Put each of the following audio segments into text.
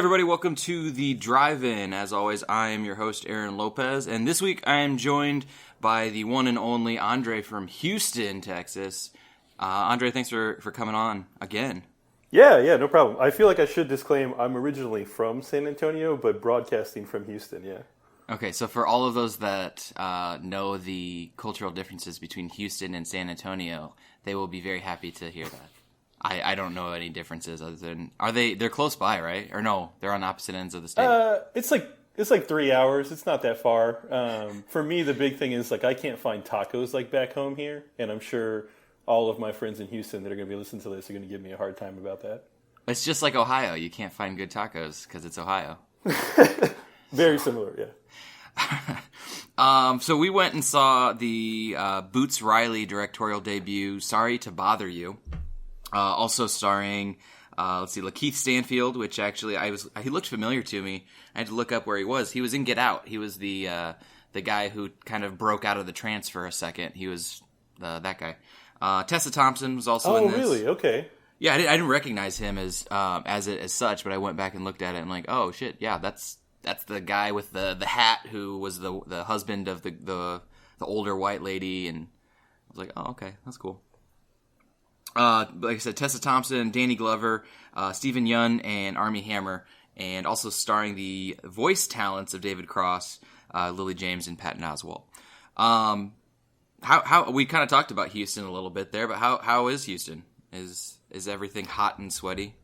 everybody, welcome to the Drive-In. As always, I am your host, Aaron Lopez, and this week I am joined by the one and only Andre from Houston, Texas. Andre, thanks for coming on again. Yeah, no problem. I feel like I should disclaim I'm originally from San Antonio, but broadcasting from Houston, yeah. Okay, so for all of those that know the cultural differences between Houston and San Antonio, they will be very happy to hear that. I don't know any differences other than they're close by, right? Or no, they're on opposite ends of the state. It's like 3 hours. It's not that far. For me, the big thing is like I can't find tacos like back home here, and I'm sure all of my friends in Houston that are going to be listening to this are going to give me a hard time about that. It's just like Ohio. You can't find good tacos because it's Ohio. Very similar, yeah. So we went and saw the Boots Riley directorial debut, Sorry to Bother You. Also starring, Lakeith Stanfield, which actually he looked familiar to me. I had to look up where he was. He was in Get Out. He was the guy who kind of broke out of the trance for a second. He was that guy. Tessa Thompson was also in this. Oh, really? Okay. Yeah, I didn't recognize him as such, but I went back and looked at it and like, oh shit, yeah, that's the guy with the hat who was the husband of the older white lady, and I was like, oh, okay, that's cool. Like I said, Tessa Thompson, Danny Glover, Stephen Yeun, and Armie Hammer, and also starring the voice talents of David Cross, Lily James, and Patton Oswalt. How we kind of talked about Houston a little bit there, but how is Houston? Is everything hot and sweaty?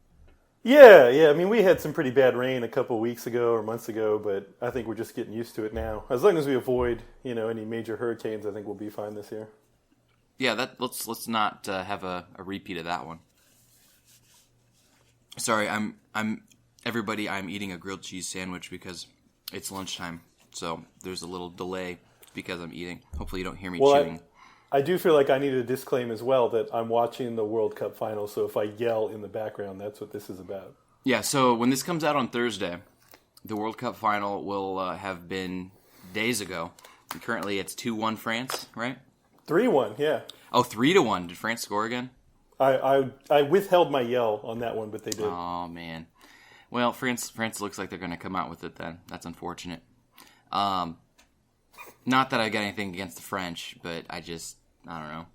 Yeah. I mean, we had some pretty bad rain a couple weeks ago or months ago, but I think we're just getting used to it now. As long as we avoid, any major hurricanes, I think we'll be fine this year. Yeah, let's not have a repeat of that one. Sorry, I'm eating a grilled cheese sandwich because it's lunchtime, so there's a little delay because I'm eating. Hopefully you don't hear me chewing. I do feel like I need to disclaim as well that I'm watching the World Cup final, so if I yell in the background, that's what this is about. Yeah, so when this comes out on Thursday, the World Cup final will have been days ago. And currently it's 2-1 France, right? 3-1, yeah. Oh, 3-1. Did France score again? I withheld my yell on that one, but they did. Oh, man. Well, France looks like they're going to come out with it then. That's unfortunate. Not that I got anything against the French, but I don't know.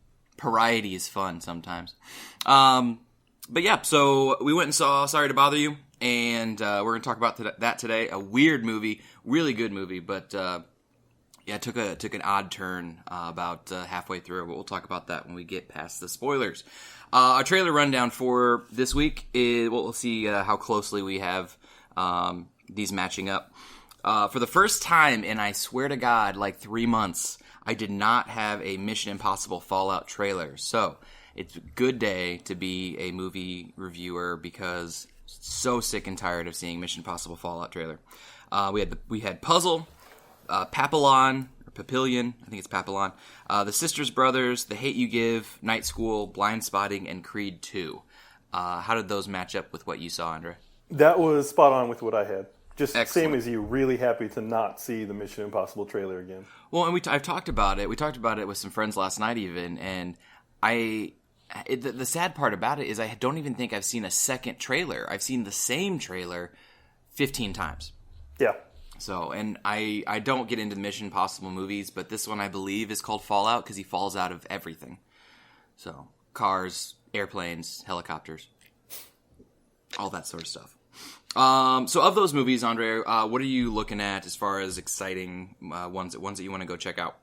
Variety is fun sometimes. But yeah, so we went and saw Sorry to Bother You, and we're going to talk about that today. A weird movie, really good movie, but yeah, it took an odd turn about halfway through, but we'll talk about that when we get past the spoilers. Our trailer rundown for this week is, we'll see how closely we have these matching up. For the first time in, I swear to God, like 3 months, I did not have a Mission Impossible Fallout trailer. So it's a good day to be a movie reviewer because so sick and tired of seeing Mission Impossible Fallout trailer. We had Puzzle, Papillon, or Papillion, I think it's Papillon, The Sisters Brothers, The Hate U Give, Night School, Blind Spotting, and Creed 2. How did those match up with what you saw, Andre? That was spot on with what I had. Just Excellent. Same as you, really happy to not see the Mission Impossible trailer again. Well, and I've talked about it. We talked about it with some friends last night even, and the sad part about it is I don't even think I've seen a second trailer. I've seen the same trailer 15 times. Yeah. So, and I don't get into the Mission Impossible movies, but this one I believe is called Fallout because he falls out of everything. So, cars, airplanes, helicopters, all that sort of stuff. So of those movies, Andre, what are you looking at as far as exciting ones that you want to go check out?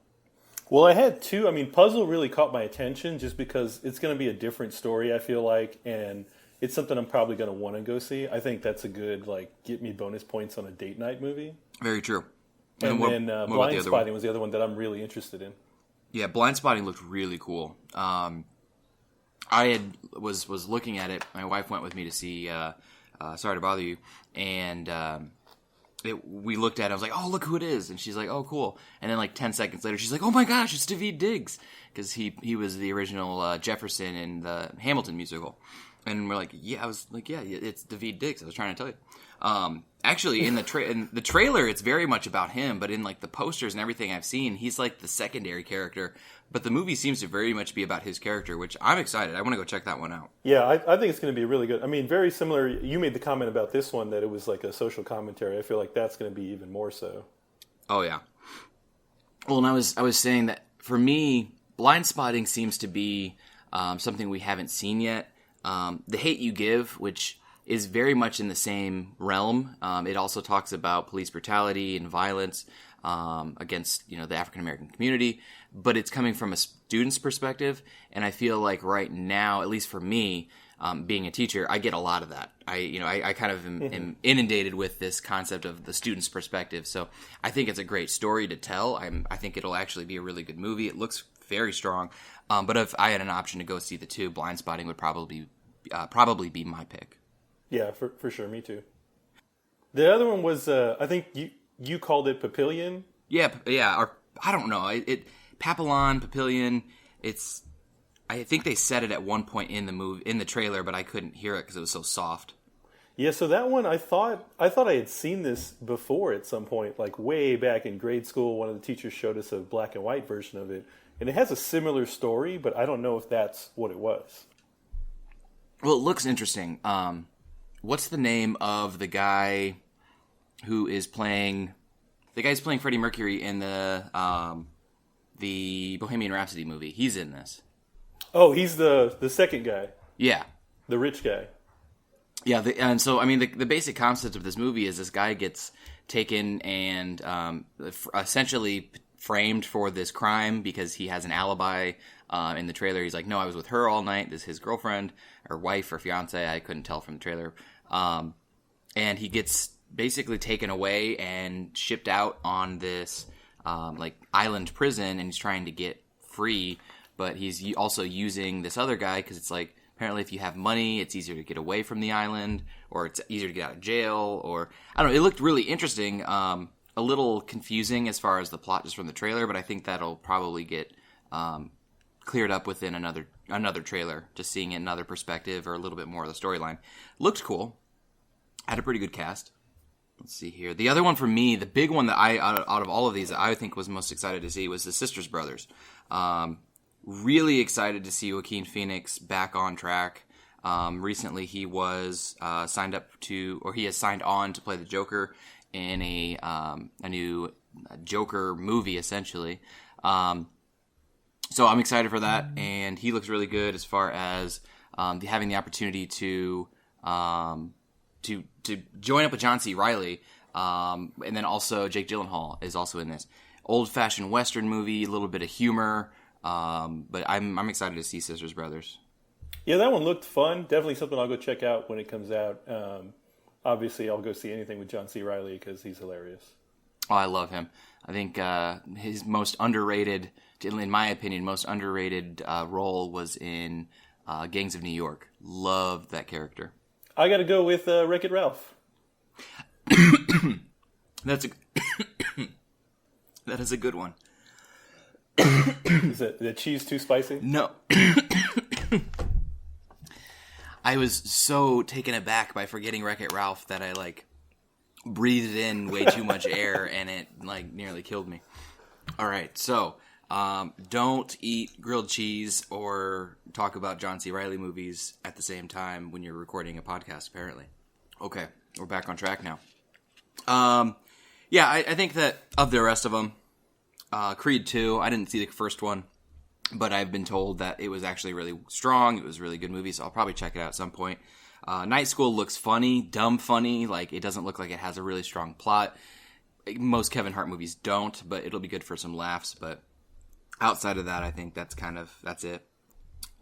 Well, I had two. I mean, Puzzle really caught my attention just because it's going to be a different story, I feel like, and it's something I'm probably going to want to go see. I think that's a good, get me bonus points on a date night movie. Very true. And then Blind Spotting was the other one that I'm really interested in. Yeah, Blind Spotting looked really cool. I was looking at it. My wife went with me to see Sorry to Bother You, and we looked at it. I was like, oh, look who it is. And she's like, oh, cool. And then 10 seconds later, she's like, oh my gosh, it's Daveed Diggs. Because he was the original Jefferson in the Hamilton musical. And we're like, yeah, it's Daveed Diggs. I was trying to tell you. Actually, in the trailer, it's very much about him, but in like the posters and everything I've seen, he's like the secondary character. But the movie seems to very much be about his character, which I'm excited. I want to go check that one out. Yeah, I think it's going to be really good. I mean, very similar. You made the comment about this one that it was like a social commentary. I feel like that's going to be even more so. Oh yeah. Well, and I was saying that for me, Blind Spotting seems to be something we haven't seen yet. The Hate U Give, which is very much in the same realm. It also talks about police brutality and violence against the African American community, but it's coming from a student's perspective. And I feel like right now, at least for me, being a teacher, I get a lot of that. I kind of am inundated with this concept of the student's perspective. So I think it's a great story to tell. I think it'll actually be a really good movie. It looks very strong. But if I had an option to go see the two, Blind Spotting would probably be my pick. Yeah, for sure. Me too. The other one was, I think you called it Papillion. Yeah. Or I don't know. Papillon, Papillion. I think they said it at one point in the trailer, but I couldn't hear it because it was so soft. Yeah, so that one I thought I had seen this before at some point, like way back in grade school. One of the teachers showed us a black and white version of it, and it has a similar story, but I don't know if that's what it was. Well, it looks interesting. What's the name of the guy who is playing? The guy's playing Freddie Mercury in the Bohemian Rhapsody movie. He's in this. Oh, he's the second guy. Yeah, the rich guy. Yeah, and so I mean, the basic concept of this movie is this guy gets taken and essentially framed for this crime because he has an alibi. In the trailer, he's like, "No, I was with her all night. This is his girlfriend or wife or fiance. I couldn't tell from the trailer." And he gets basically taken away and shipped out on this island prison, and he's trying to get free. But he's also using this other guy because it's like apparently if you have money, it's easier to get away from the island, or it's easier to get out of jail, or I don't know. It looked really interesting. A little confusing as far as the plot just from the trailer, but I think that'll probably get cleared up within another trailer, just seeing another perspective or a little bit more of the storyline. Looked cool. Had a pretty good cast. Let's see here. The other one for me, the big one that out of all of these that I think was most excited to see was the Sisters Brothers. Really excited to see Joaquin Phoenix back on track. Recently he was signed on to play the Joker in a new Joker movie, essentially. So I'm excited for that, and he looks really good as far as having the opportunity to join up with John C. Reilly, and then also Jake Gyllenhaal is also in this old-fashioned Western movie, a little bit of humor, but I'm excited to see Sisters Brothers. Yeah, that one looked fun. Definitely something I'll go check out when it comes out. Obviously, I'll go see anything with John C. Reilly because he's hilarious. Oh, I love him. I think his most underrated, in my opinion, role was in Gangs of New York. Loved that character. I got to go with Wreck-It Ralph. That is a good one. Is the cheese too spicy? No. I was so taken aback by forgetting Wreck-It Ralph that I breathed in way too much air and it nearly killed me. All right, so don't eat grilled cheese or talk about John C. Reilly movies at the same time when you're recording a podcast, apparently. Okay, we're back on track now. I think that of the rest of them, Creed 2, I didn't see the first one, but I've been told that it was actually really strong. It was a really good movie, so I'll probably check it out at some point. Night School looks funny, dumb funny. It doesn't look like it has a really strong plot. Most Kevin Hart movies don't, but it'll be good for some laughs. But outside of that, I think that's it.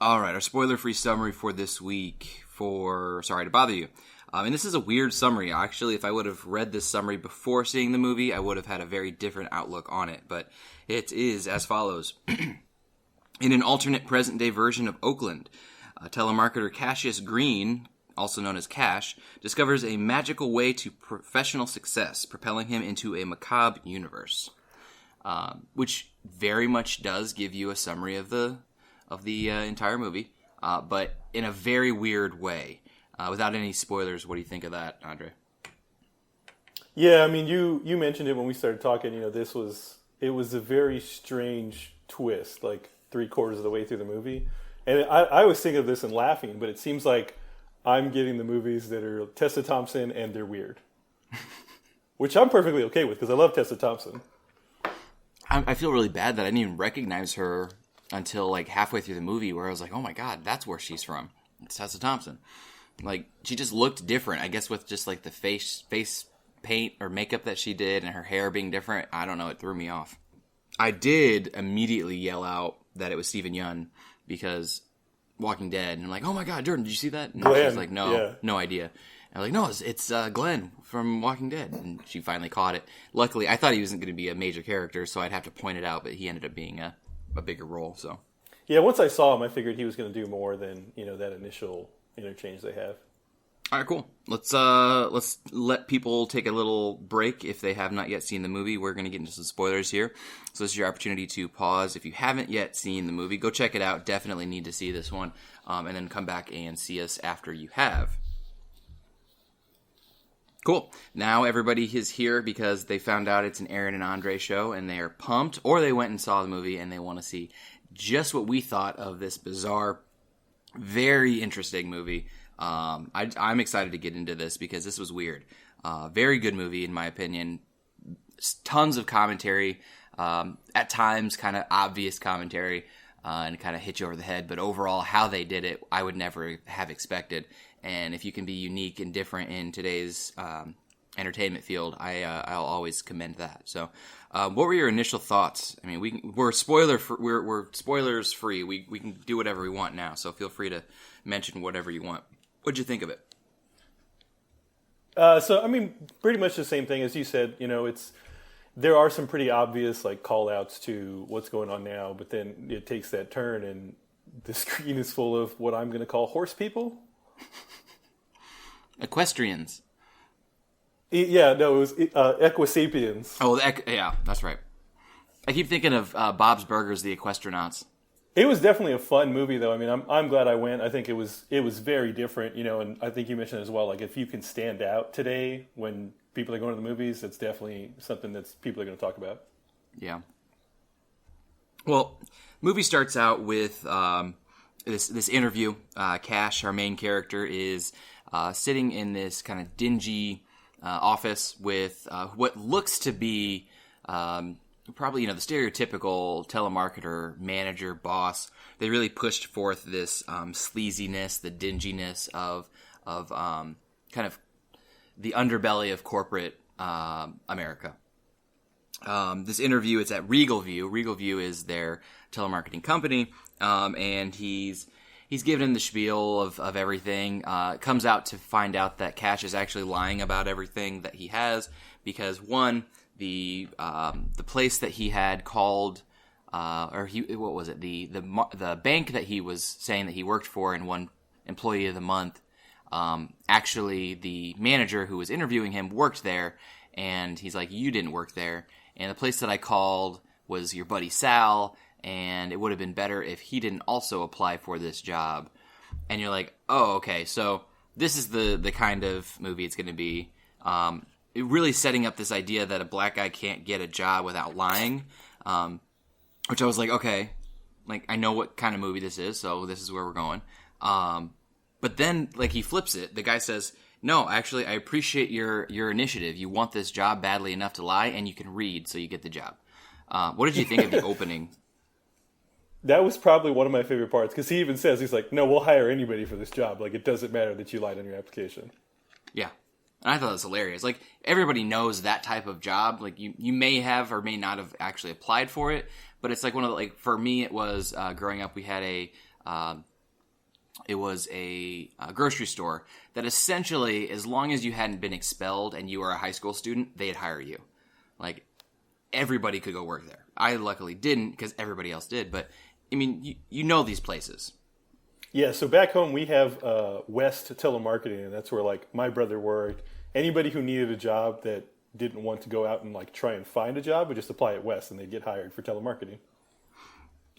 All right, our spoiler-free summary for this week for Sorry to Bother You. And this is a weird summary. Actually, if I would have read this summary before seeing the movie, I would have had a very different outlook on it. But it is as follows. In an alternate present-day version of Oakland, telemarketer Cassius Green, also known as Cash, discovers a magical way to professional success, propelling him into a macabre universe. Which very much does give you a summary of the entire movie, but in a very weird way. Without any spoilers, what do you think of that, Andre? Yeah, I mean, you mentioned it when we started talking. It was a very strange twist, like three-quarters of the way through the movie, and I was thinking of this and laughing, but it seems like I'm getting the movies that are Tessa Thompson and they're weird, which I'm perfectly okay with because I love Tessa Thompson. I feel really bad that I didn't even recognize her until like halfway through the movie, where I was like, "Oh my god, that's where she's from." It's Tessa Thompson. Like she just looked different. I guess with just like the face paint or makeup that she did and her hair being different. I don't know. It threw me off. I did immediately yell out that it was Stephen Yeun because Walking Dead, and I'm like, "Oh my god, Jordan, did you see that?" And Glenn, she's like, "No, yeah. no idea." I'm like, "No, it's Glenn from Walking Dead," and she finally caught it. Luckily, I thought he wasn't going to be a major character, so I'd have to point it out, but he ended up being a bigger role. So Yeah, once I saw him, I figured he was going to do more than that initial interchange they have. all right, cool. Let's let people take a little break if they have not yet seen the movie. We're going to get into some spoilers here, so this is your opportunity to pause. If you haven't yet seen the movie, go check it out. Definitely need to see this one, and then come back and see us after you have. Cool. Now everybody is here because they found out it's an Aaron and Andre show, and they are pumped, or they went and saw the movie and they want to see just what we thought of this bizarre, very interesting movie. I'm excited to get into this because this was weird. Very good movie in my opinion. Tons of commentary, at times kind of obvious commentary, and kind of hit you over the head. But overall, how they did it, I would never have expected. And if you can be unique and different in today's entertainment field, I'll always commend that. So, what were your initial thoughts? I mean, we're spoilers free. We can do whatever we want now. So feel free to mention whatever you want. What'd you think of it? So I mean, pretty much the same thing as you said. There are some pretty obvious like call outs to what's going on now, but then it takes that turn and the screen is full of what I'm going to call horse people. Equestrians. Yeah, no, it was Equisapiens. Oh, yeah, that's right. I keep thinking of Bob's Burgers, the Equestronauts. It was definitely a fun movie, though. I mean, I'm glad I went. I think it was very different, and I think you mentioned as well, like if you can stand out today when people are going to the movies, it's definitely something that people are going to talk about. Yeah. Well, movie starts out with this interview. Cash, our main character, is sitting in this kind of dingy office with what looks to be probably the stereotypical telemarketer manager boss. They really pushed forth this sleaziness, the dinginess of kind of the underbelly of corporate America. This interview is at Regal View. Regal View is their telemarketing company, and he's given the spiel of everything. Comes out to find out that Cash is actually lying about everything that he has because one, the place that he had called, what was it? The bank that he was saying that he worked for in one employee of the month. Actually, the manager who was interviewing him worked there, and he's like, "You didn't work there." And the place that I called was your buddy Sal, and it would have been better if he didn't also apply for this job. And you're like, oh, okay, so this is the kind of movie it's going to be. It really setting up this idea that a black guy can't get a job without lying, which I was like, okay, like I know what kind of movie this is, so this is where we're going. But then, like, he flips it. The guy says, no, actually, I appreciate your initiative. You want this job badly enough to lie, and you can read, so you get the job. What did you think of the opening? That was probably one of my favorite parts, because he even says, he's like, no, we'll hire anybody for this job. Like, it doesn't matter that you lied on your application. Yeah. And I thought it was hilarious. Like, everybody knows that type of job. Like, you may have or may not have actually applied for it, but it's like one of the, like, for me, it was, growing up, we had a grocery store that essentially, as long as you hadn't been expelled and you were a high school student, they'd hire you. Like, everybody could go work there. I luckily didn't because everybody else did, but, I mean, you know these places. Yeah, so back home we have West Telemarketing, and that's where, like, my brother worked. Anybody who needed a job that didn't want to go out and, like, try and find a job would just apply at West, and they'd get hired for telemarketing.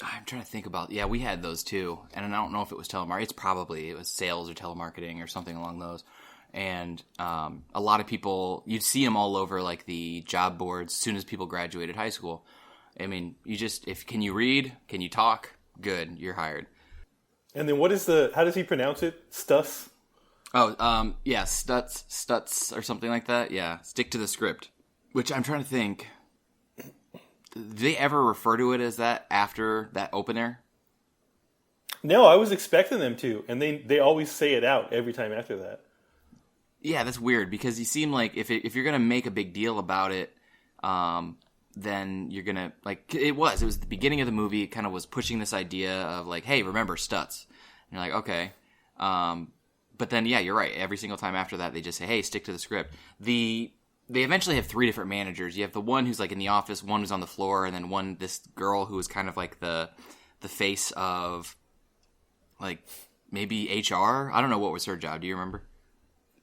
I'm trying to think about, we had those too, and I don't know if it was telemarketing. It was sales or telemarketing or something along those. And a lot of people, you'd see them all over like the job boards as soon as people graduated high school. I mean, can you read? Can you talk? Good, you're hired. And then how does he pronounce it? Stuss? Oh, yeah, Stutz or something like that. Yeah, stick to the script. Which I'm trying to think, did they ever refer to it as that after that opener? No, I was expecting them to, and they always say it out every time after that. Yeah, that's weird, because you seem like if you're going to make a big deal about it, then you're going to, like, it was the beginning of the movie. It kind of was pushing this idea of, like, hey, remember Stutz. And you're like, okay. But then, yeah, you're right. Every single time after that, they just say, hey, stick to the script. They eventually have 3 different managers. You have the one who's, like, in the office, one who's on the floor, and then this girl who is kind of like the face of, like, maybe HR? I don't know what was her job. Do you remember?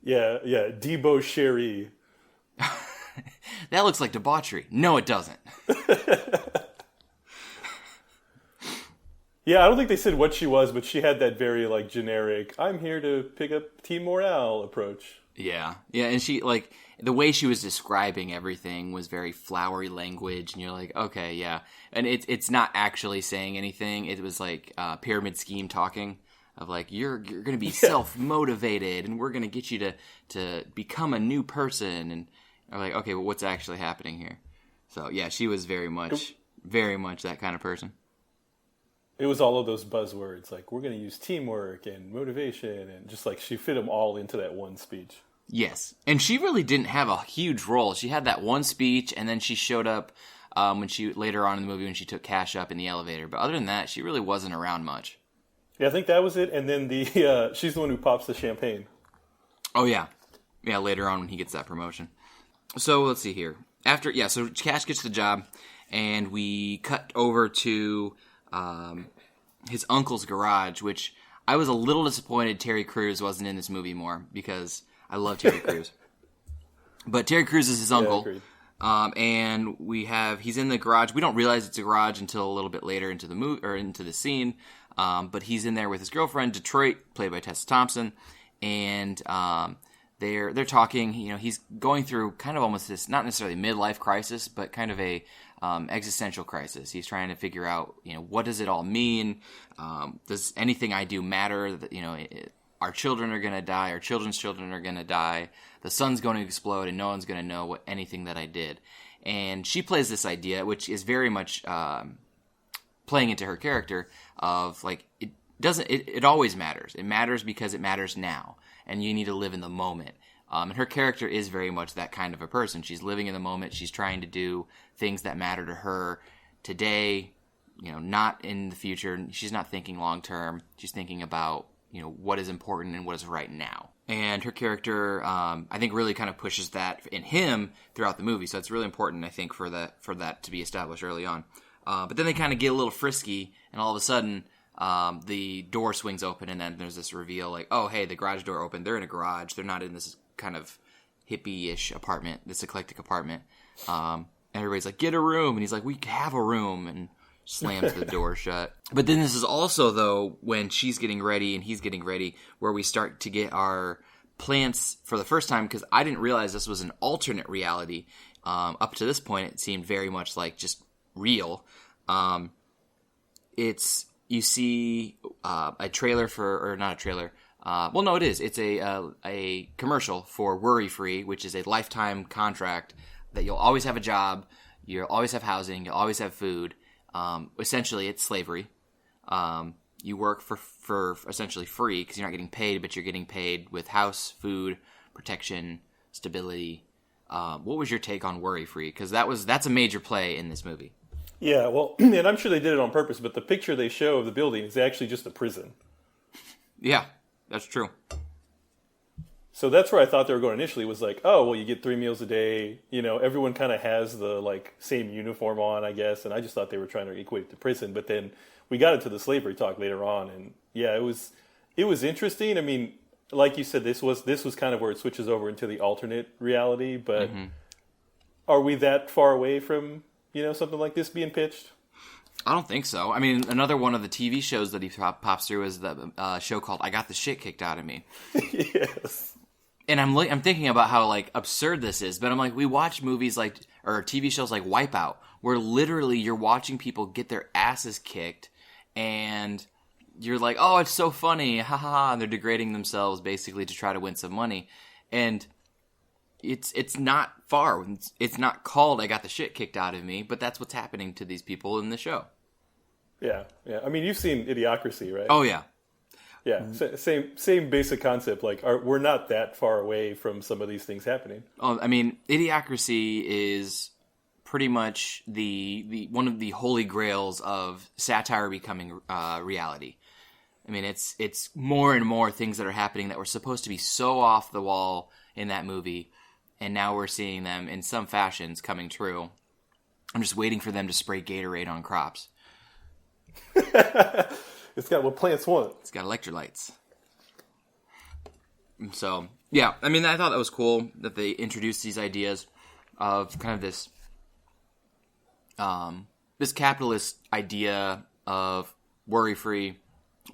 Yeah, Debo Sherry. That looks like debauchery. No, it doesn't. Yeah, I don't think they said what she was, but she had that very, like, generic, I'm here to pick up team morale approach. Yeah, and she, like, the way she was describing everything was very flowery language, and you're like, okay, yeah. And it's not actually saying anything. It was, like, pyramid scheme talking. Of like, you're going to be self-motivated, and we're going to get you to become a new person. And I'm like, okay, well, what's actually happening here? So, yeah, she was very much that kind of person. It was all of those buzzwords, like, we're going to use teamwork and motivation, and just like she fit them all into that one speech. Yes, and she really didn't have a huge role. She had that one speech, and then she showed up later on in the movie when she took Cash up in the elevator. But other than that, she really wasn't around much. Yeah, I think that was it. And then she's the one who pops the champagne. Oh, yeah. Yeah, later on when he gets that promotion. So, let's see here. So Cash gets the job, and we cut over to his uncle's garage, which I was a little disappointed Terry Crews wasn't in this movie more, because I love Terry Crews. But Terry Crews is his uncle. And he's in the garage. We don't realize it's a garage until a little bit later into the movie, or into the scene. But he's in there with his girlfriend, Detroit, played by Tessa Thompson, and they're talking. You know, he's going through kind of almost this, not necessarily midlife crisis, but kind of a existential crisis. He's trying to figure out, you know, what does it all mean? Does anything I do matter? You know, our children are going to die. Our children's children are going to die. The sun's going to explode, and no one's going to know anything that I did. And she plays this idea, which is very much playing into her character of, like, it always matters. It matters because it matters now, and you need to live in the moment. And her character is very much that kind of a person. She's living in the moment. She's trying to do things that matter to her today, you know, not in the future. She's not thinking long term. She's thinking about, you know, what is important and what is right now. And her character, I think, really kind of pushes that in him throughout the movie. So it's really important, I think, for that to be established early on. But then they kind of get a little frisky, and all of a sudden, the door swings open, and then there's this reveal, like, oh, hey, the garage door opened. They're in a garage. They're not in this kind of hippie-ish apartment, this eclectic apartment. And everybody's like, get a room. And he's like, we have a room, and slams the door shut. But then this is also, though, when she's getting ready and he's getting ready, where we start to get our plants for the first time, because I didn't realize this was an alternate reality. Up to this point, it seemed very much like just real. You see a trailer for, or not a trailer. Well, no, it is. It's a commercial for Worry Free, which is a lifetime contract that you'll always have a job, you'll always have housing, you'll always have food. Essentially, it's slavery. You work for essentially free because you're not getting paid, but you're getting paid with house, food, protection, stability. What was your take on Worry Free? Because that's a major play in this movie. Yeah, well, and I'm sure they did it on purpose, but the picture they show of the building is actually just a prison. Yeah, that's true. So that's where I thought they were going initially, was like, oh, well, you get 3 meals a day. You know, everyone kind of has the, like, same uniform on, I guess. And I just thought they were trying to equate it to prison. But then we got into the slavery talk later on. And, yeah, it was interesting. I mean, like you said, this was kind of where it switches over into the alternate reality. But are we that far away from, you know, something like this being pitched? I don't think so. I mean, another one of the TV shows that he pops through is the show called I Got the Shit Kicked Out of Me. Yes. And I'm thinking about how like absurd this is, but I'm like, we watch movies like or TV shows like Wipeout, where literally you're watching people get their asses kicked, and you're like, oh, it's so funny, ha ha ha, and they're degrading themselves basically to try to win some money, and it's not far. It's not called I got the shit kicked out of me, but that's what's happening to these people in the show. Yeah. I mean, you've seen Idiocracy, right? Oh yeah. Yeah, same basic concept. Like, we're not that far away from some of these things happening. Oh, I mean, Idiocracy is pretty much the one of the holy grails of satire becoming reality. I mean, it's more and more things that are happening that were supposed to be so off the wall in that movie, and now we're seeing them in some fashions coming true. I'm just waiting for them to spray Gatorade on crops. It's got what plants want. It's got electrolytes. So, yeah, I mean, I thought that was cool that they introduced these ideas of kind of this this capitalist idea of worry-free,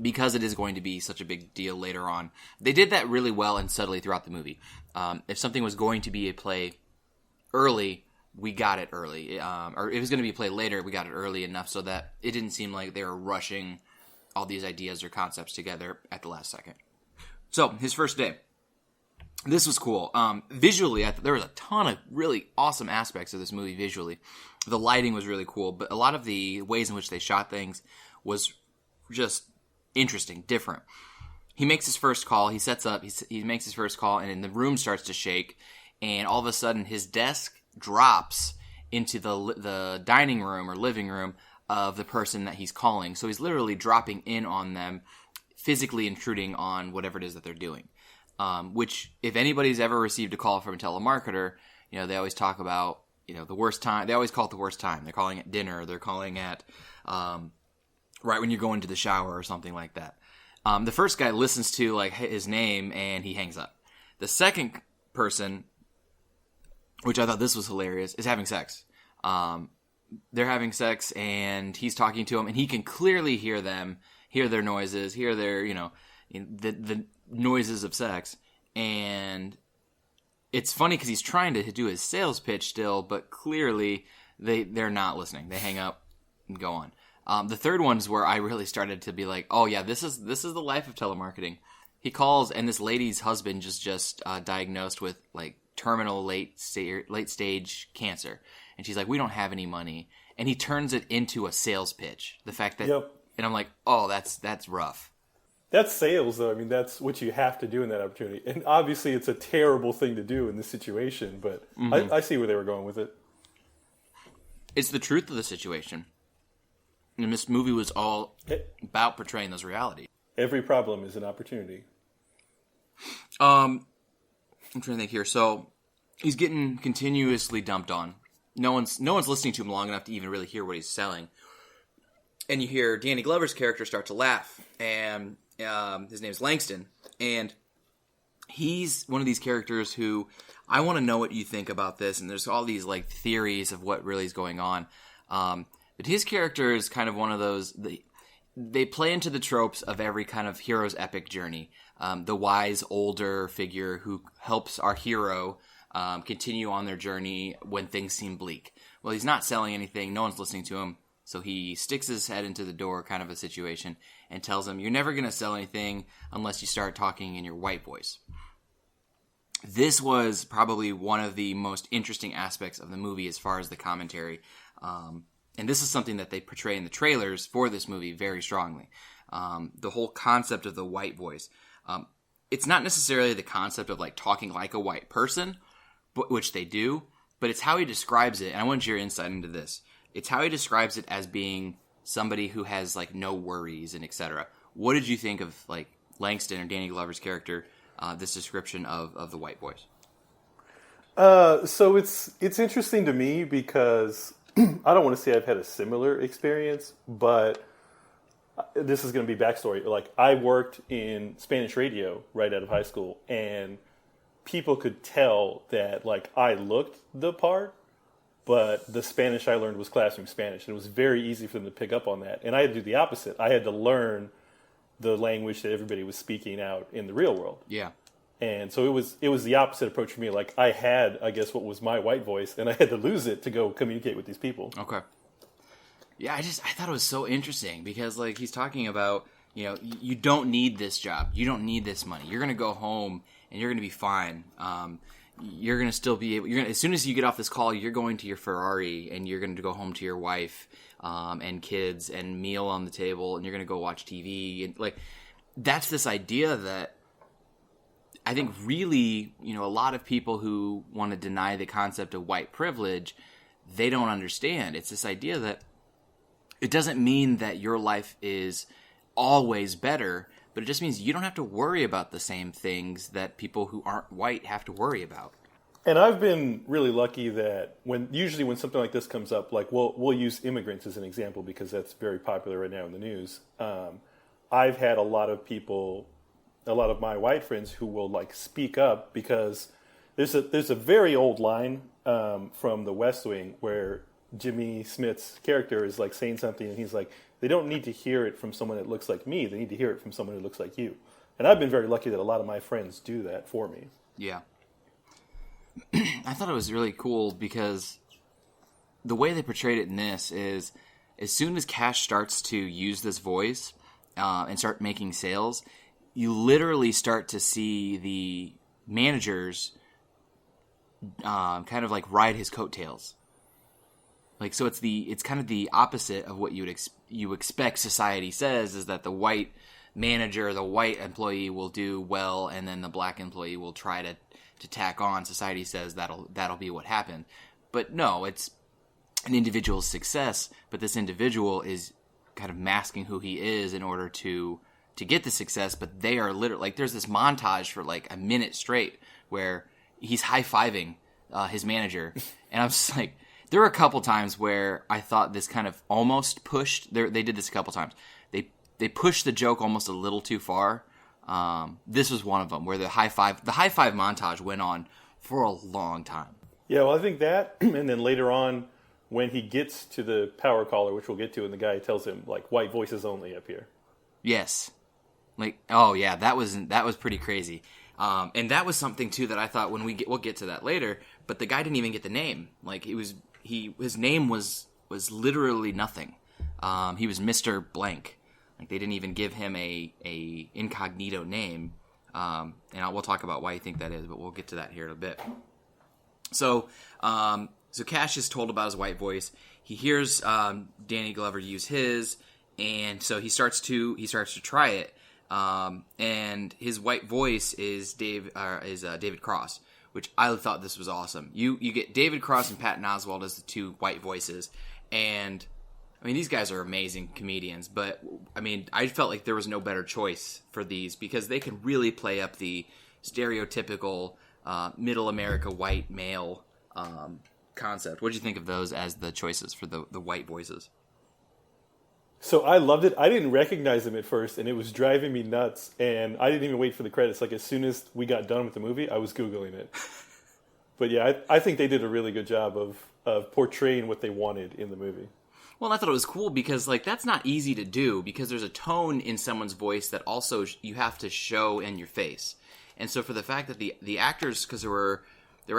because it is going to be such a big deal later on. They did that really well and subtly throughout the movie. If something was going to be a play early, we got it early. Or if it was going to be a play later, we got it early enough so that it didn't seem like they were rushing all these ideas or concepts together at the last second. So, his first day. This was cool. Visually, there was a ton of really awesome aspects of this movie visually. The lighting was really cool, but a lot of the ways in which they shot things was just interesting, different. He makes his first call, he sets up, he makes his first call, and then the room starts to shake, and all of a sudden his desk drops into the dining room or living room of the person that he's calling. So he's literally dropping in on them, physically intruding on whatever it is that they're doing. Which, if anybody's ever received a call from a telemarketer, they always talk about, the worst time. They always call it the worst time. They're calling it dinner. They're calling it right when you're going to the shower or something like that. The first guy listens to like his name and he hangs up. The second person, which I thought this was hilarious, is having sex. They're having sex and he's talking to them and he can clearly hear them, hear their noises, hear their, the noises of sex. And it's funny because he's trying to do his sales pitch still, but clearly they're not listening. They hang up and go on. The third one is where I really started to be like, oh yeah, this is the life of telemarketing. He calls and this lady's husband just diagnosed with like terminal late stage cancer. And she's like, we don't have any money. And he turns it into a sales pitch. The fact that, Yep. And I'm like, oh, that's rough. That's sales, though. I mean, that's what you have to do in that opportunity. And obviously, it's a terrible thing to do in this situation, but I see where they were going with it. It's the truth of the situation. And this movie was all about portraying those realities. Every problem is an opportunity. I'm trying to think here. So he's getting continuously dumped on. No one's listening to him long enough to even really hear what he's selling. And you hear Danny Glover's character start to laugh, and his name's Langston, and he's one of these characters who I want to know what you think about this. And there's all these like theories of what really is going on. But his character is kind of one of those. They play into the tropes of every kind of hero's epic journey. The wise older figure who helps our hero continue on their journey when things seem bleak. Well, he's not selling anything. No one's listening to him. So he sticks his head into the door, kind of a situation, and tells him, you're never going to sell anything unless you start talking in your white voice. This was probably one of the most interesting aspects of the movie as far as the commentary. And this is something that they portray in the trailers for this movie very strongly. The whole concept of the white voice. It's not necessarily the concept of like talking like a white person, which they do, but it's how he describes it. And I want your insight into this. It's how he describes it as being somebody who has like no worries and etc. What did you think of like Langston or Danny Glover's character? This description of the white voice. So it's interesting to me because I don't want to say I've had a similar experience, but this is going to be backstory. Like I worked in Spanish radio right out of high school, and people could tell that like I looked the part. But the Spanish I learned was classroom Spanish. And it was very easy for them to pick up on that. And I had to do the opposite. I had to learn the language that everybody was speaking out in the real world. Yeah. And so it was the opposite approach for me. Like I had, I guess, what was my white voice, and I had to lose it to go communicate with these people. Okay. Yeah, I thought it was so interesting because like he's talking about, you know, you don't need this job, you don't need this money. You're gonna go home and you're gonna be fine. You're gonna still be able. As soon as you get off this call, you're going to your Ferrari and you're gonna go home to your wife and kids and meal on the table, and you're gonna go watch TV. And like that's this idea that I think really, you know, a lot of people who want to deny the concept of white privilege, they don't understand. It's this idea that it doesn't mean that your life is always better, but it just means you don't have to worry about the same things that people who aren't white have to worry about. And I've been really lucky that usually when something like this comes up, like we'll use immigrants as an example because that's very popular right now in the news. I've had a lot of my white friends who will like speak up because there's a very old line from The West Wing where Jimmy Smith's character is like saying something and he's like, they don't need to hear it from someone that looks like me. They need to hear it from someone who looks like you. And I've been very lucky that a lot of my friends do that for me. Yeah. I thought it was really cool because the way they portrayed it in this is as soon as Cash starts to use this voice and start making sales, you literally start to see the managers kind of like ride his coattails. Like, so it's kind of the opposite of what you expect society says, is that the white manager, the white employee will do well, and then the black employee will try to tack on. Society says that'll be what happened. But no, it's an individual's success, but this individual is kind of masking who he is in order to get the success, but they are literally, like, there's this montage for like a minute straight where he's high-fiving his manager, and I'm just like, there were a couple times where I thought this kind of almost pushed. They did this a couple times. They pushed the joke almost a little too far. This was one of them where the high five montage went on for a long time. Yeah, well, I think that, and then later on, when he gets to the power caller, which we'll get to, and the guy tells him like white voices only up here. Yes, like oh yeah, that was pretty crazy. And that was something too that I thought we'll get to that later. But the guy didn't even get the name. Like his name was literally nothing. He was Mr. Blank. Like they didn't even give him a incognito name. And we'll talk about why you think that is, but we'll get to that here in a bit. So Cash is told about his white voice. He hears Danny Glover use his, and so he starts to try it. And his white voice is David Cross, which I thought this was awesome. You get David Cross and Patton Oswalt as the two white voices, and I mean these guys are amazing comedians. But I mean I felt like there was no better choice for these because they can really play up the stereotypical middle America white male concept. What did you think of those as the choices for the white voices? So I loved it. I didn't recognize them at first, and it was driving me nuts. And I didn't even wait for the credits. Like, as soon as we got done with the movie, I was Googling it. But yeah, I think they did a really good job of portraying what they wanted in the movie. Well, I thought it was cool because, like, that's not easy to do because there's a tone in someone's voice that also you have to show in your face. And so for the fact that the actors, because there were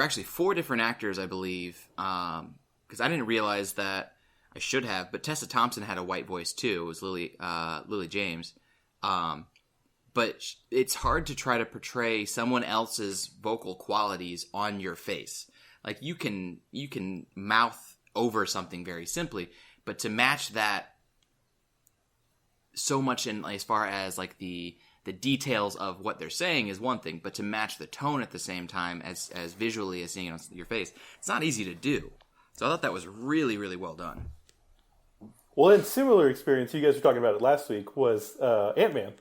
actually 4 different actors, I believe, because I didn't realize that. I should have, but Tessa Thompson had a white voice too. It was Lily James. But it's hard to try to portray someone else's vocal qualities on your face. Like you can mouth over something very simply, but to match that so much in as far as like the details of what they're saying is one thing, but to match the tone at the same time as visually as seeing it on your face, it's not easy to do. So I thought that was really, really well done. Well, in similar experience, you guys were talking about it last week, was Ant-Man.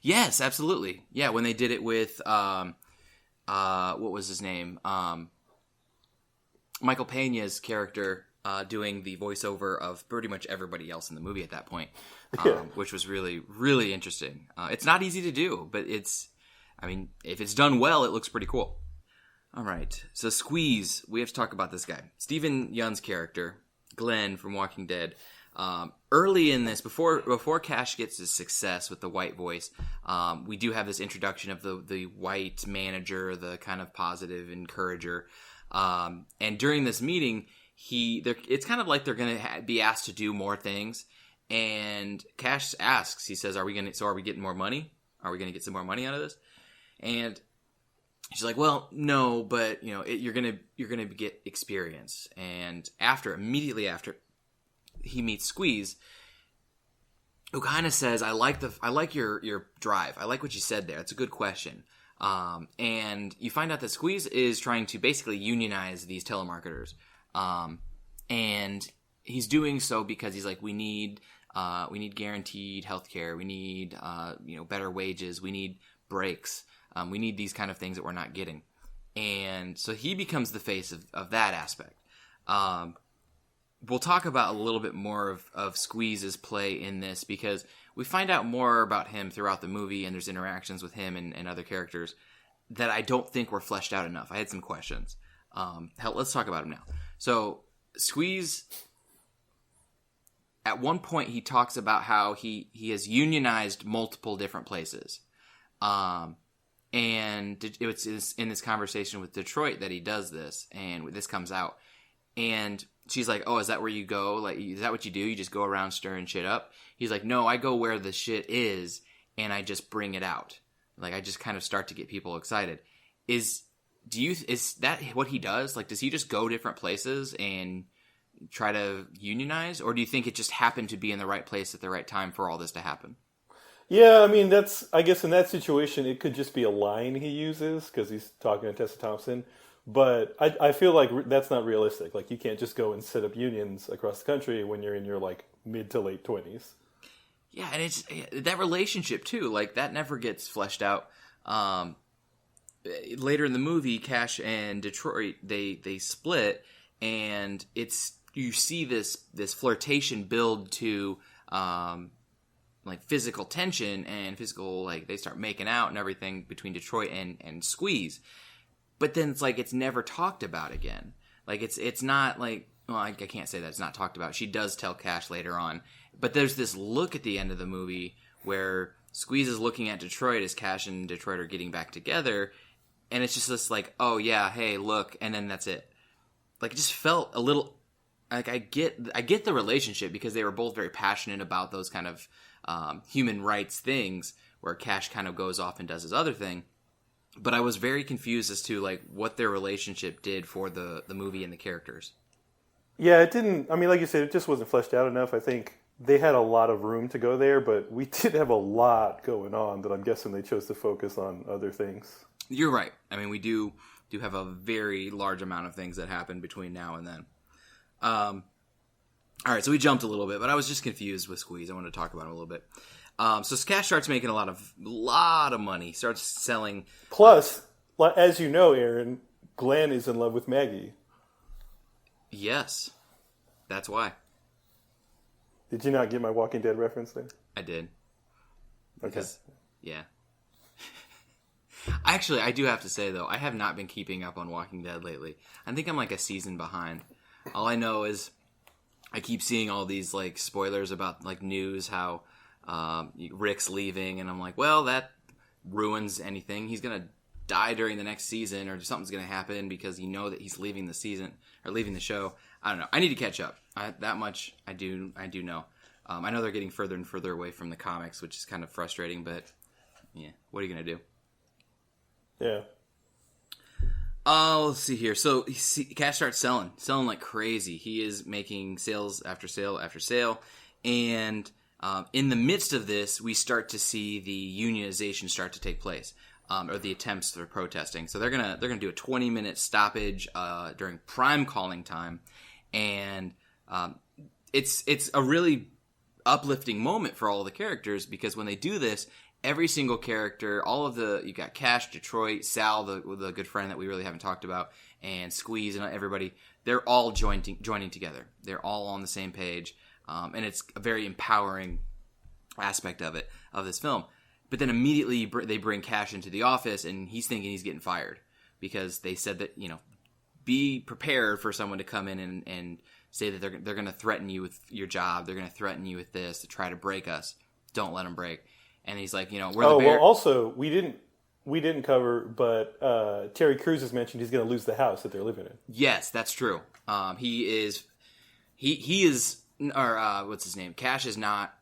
Yes, absolutely. Yeah, when they did it with, what was his name? Michael Peña's character doing the voiceover of pretty much everybody else in the movie at that point, which was really, really interesting. It's not easy to do, but if it's done well, it looks pretty cool. All right, so Squeeze, we have to talk about this guy. Stephen Yeun's character, Glenn from Walking Dead. Early in this, before Cash gets his success with the white voice, we do have this introduction of the white manager, the kind of positive encourager. And during this meeting, it's kind of like they're going to be asked to do more things. And Cash asks, he says, are we getting more money? Are we going to get some more money out of this? And she's like, well, no, but you're going to get experience. And immediately after he meets Squeeze, who kind of says, I like your drive. I like what you said there. It's a good question. And you find out that Squeeze is trying to basically unionize these telemarketers. And he's doing so because he's like, we need guaranteed healthcare. We need, better wages. We need breaks. We need these kind of things that we're not getting. And so he becomes the face of that aspect. We'll talk about a little bit more of Squeeze's play in this because we find out more about him throughout the movie, and there's interactions with him and other characters that I don't think were fleshed out enough. I had some questions. Let's talk about him now. So Squeeze, at one point he talks about how he has unionized multiple different places. And it's in this conversation with Detroit that he does this, and this comes out. And she's like, oh, is that where you go? Like, is that what you do? You just go around stirring shit up? He's like, no, I go where the shit is, and I just bring it out. Like, I just kind of start to get people excited. Is that what he does? Like, does he just go different places and try to unionize? Or do you think it just happened to be in the right place at the right time for all this to happen? Yeah, I mean, I guess in that situation, it could just be a line he uses because he's talking to Tessa Thompson. But I feel like that's not realistic. Like, you can't just go and set up unions across the country when you're in your, like, mid to late 20s. Yeah, and it's that relationship, too. Like, that never gets fleshed out. Later in the movie, Cash and Detroit, they split, and you see this flirtation build to, like, physical tension and physical, like, they start making out and everything between Detroit and Squeeze. But then it's like it's never talked about again. Like it's not like, well, I can't say that it's not talked about. She does tell Cash later on. But there's this look at the end of the movie where Squeeze is looking at Detroit as Cash and Detroit are getting back together. And it's just this like, oh yeah, hey, look. And then that's it. Like it just felt a little like I get the relationship because they were both very passionate about those kind of human rights things where Cash kind of goes off and does his other thing. But I was very confused as to like what their relationship did for the movie and the characters. Yeah, it didn't. I mean, like you said, it just wasn't fleshed out enough. I think they had a lot of room to go there, but we did have a lot going on that I'm guessing they chose to focus on other things. You're right. I mean, we do have a very large amount of things that happen between now and then. All right, so we jumped a little bit, but I was just confused with Squeeze. I wanted to talk about him a little bit. So Cash starts making a lot of money. Starts selling. Plus, as you know, Aaron, Glenn is in love with Maggie. Yes, that's why. Did you not get my Walking Dead reference there? I did. Because, yeah. Actually, I do have to say though, I have not been keeping up on Walking Dead lately. I think I'm like a season behind. All I know is I keep seeing all these like spoilers about like news how. Rick's leaving, and I'm like, well, that ruins anything. He's gonna die during the next season, or something's gonna happen because you know that he's leaving the season or leaving the show. I don't know. I need to catch up. That much I do know. I know they're getting further and further away from the comics, which is kind of frustrating. But yeah, what are you gonna do? Yeah. Let's see here. So Cash starts selling like crazy. He is making sales after sale after sale, and in the midst of this, we start to see the unionization start to take place, or the attempts for protesting. So they're gonna do a 20-minute stoppage during prime calling time, and it's a really uplifting moment for all the characters because when they do this, every single character, you got Cash, Detroit, Sal, the good friend that we really haven't talked about, and Squeeze and everybody, they're all joining together. They're all on the same page. And it's a very empowering aspect of this film. But then immediately they bring Cash into the office, and he's thinking he's getting fired because they said that, be prepared for someone to come in and say that they're going to threaten you with your job, they're going to threaten you with this to try to break us. Don't let them break. And he's like, we're the bear. Well, also we didn't cover, but Terry Crews has mentioned he's going to lose the house that they're living in. Yes, that's true. He is, or what's his name? Cash is not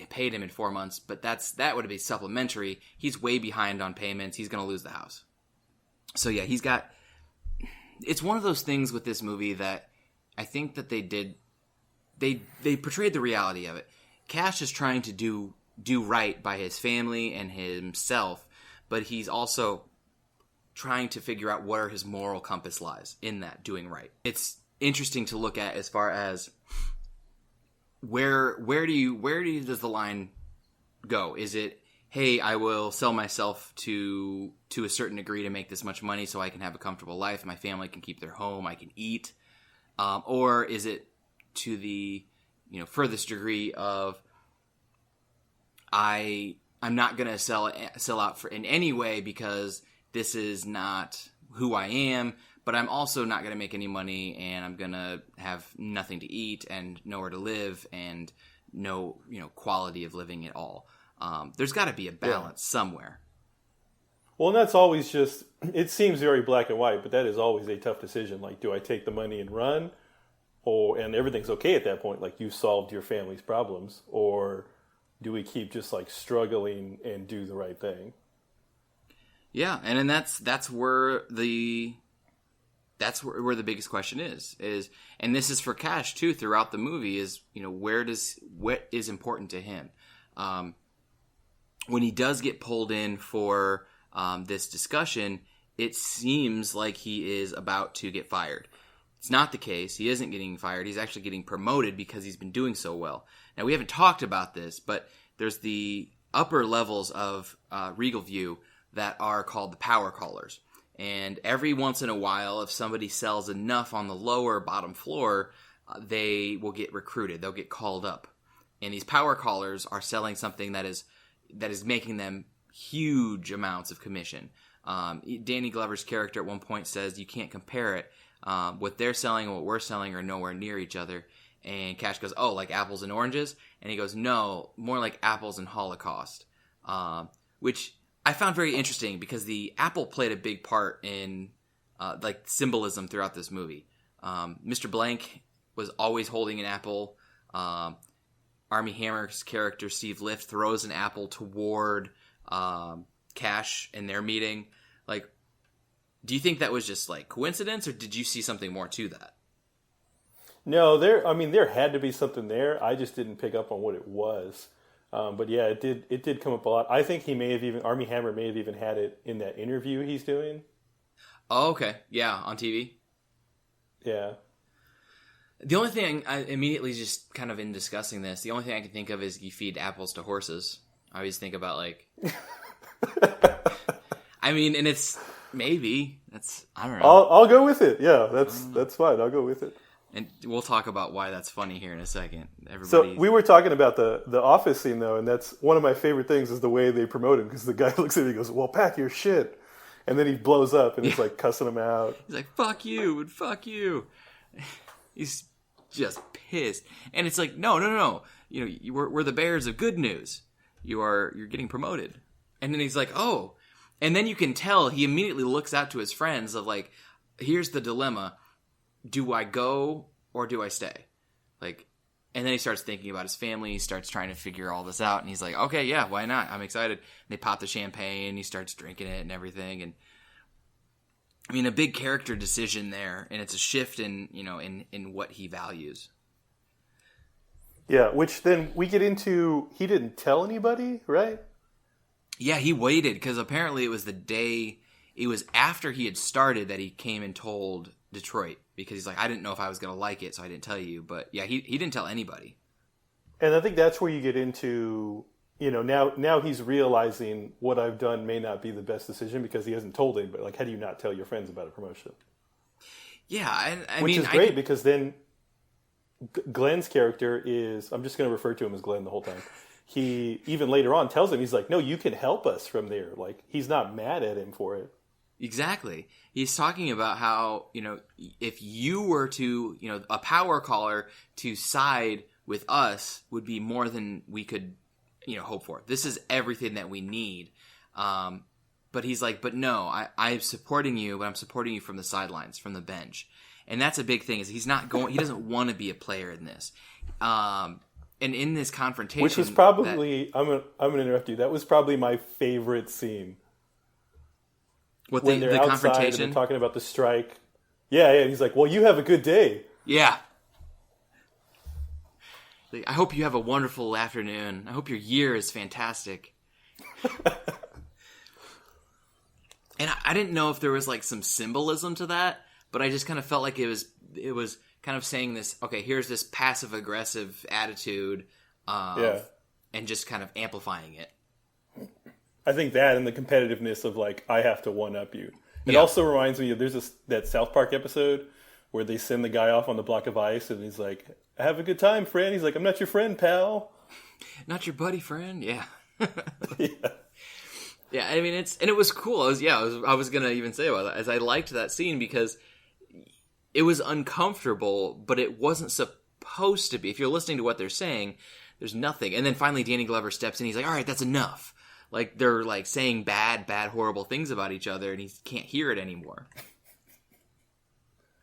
paid him in 4 months, but that would be supplementary. He's way behind on payments. He's going to lose the house. So yeah, it's one of those things with this movie that I think that they portrayed the reality of it. Cash is trying to do right by his family and himself, but he's also trying to figure out where his moral compass lies in that doing right. It's interesting to look at as far as where does the line go? Is it, hey, I will sell myself to a certain degree to make this much money so I can have a comfortable life, my family can keep their home, I can eat, or is it to the furthest degree of I'm not going to sell out in any way because this is not who I am, but I'm also not going to make any money, and I'm going to have nothing to eat and nowhere to live and no quality of living at all. There's got to be a balance somewhere. Well, and that's always just, it seems very black and white, but that is always a tough decision. Like, do I take the money and run? And everything's okay at that point, like you solved your family's problems, or do we keep just like struggling and do the right thing? Yeah, and then that's where the biggest question is, and this is for Cash too throughout the movie, is what is important to him. When he does get pulled in for this discussion, it seems like he is about to get fired. It's not the case. He isn't getting fired. He's actually getting promoted because he's been doing so well. Now, we haven't talked about this, but there's the upper levels of Regal View that are called the power callers. And every once in a while, if somebody sells enough on the lower bottom floor, they will get recruited. They'll get called up. And these power callers are selling something that is making them huge amounts of commission. Danny Glover's character at one point says you can't compare it. What they're selling and what we're selling are nowhere near each other. And Cash goes, oh, like apples and oranges? And he goes, no, more like apples and Holocaust. Which I found very interesting because the apple played a big part in like symbolism throughout this movie. Mr. Blank was always holding an apple. Armie Hammer's character, Steve Lift, throws an apple toward Cash in their meeting. Like, do you think that was just like coincidence, or did you see something more to that? No, there had to be something there. I just didn't pick up on what it was. But yeah, it did come up a lot. I think Armie Hammer may have even had it in that interview he's doing. Oh, okay. Yeah, on TV. Yeah. The only thing I immediately, just kind of in discussing this, the only thing I can think of is you feed apples to horses. I always think about like, I mean, and it's maybe I don't know. I'll go with it. Yeah, that's fine. I'll go with it. And we'll talk about why that's funny here in a second. So we were talking about the office scene though, and that's one of my favorite things is the way they promote him, because the guy looks at him and goes, "Well, pack your shit," and then he blows up and he's like cussing him out. He's like, "Fuck you and fuck you." He's just pissed, and it's like, no. We're the bearers of good news. You're getting promoted, and then he's like, "Oh," and then you can tell he immediately looks out to his friends of like, "Here's the dilemma: do I go or do I stay?" Like, and then he starts thinking about his family. He starts trying to figure all this out, and he's like, "Okay, yeah, why not? I'm excited." And they pop the champagne. He starts drinking it and everything, and I mean, a big character decision there, and it's a shift in what he values. Yeah, which then we get into, he didn't tell anybody, right? Yeah, he waited, because apparently it was after he had started that he came and told Detroit, because he's like, I didn't know if I was going to like it, so I didn't tell you. But yeah, he didn't tell anybody. And I think that's where you get into, now he's realizing what I've done may not be the best decision because he hasn't told anybody. Like, how do you not tell your friends about a promotion? Yeah, which is great because then Glenn's character is, I'm just going to refer to him as Glenn the whole time. He, even later on, tells him, he's like, no, you can help us from there. Like, he's not mad at him for it. Exactly. He's talking about how, if you were to, a power caller to side with us would be more than we could, hope for. This is everything that we need. But he's like, but no, I'm supporting you, but I'm supporting you from the sidelines, from the bench. And that's a big thing, is he doesn't want to be a player in this. And in this confrontation, which was probably, I'm gonna interrupt you. That was probably my favorite scene. When they're the outside confrontation, and they're talking about the strike. Yeah. And he's like, "Well, you have a good day." Yeah. Like, I hope you have a wonderful afternoon. I hope your year is fantastic. And I didn't know if there was like some symbolism to that, but I just kind of felt like it was kind of saying this. Okay, here's this passive aggressive attitude, and just kind of amplifying it. I think that and the competitiveness of like, I have to one up you. It also reminds me of that South Park episode where they send the guy off on the block of ice and he's like, "Have a good time, friend." He's like, "I'm not your friend, pal." Not your buddy, friend. Yeah. Yeah. Yeah, I mean, it was cool. I was gonna even say about that, as I liked that scene because it was uncomfortable, but it wasn't supposed to be. If you're listening to what they're saying, there's nothing. And then finally Danny Glover steps in, he's like, "All right, that's enough." Like, they're like saying bad, horrible things about each other, and he can't hear it anymore.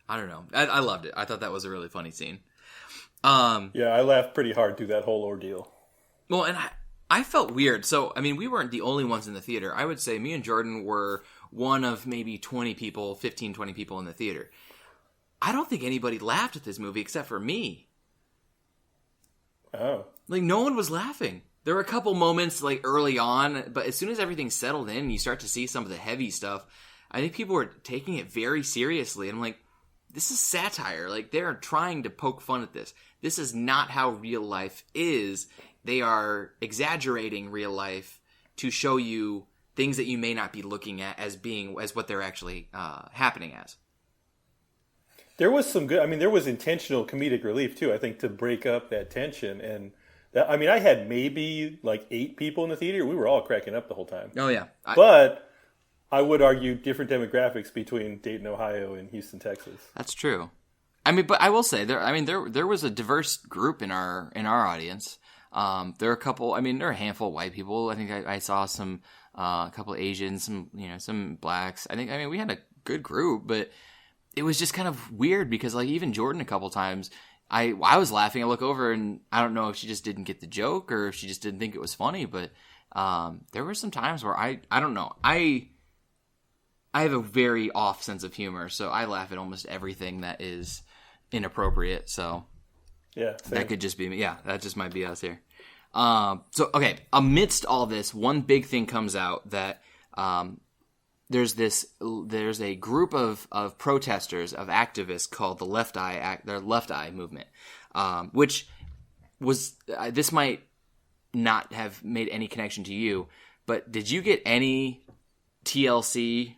I don't know. I loved it. I thought that was a really funny scene. Yeah, I laughed pretty hard through that whole ordeal. Well, and I felt weird. So, I mean, we weren't the only ones in the theater. I would say me and Jordan were one of maybe 20 people, 15, 20 people in the theater. I don't think anybody laughed at this movie except for me. Oh. Like, no one was laughing. There were a couple moments, like, early on, but as soon as everything settled in and you start to see some of the heavy stuff, I think people were taking it very seriously. And I'm like, this is satire. Like, they're trying to poke fun at this. This is not how real life is. They are exaggerating real life to show you things that you may not be looking at as what they're actually happening as. There was some good, there was intentional comedic relief too, I think, to break up that tension. And I had maybe like 8 people in the theater. We were all cracking up the whole time. Oh, yeah. But I would argue different demographics between Dayton, Ohio and Houston, Texas. That's true. But I will say there was a diverse group in our audience. There are a couple. There are a handful of white people. I think I saw some a couple of Asians, some blacks. We had a good group, but it was just kind of weird because like even Jordan a couple times, I was laughing. I look over and I don't know if she just didn't get the joke or if she just didn't think it was funny. But there were some times where I don't know. I have a very off sense of humor, so I laugh at almost everything that is inappropriate. So yeah, same. That could just be me. Yeah, that just might be us here. Okay, amidst all this, one big thing comes out that there's a group of protesters, of activists called the Left Eye movement, which was this might not have made any connection to you, but did you get any TLC,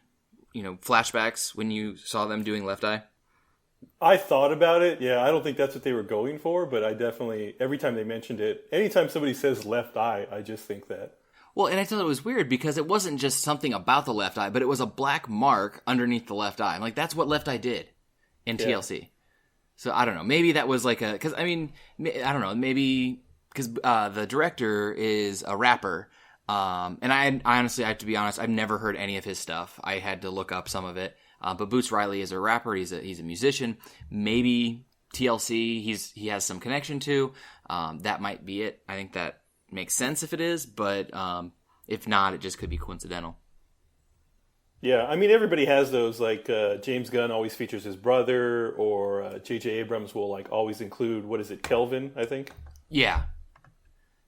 flashbacks when you saw them doing Left Eye? I thought about it. Yeah, I don't think that's what they were going for, but I definitely, every time they mentioned it, anytime somebody says left eye, I just think that. Well, and I thought it was weird because it wasn't just something about the left eye, but it was a black mark underneath the left eye. I'm like, that's what Left Eye did in TLC. So I don't know. Maybe that was like I don't know. Maybe because the director is a rapper. And I honestly, I have to be honest, I've never heard any of his stuff. I had to look up some of it. But Boots Riley is a rapper. He's a musician. Maybe TLC he has some connection to. That might be it. I think that makes sense if it is, but if not, it just could be coincidental. Yeah, everybody has those. Like James Gunn always features his brother, or J.J. Abrams will like always include, what is it, Kelvin? I think. Yeah,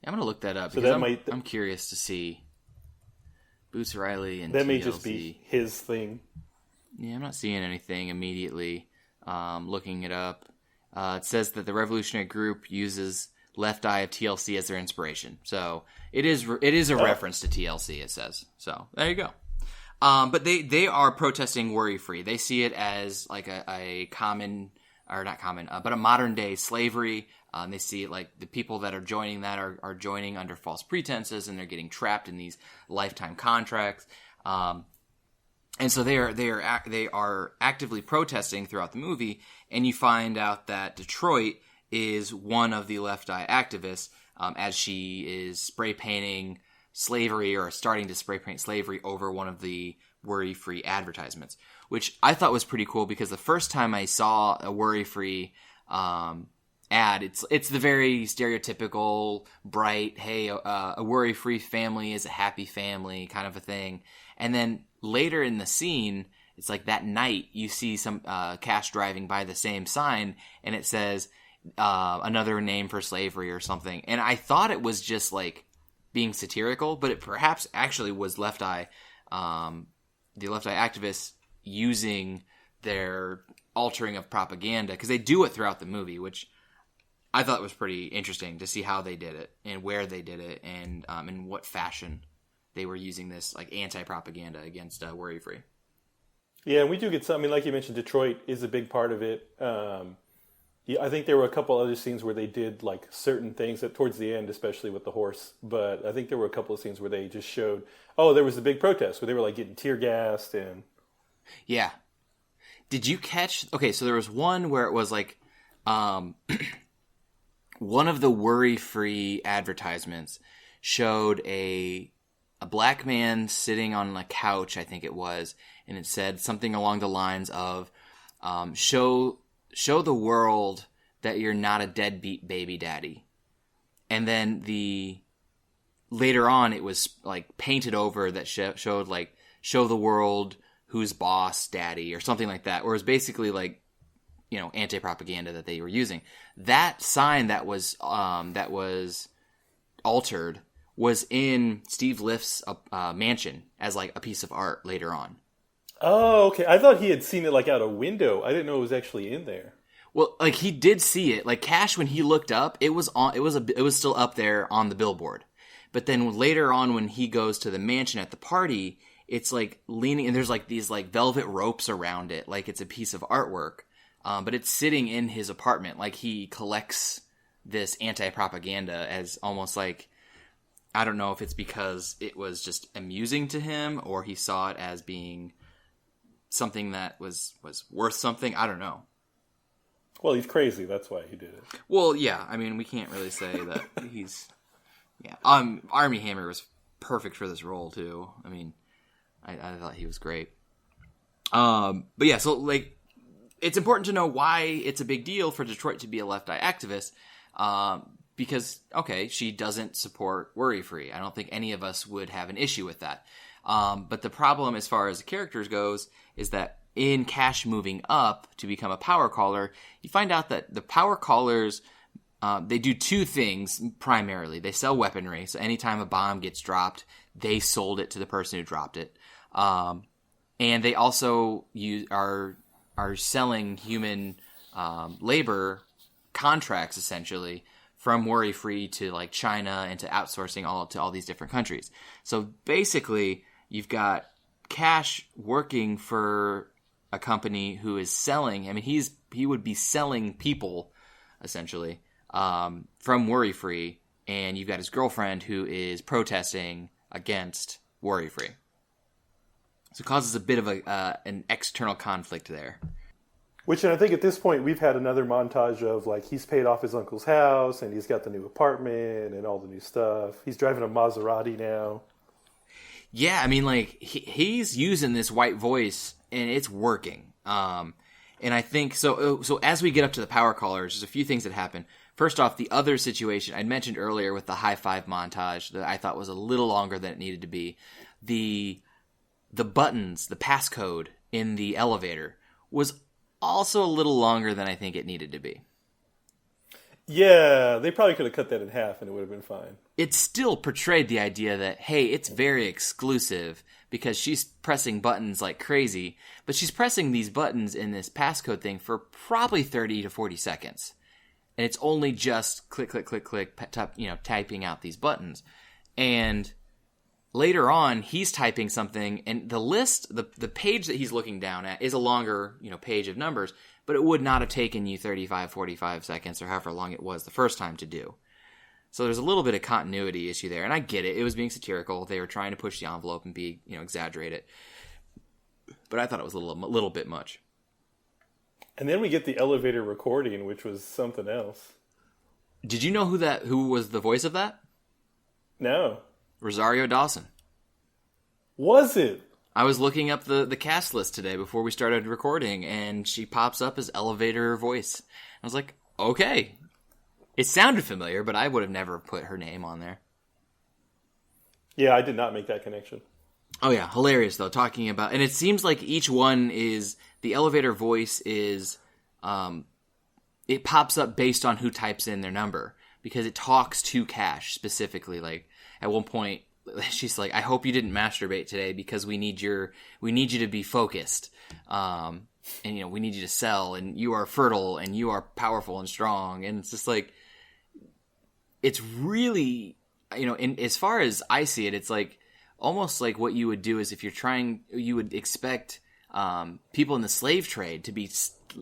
I'm gonna look that up so because I'm curious to see Boots Riley and that TLC. may just be his thing. Yeah, I'm not seeing anything immediately. Looking it up, it says that the revolutionary group uses Left Eye of TLC as their inspiration. So it is a reference to TLC. It says so. There you go. But they are protesting worry free. They see it as like a common, or not common, but a modern day slavery. They see it like the people that are joining that are joining under false pretenses, and they're getting trapped in these lifetime contracts. And so they are actively protesting throughout the movie, and you find out that Detroit is one of the Left Eye activists, as she is spray painting slavery, or starting to spray paint slavery over one of the worry-free advertisements, which I thought was pretty cool, because the first time I saw a worry-free ad, it's the very stereotypical bright, hey, a worry-free family is a happy family kind of a thing. And then later in the scene, it's like that night, you see some Cash driving by the same sign, and it says another name for slavery or something. And I thought it was just like being satirical, but it perhaps actually was Left Eye, the Left Eye activists using their altering of propaganda, because they do it throughout the movie, which I thought was pretty interesting to see how they did it and where they did it, and in what fashion they were using this like anti-propaganda against worry-free. Yeah, and we do get some. I mean, like you mentioned, Detroit is a big part of it. Yeah, I think there were a couple other scenes where they did like certain things that towards the end, especially with the horse. But I think there were a couple of scenes where they just showed, oh, there was a big protest where they were like getting tear gassed and. Yeah. Did you catch? Okay, so there was one where it was like, one of the worry-free advertisements showed a black man sitting on a couch, I think it was, and it said something along the lines of, show the world that you're not a deadbeat baby daddy. And then later on it was like painted over that showed like, show the world who's boss daddy, or something like that, or it was basically like, you know, anti-propaganda that they were using. That sign that was altered was in Steve Lift's mansion as like a piece of art later on. Oh, okay. I thought he had seen it like out a window. I didn't know it was actually in there. Well, like he did see it. Like Cash, when he looked up, it was still up there on the billboard. But then later on, when he goes to the mansion at the party, it's like leaning, and there's like these like velvet ropes around it, like it's a piece of artwork. But it's sitting in his apartment, like he collects this anti-propaganda as almost like, I don't know if it's because it was just amusing to him, or he saw it as being something that was worth something. I don't know. Well, he's crazy. That's why he did it. Well, yeah. I mean, we can't really say that he's. Yeah. Armie Hammer was perfect for this role too. I mean, I thought he was great. But yeah, so like, it's important to know why it's a big deal for Detroit to be a Left Eye activist. Because, okay, she doesn't support worry-free. I don't think any of us would have an issue with that. But the problem as far as the characters goes is that in Cash moving up to become a power caller, you find out that the power callers, they do two things primarily. They sell weaponry. So anytime a bomb gets dropped, they sold it to the person who dropped it. And they also are selling human labor contracts, essentially, from worry-free to like China and to outsourcing to all these different countries. So basically, you've got Cash working for a company who is selling. I mean, he would be selling people essentially from worry-free, and you've got his girlfriend who is protesting against worry-free. So it causes a bit of an external conflict there. Which, and I think at this point, we've had another montage of, like, he's paid off his uncle's house, and he's got the new apartment, and all the new stuff. He's driving a Maserati now. Yeah, I mean, like, he's using this white voice, and it's working. And I think, so as we get up to the power callers, there's a few things that happen. First off, the other situation I'd mentioned earlier with the high five montage that I thought was a little longer than it needed to be. The buttons, the passcode in the elevator was also a little longer than I think it needed to be. Yeah, they probably could have cut that in half and it would have been fine. It still portrayed the idea that, hey, it's very exclusive because she's pressing buttons like crazy, but she's pressing these buttons in this passcode thing for probably 30 to 40 seconds. And it's only just click, click, click, click, typing out these buttons. And later on, he's typing something, and the list, the page that he's looking down at is a longer, page of numbers, but it would not have taken you 35, 45 seconds or however long it was the first time to do. So there's a little bit of continuity issue there, and I get it. It was being satirical. They were trying to push the envelope and be, exaggerate it. But I thought it was a little bit much. And then we get the elevator recording, which was something else. Did you know who was the voice of that? No. Rosario Dawson. Was it? I was looking up the cast list today before we started recording, and she pops up as elevator voice. I was like, okay. It sounded familiar, but I would have never put her name on there. Yeah, I did not make that connection. Oh yeah, hilarious though, talking about, and it seems like each one is, the elevator voice is, it pops up based on who types in their number, because it talks to Cash specifically. Like, at one point, she's like, I hope you didn't masturbate today because we need you to be focused. And, we need you to sell, and you are fertile, and you are powerful and strong. And it's just like, it's really, and as far as I see it, it's like, almost like what you would do is if you would expect people in the slave trade to be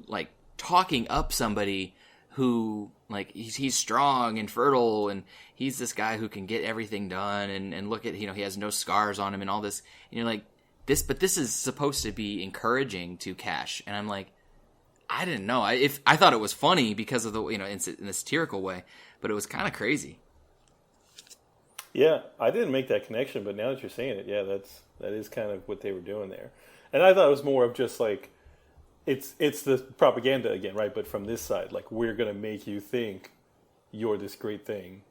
like talking up somebody who, like, he's strong and fertile, and he's this guy who can get everything done, and look at, he has no scars on him and all this, and you're like, but this is supposed to be encouraging to Cash, and I'm like, I didn't know. I thought it was funny because of the, in a satirical way, but it was kind of crazy. Yeah, I didn't make that connection, but now that you're saying it, yeah, that is kind of what they were doing there. And I thought it was more of just like, it's the propaganda again, right? But from this side, like, we're going to make you think you're this great thing.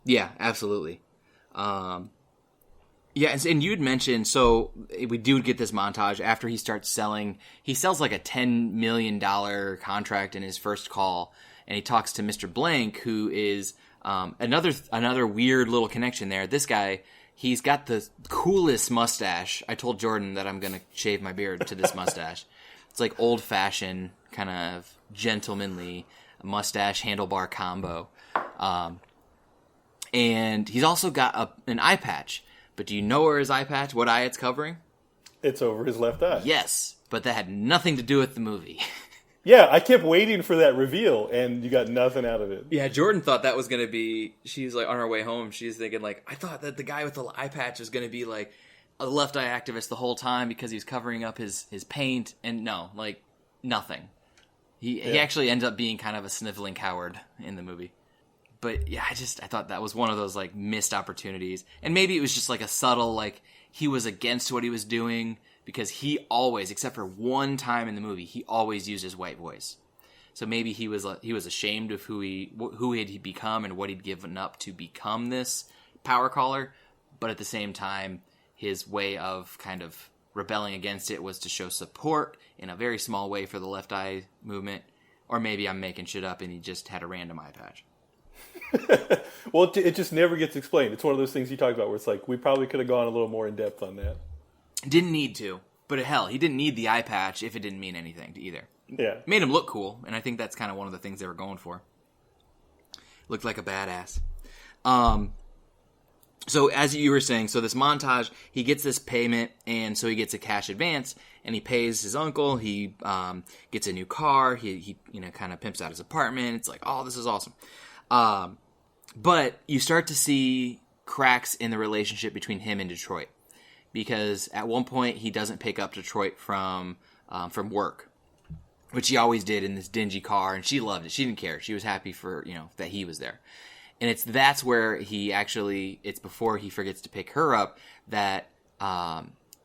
Yeah, absolutely. Yeah, and you'd mentioned, so we do get this montage after he starts selling. He sells like a $10 million contract in his first call, and he talks to Mr. Blank, who is another weird little connection there. This guy, he's got the coolest mustache. I told Jordan that I'm going to shave my beard to this mustache. It's like old-fashioned, kind of gentlemanly mustache handlebar combo. And he's also got an eye patch. But do you know where his eye patch, what eye it's covering? It's over his left eye. Yes, but that had nothing to do with the movie. Yeah, I kept waiting for that reveal, and you got nothing out of it. Yeah, Jordan thought that was going to be, she's like, on her way home, she's thinking like, I thought that the guy with the eye patch was going to be like a left eye activist the whole time because he was covering up his paint, and no, like, nothing. He actually ends up being kind of a sniveling coward in the movie. But yeah, I thought that was one of those like missed opportunities. And maybe it was just like a subtle, like, he was against what he was doing, because he always, except for one time in the movie, he always used his white voice. So maybe he was ashamed of who he'd become and what he'd given up to become this power caller. But at the same time, his way of kind of rebelling against it was to show support in a very small way for the left eye movement. Or maybe I'm making shit up and he just had a random eye patch. Well, it just never gets explained. It's one of those things you talked about where it's like, we probably could have gone a little more in depth on that. Didn't need to. But hell, he didn't need the eye patch if it didn't mean anything either. Yeah. Made him look cool, and I think that's kind of one of the things they were going for. Looked like a badass. So as you were saying, so this montage, he gets this payment, and so he gets a cash advance, and he pays his uncle, he gets a new car, he kind of pimps out his apartment. It's like, oh, this is awesome. But you start to see cracks in the relationship between him and Detroit. Because at one point, he doesn't pick up Detroit from work, which he always did in this dingy car, and she loved it. She didn't care. She was happy for, that he was there. And that's where it's before he forgets to pick her up, that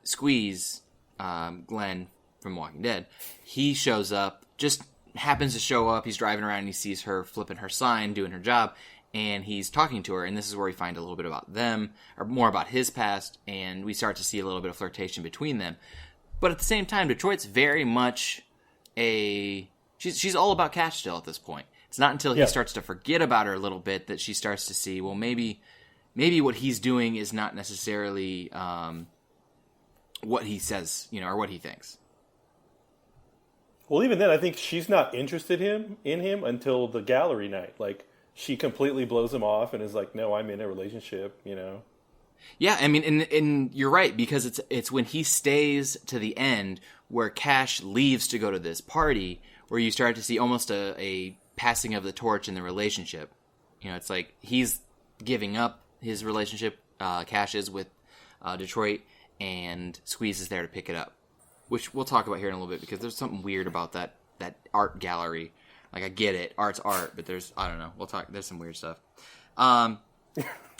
Squeeze, Glenn from Walking Dead, he shows up, just happens to show up. He's driving around and he sees her flipping her sign, doing her job, and he's talking to her, and this is where we find a little bit about them, or more about his past, and we start to see a little bit of flirtation between them. But at the same time, Detroit's very much she's all about cash still at this point. It's not until he starts to forget about her a little bit that she starts to see, well, maybe what he's doing is not necessarily what he says, or what he thinks. Well, even then, I think she's not interested in him until the gallery night. Like, she completely blows him off and is like, no, I'm in a relationship, Yeah, I mean, and you're right, because it's when he stays to the end where Cash leaves to go to this party where you start to see almost a passing of the torch in the relationship. It's like he's giving up his relationship, Cash is, with Detroit, and Squeeze is there to pick it up, which we'll talk about here in a little bit because there's something weird about that art gallery. Like, I get it, art's art, but I don't know. We'll talk. There's some weird stuff.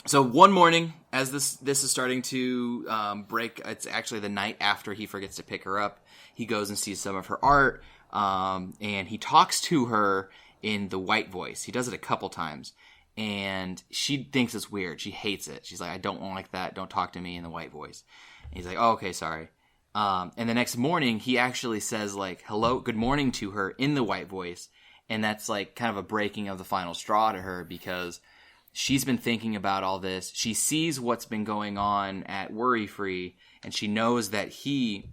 So one morning, as this is starting to break, it's actually the night after he forgets to pick her up. He goes and sees some of her art, and he talks to her in the white voice. He does it a couple times, and she thinks it's weird. She hates it. She's like, I don't like that. Don't talk to me in the white voice. And he's like, oh, okay, sorry. And the next morning, he actually says, like, hello, good morning to her in the white voice, and that's, like, kind of a breaking of the final straw to her because she's been thinking about all this. She sees what's been going on at Worry Free, and she knows that he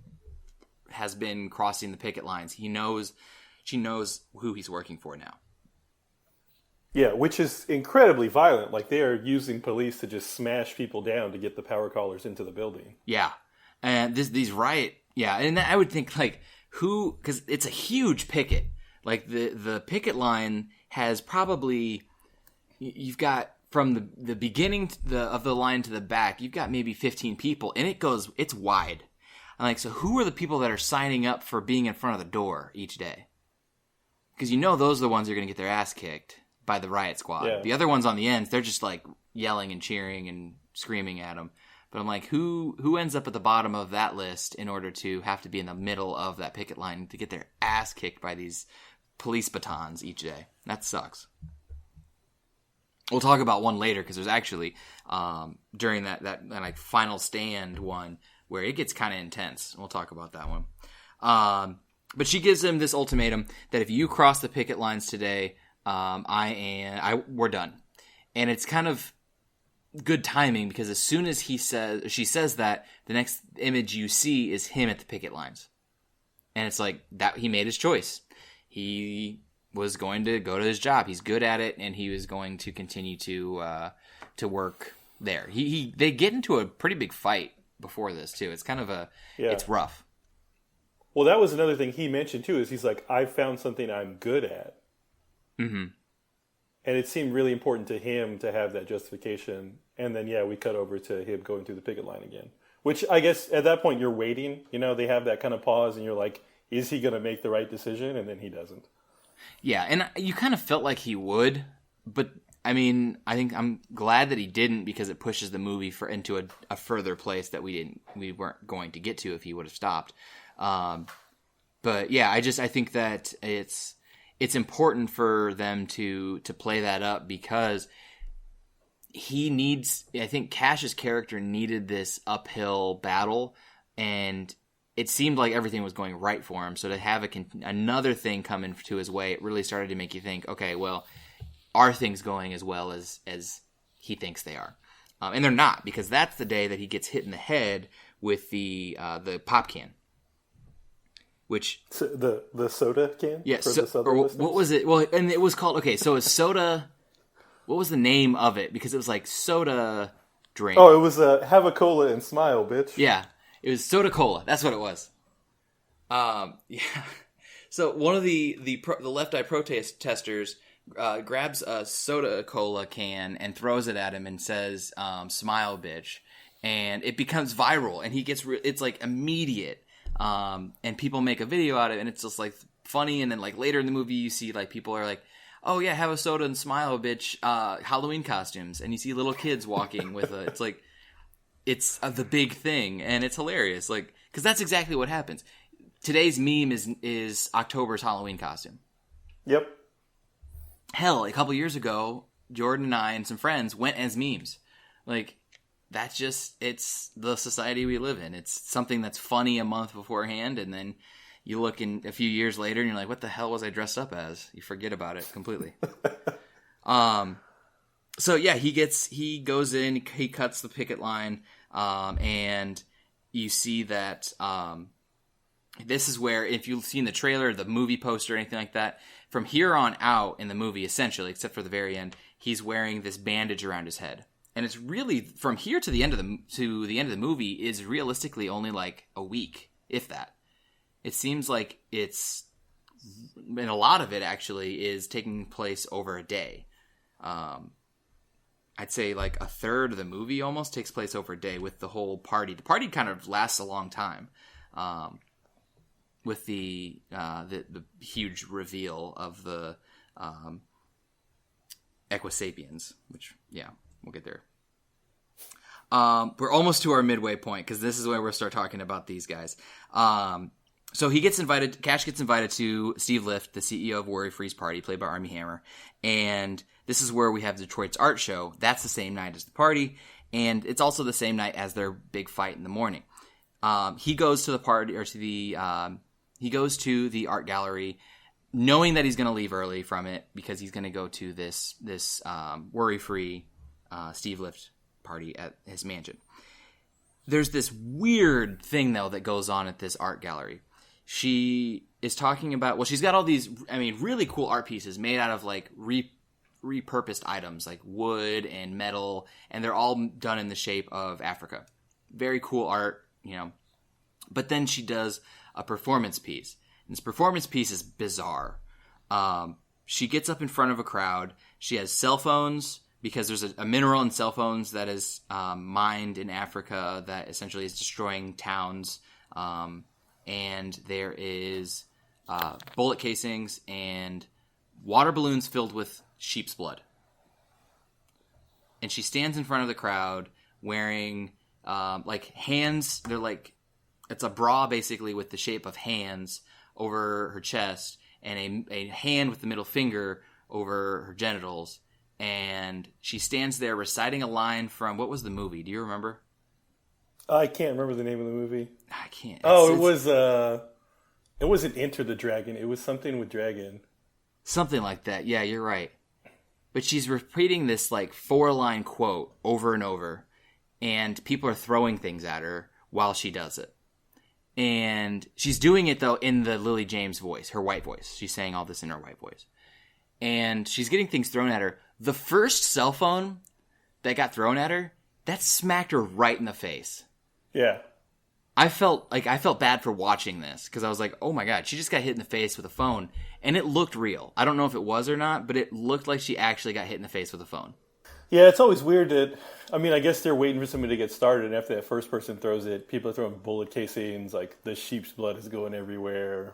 has been crossing the picket lines. She knows who he's working for now. Yeah, which is incredibly violent. Like, they are using police to just smash people down to get the power callers into the building. Yeah. And these riot, yeah. And I would think, like, because it's a huge picket. Like, the picket line has probably, you've got from the beginning of the line to the back, you've got maybe 15 people, and it's wide. And, like, so who are the people that are signing up for being in front of the door each day? Because those are the ones who are going to get their ass kicked by the riot squad. Yeah. The other ones on the ends, they're just, like, yelling and cheering and screaming at them. But I'm like, who ends up at the bottom of that list in order to have to be in the middle of that picket line to get their ass kicked by these police batons each day? That sucks. We'll talk about one later because there's actually during that like final stand one where it gets kind of intense. We'll talk about that one. But she gives him this ultimatum that if you cross the picket lines today, we're done. And it's kind of good timing because as soon as she says that, the next image you see is him at the picket lines. And it's like that he made his choice. He was going to go to his job. He's good at it, and he was going to continue to work there. They get into a pretty big fight before this too. It's kind of it's rough. Well, that was another thing he mentioned too. Is he's like, I found something I'm good at. Mm-hmm. And it seemed really important to him to have that justification. And then, we cut over to him going through the picket line again. Which I guess at that point you're waiting. They have that kind of pause, and you're like, is he going to make the right decision? And then he doesn't. Yeah, and you kind of felt like he would, but I mean, I think I'm glad that he didn't because it pushes the movie into a further place that we weren't going to get to if he would have stopped. But yeah, I think that it's important for them to play that up because I think Cash's character needed this uphill battle, and it seemed like everything was going right for him. So to have another thing come into his way, it really started to make you think, okay, well, are things going as well as he thinks they are? And they're not, because that's the day that he gets hit in the head with the pop can. Which the soda can? Yes. Yeah, what was it? Well, and it was called, okay, so it's soda. What was the name of it? Because it was like soda drink. Oh, it was have a cola and smile, bitch. Yeah. It was Soda Cola. That's what it was. Yeah. So one of the Left Eye protesters grabs a Soda Cola can and throws it at him and says, "Smile, bitch," and it becomes viral. And he gets it's like immediate. And people make a video out of it, and it's just like funny. And then like later in the movie, you see like people are like, "Oh yeah, have a soda and smile, bitch." Halloween costumes, and you see little kids walking with it's like. It's the big thing, and it's hilarious, like because that's exactly what happens. Today's meme is October's Halloween costume. Yep. Hell, a couple years ago, Jordan and I and some friends went as memes. Like that's it's the society we live in. It's something that's funny a month beforehand, and then you look in a few years later, and you're like, "What the hell was I dressed up as?" You forget about it completely. So yeah, he goes in, he cuts the picket line, and you see that this is where, if you've seen the trailer, the movie poster, or anything like that, from here on out in the movie, essentially, except for the very end, he's wearing this bandage around his head, and it's really from here to the end of the movie is realistically only like a week, if that. It seems like and a lot of it actually is taking place over a day. I'd say like a third of the movie almost takes place over a day with the whole party. The party kind of lasts a long time, with the huge reveal of the Equisapiens, which we'll get there. We're almost to our midway point because this is where we'll start talking about these guys. So Cash gets invited to Steve Lift, the CEO of Worry Free's party, played by Armie Hammer. And this is where we have Detroit's art show. That's the same night as the party. And it's also the same night as their big fight in the morning. He goes to the party, or he goes to the art gallery, knowing that he's going to leave early from it because he's going to go to this Worry Free Steve Lift party at his mansion. There's this weird thing, though, that goes on at this art gallery. She is talking about, she's got all these, really cool art pieces made out of, like, repurposed items, like wood and metal, and they're all done in the shape of Africa. Very cool art, But then she does a performance piece. And this performance piece is bizarre. She gets up in front of a crowd. She has cell phones, because there's a mineral in cell phones that is mined in Africa that essentially is destroying towns. And there is bullet casings and water balloons filled with sheep's blood. And she stands in front of the crowd wearing hands. They're like, it's a bra basically with the shape of hands over her chest, and a hand with the middle finger over her genitals. And she stands there reciting a line from, what was the movie? Do you remember? I can't remember the name of the movie. I can't. It wasn't Enter the Dragon. It was something with dragon. Something like that. Yeah, you're right. But she's repeating this 4-line quote over and over, and people are throwing things at her while she does it. And she's doing it, though, in the Lily James voice, her white voice. She's saying all this in her white voice. And she's getting things thrown at her. The first cell phone that got thrown at her, that smacked her right in the face. Yeah. I felt bad for watching this, because I was like, oh my god, she just got hit in the face with a phone. And it looked real. I don't know if it was or not, but it looked like she actually got hit in the face with a phone. Yeah, it's always weird that, I guess they're waiting for somebody to get started, and after that first person throws it, people are throwing bullet casings, the sheep's blood is going everywhere.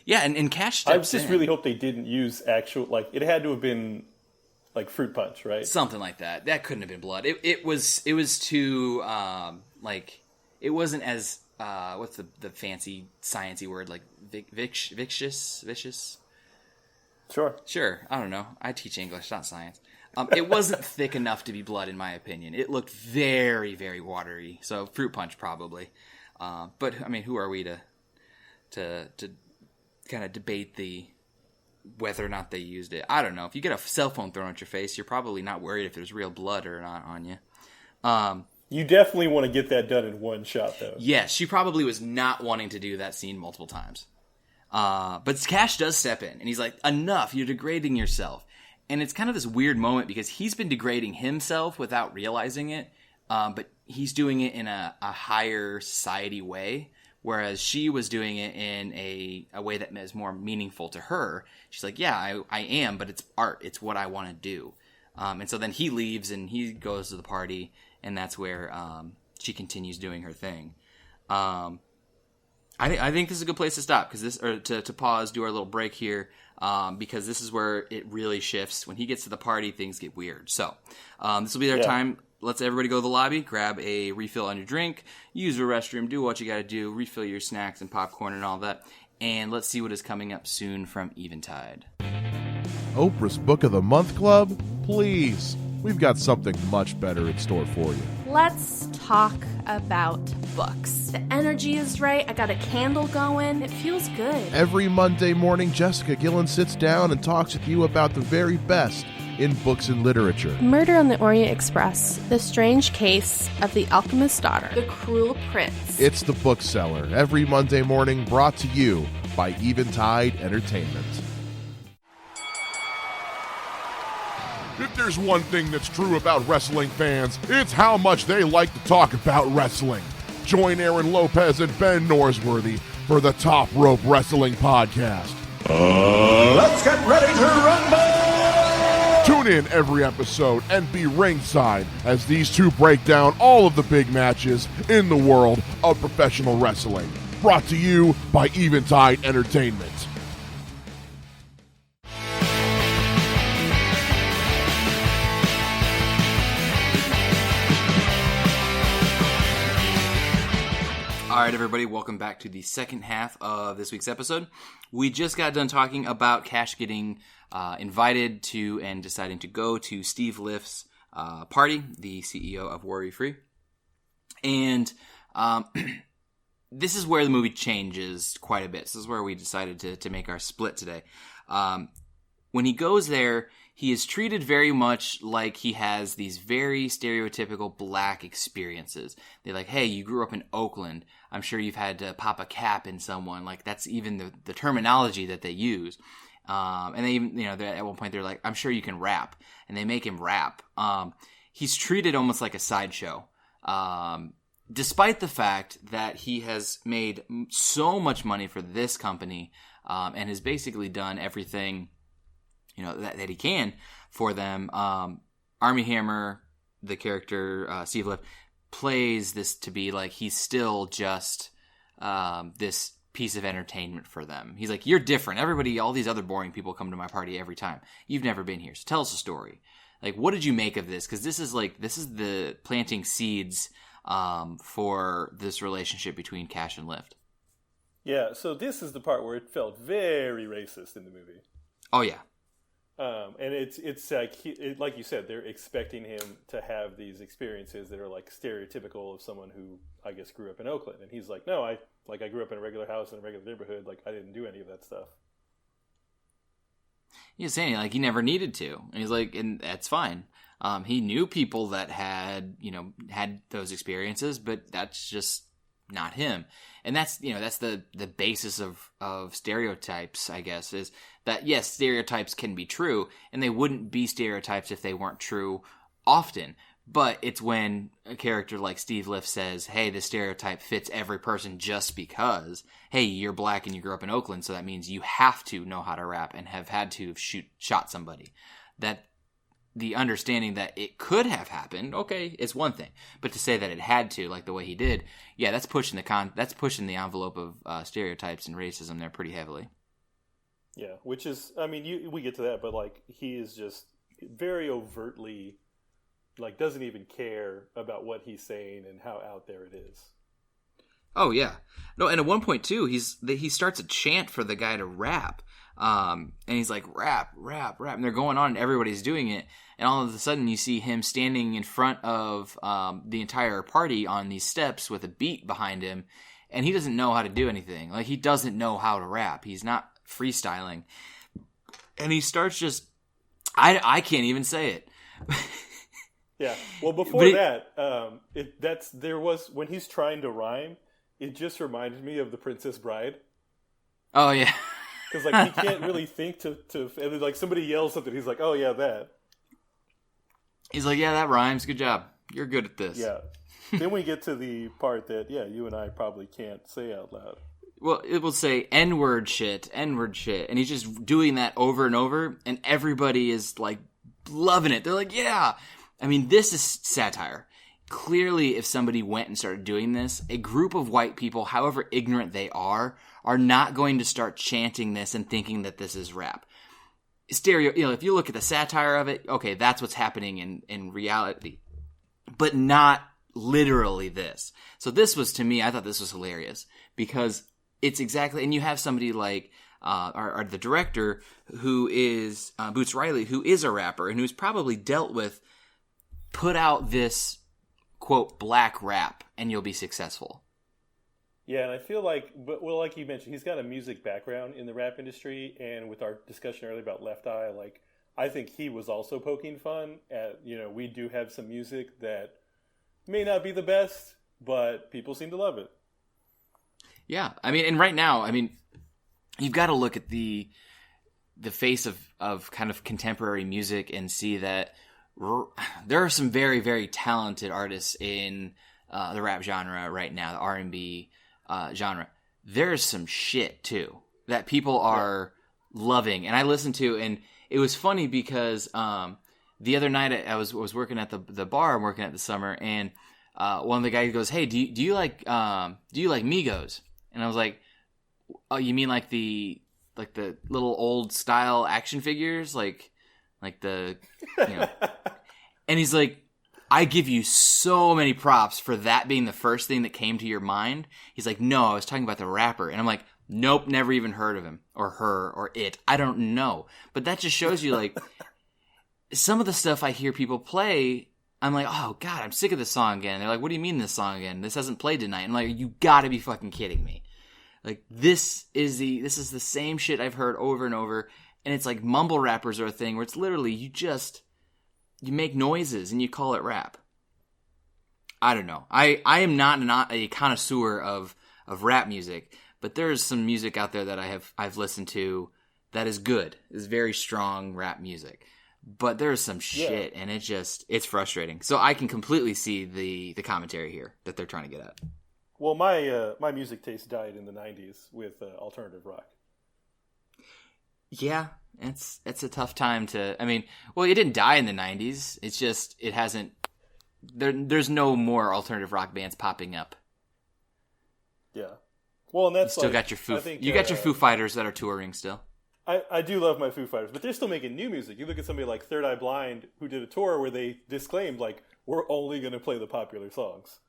Yeah, and Cash steps I just really hope they didn't use actual, it had to have been, fruit punch, right? Something like that. That couldn't have been blood. It was too, it wasn't as, what's the fancy, sciencey word, vicious? Sure, I don't know. I teach English, not science. It wasn't thick enough to be blood, in my opinion. It looked very, very watery. So fruit punch, probably. But who are we to kind of debate whether or not they used it? I don't know. If you get a cell phone thrown at your face, you're probably not worried if there's real blood or not on you. You definitely want to get that done in one shot, though. Yes, she probably was not wanting to do that scene multiple times. But Cash does step in, and he's like, enough, you're degrading yourself. And it's kind of this weird moment because he's been degrading himself without realizing it, but he's doing it in a higher society way, whereas she was doing it in a way that is more meaningful to her. She's like, yeah, I am, but it's art. It's what I want to do. And so then he leaves and he goes to the party, and that's where she continues doing her thing. I think this is a good place to stop, to pause, do our little break here, because this is where it really shifts. When he gets to the party, things get weird. So this will be our time. Let's everybody go to the lobby, grab a refill on your drink, use the restroom, do what you got to do, refill your snacks and popcorn and all that, and let's see what is coming up soon from Eventide. Oprah's Book of the Month Club? Please. We've got something much better in store for you. Let's talk about books. The energy is right. I got a candle going. It feels good. Every Monday morning, Jessica Gillen sits down and talks with you about the very best in books and literature. Murder on the Orient Express. The Strange Case of the Alchemist's Daughter. The Cruel Prince. It's The Bookseller. Every Monday morning, brought to you by Eventide Entertainment. If there's one thing that's true about wrestling fans, it's how much they like to talk about wrestling. Join Aaron Lopez and Ben Norsworthy for the Top Rope Wrestling Podcast. Let's get ready to rumble! Tune in every episode and be ringside as these two break down all of the big matches in the world of professional wrestling. Brought to you by Eventide Entertainment. All right, everybody, welcome back to the second half of this week's episode. We just got done talking about Cash getting invited to and deciding to go to Steve Lift's party, the CEO of Worry Free. And this is where the movie changes quite a bit. This is where we decided to make our split today. When he goes there, he is treated very much like he has these very stereotypical black experiences. They're like, hey, you grew up in Oakland. I'm sure you've had to pop a cap in someone. Like, that's even the terminology that they use. And they even, at one point they're like, I'm sure you can rap. And they make him rap. He's treated almost like a sideshow. Despite the fact that he has made so much money for this company, and has basically done everything that he can for them. Armie Hammer, the character Steve Lift, plays this to be like he's still just this piece of entertainment for them. He's like, you're different. Everybody, all these other boring people come to my party every time. You've never been here, so tell us a story. Like, what did you make of this? Because this is the planting seeds for this relationship between Cash and Lift. Yeah, so this is the part where it felt very racist in the movie. Oh yeah. And it's like like you said, they're expecting him to have these experiences that are like stereotypical of someone who I guess grew up in Oakland, and he's like, no, I grew up in a regular house in a regular neighborhood, like I didn't do any of that stuff. He's saying like he never needed to, and he's like, and that's fine. He knew people that had those experiences, but that's just not him. And that's the basis of stereotypes, I guess, is that yes, stereotypes can be true, and they wouldn't be stereotypes if they weren't true often. But it's when a character like Steve Lift says, hey, this stereotype fits every person just because, hey, you're black and you grew up in Oakland, so that means you have to know how to rap and have had to have shot somebody. That the understanding that it could have happened, okay, it's one thing. But to say that it had to, like the way he did, yeah, that's pushing the envelope of stereotypes and racism there pretty heavily. Yeah, which is, I mean, we get to that, but like he is just very overtly, like, doesn't even care about what he's saying and how out there it is. Oh yeah, no, and at one point too, he starts a chant for the guy to rap. And he's like, rap, rap, rap. And they're going on and everybody's doing it. And all of a sudden you see him standing in front of the entire party on these steps with a beat behind him. And he doesn't know how to do anything. Like, he doesn't know how to rap. He's not freestyling. And he starts just, I can't even say it. Yeah. Well, before when he's trying to rhyme, it just reminded me of The Princess Bride. Oh, yeah. Because like he can't really think to and then, like somebody yells something, he's like, oh yeah, that. He's like, yeah, that rhymes. Good job. You're good at this. Yeah. Then we get to the part that you and I probably can't say out loud. Well, it will say N-word shit, and he's just doing that over and over, and everybody is like loving it. They're like, yeah. I mean, this is satire. Clearly, if somebody went and started doing this, a group of white people, however ignorant they are not going to start chanting this and thinking that this is rap. If you look at the satire of it, okay, that's what's happening in reality, but not literally this. So this was, to me, I thought this was hilarious because it's exactly, and you have somebody like the director who is Boots Riley, who is a rapper and who's probably dealt with, put out this quote black rap and you'll be successful. Yeah, and I feel like, like you mentioned, he's got a music background in the rap industry, and with our discussion earlier about Left Eye, like, I think he was also poking fun at, we do have some music that may not be the best, but people seem to love it. Yeah, I mean, and right now, I mean, you've got to look at the face of kind of contemporary music and see that there are some very, very talented artists in the rap genre right now, the R&B genre. There's some shit too that people are loving, and I listen to, and it was funny because the other night I was working at the bar I'm working at this summer, and one of the guys goes, "Hey, do you like Migos?" And I was like, "Oh, you mean like the little old style action figures, like the, you know?" And he's like, "I give you so many props for that being the first thing that came to your mind." He's like, "No, I was talking about the rapper." And I'm like, "Nope, never even heard of him or her or it. I don't know." But that just shows you, like, some of the stuff I hear people play, I'm like, "Oh God, I'm sick of this song again." And they're like, "What do you mean this song again? This hasn't played tonight." I'm like, "You gotta be fucking kidding me." Like, this is the same shit I've heard over and over. And it's like mumble rappers are a thing where it's literally you make noises and you call it rap. I don't know. I am not a connoisseur of rap music, but there's some music out there that I've listened to that is good. It's very strong rap music. But there's some shit, and it's frustrating. So I can completely see the commentary here that they're trying to get at. Well, my music taste died in the 90s with alternative rock. Yeah, it's a tough time to... I mean, well, it didn't die in the 90s. It's just, it hasn't... There's no more alternative rock bands popping up. Yeah. Well, and that's you still got your Foo Fighters that are touring still. I do love my Foo Fighters, but they're still making new music. You look at somebody like Third Eye Blind, who did a tour where they disclaimed, like, we're only going to play the popular songs.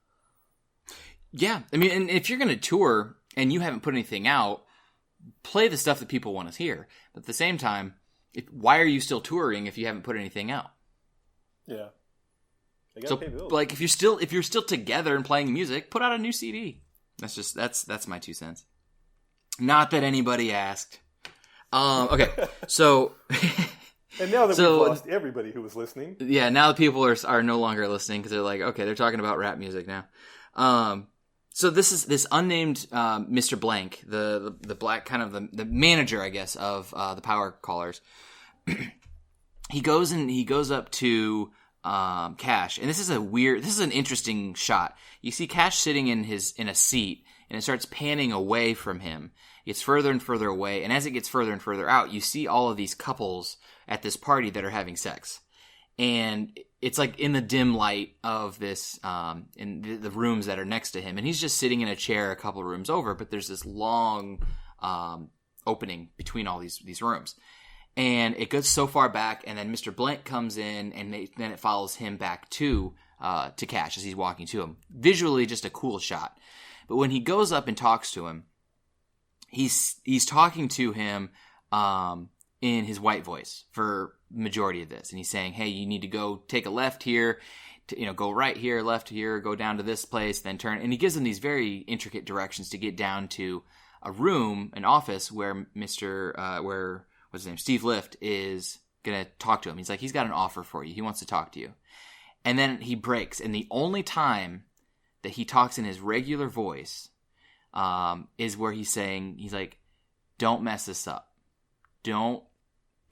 Yeah, I mean, and if you're going to tour and you haven't put anything out, play the stuff that people want to hear. But at the same time, why are you still touring if you haven't put anything out? Yeah. They gotta pay bills. Like, if you're still together and playing music, put out a new CD. That's my 2 cents. Not that anybody asked. Okay, so... And now that we've lost everybody who was listening. Yeah, now the people are no longer listening because they're like, okay, they're talking about rap music now. So this unnamed Mr. Blank, the black kind of the manager, I guess, of the Power Callers. he goes up to Cash, and this is an interesting shot. You see Cash sitting in a seat, and it starts panning away from him. It gets further and further away, and as it gets further and further out, you see all of these couples at this party that are having sex. And it's like in the dim light of this, in the rooms that are next to him. And he's just sitting in a chair a couple rooms over, but there's this long opening between all these rooms. And it goes so far back, and then Mr. Blank comes in, and then it follows him back to Cash as he's walking to him. Visually, just a cool shot. But when he goes up and talks to him, he's talking to him in his white voice for majority of this, and he's saying, "Hey, you need to go take a left here, go right here, left here, go down to this place, then turn." And he gives them these very intricate directions to get down to a room, an office where what's his name, Steve Lift is gonna talk to him. He's like, he's got an offer for you. He wants to talk to you. And then he breaks, and the only time that he talks in his regular voice is where he's like, "Don't mess this up. Don't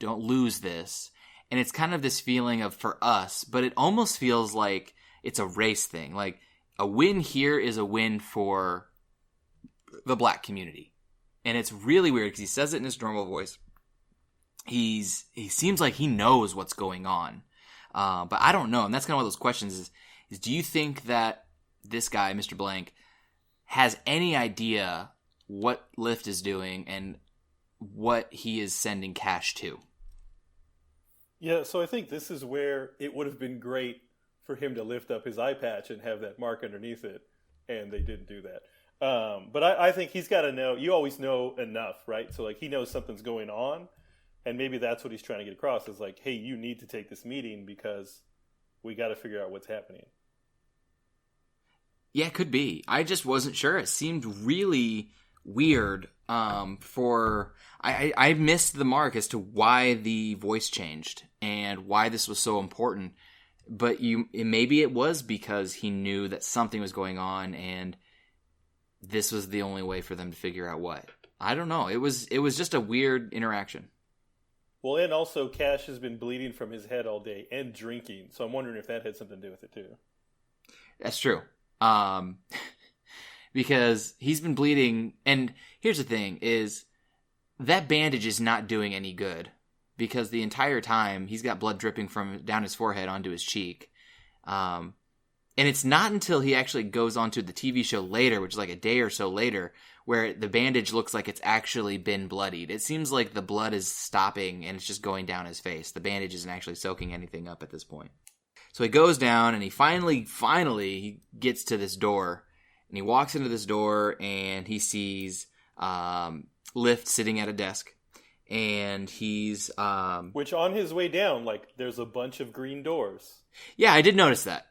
lose this." And it's kind of this feeling of for us, but it almost feels like it's a race thing. Like a win here is a win for the black community. And it's really weird because he says it in his normal voice. He seems like he knows what's going on. But I don't know. And that's kind of one of those questions is do you think that this guy, Mr. Blank, has any idea what Lyft is doing and what he is sending Cash to? Yeah, so I think this is where it would have been great for him to lift up his eye patch and have that mark underneath it, and they didn't do that. But I think he's got to know. You always know enough, right? So like he knows something's going on, and maybe that's what he's trying to get across is like, hey, you need to take this meeting because we got to figure out what's happening. Yeah, it could be. I just wasn't sure. It seemed really weird. I missed the mark as to why the voice changed and why this was so important. But maybe it was because he knew that something was going on and this was the only way for them to figure out what. I don't know. It was just a weird interaction. Well, and also Cash has been bleeding from his head all day and drinking, so I'm wondering if that had something to do with it too. That's true. Because he's been bleeding, and here's the thing: is that bandage is not doing any good because the entire time he's got blood dripping from down his forehead onto his cheek. And it's not until he actually goes on to the TV show later, which is like a day or so later, where the bandage looks like it's actually been bloodied. It seems like the blood is stopping and it's just going down his face. The bandage isn't actually soaking anything up at this point. So he goes down and he finally he gets to this door. And he walks into this door and he sees Lift sitting at a desk. And he's... Which on his way down, like, there's a bunch of green doors. Yeah, I did notice that.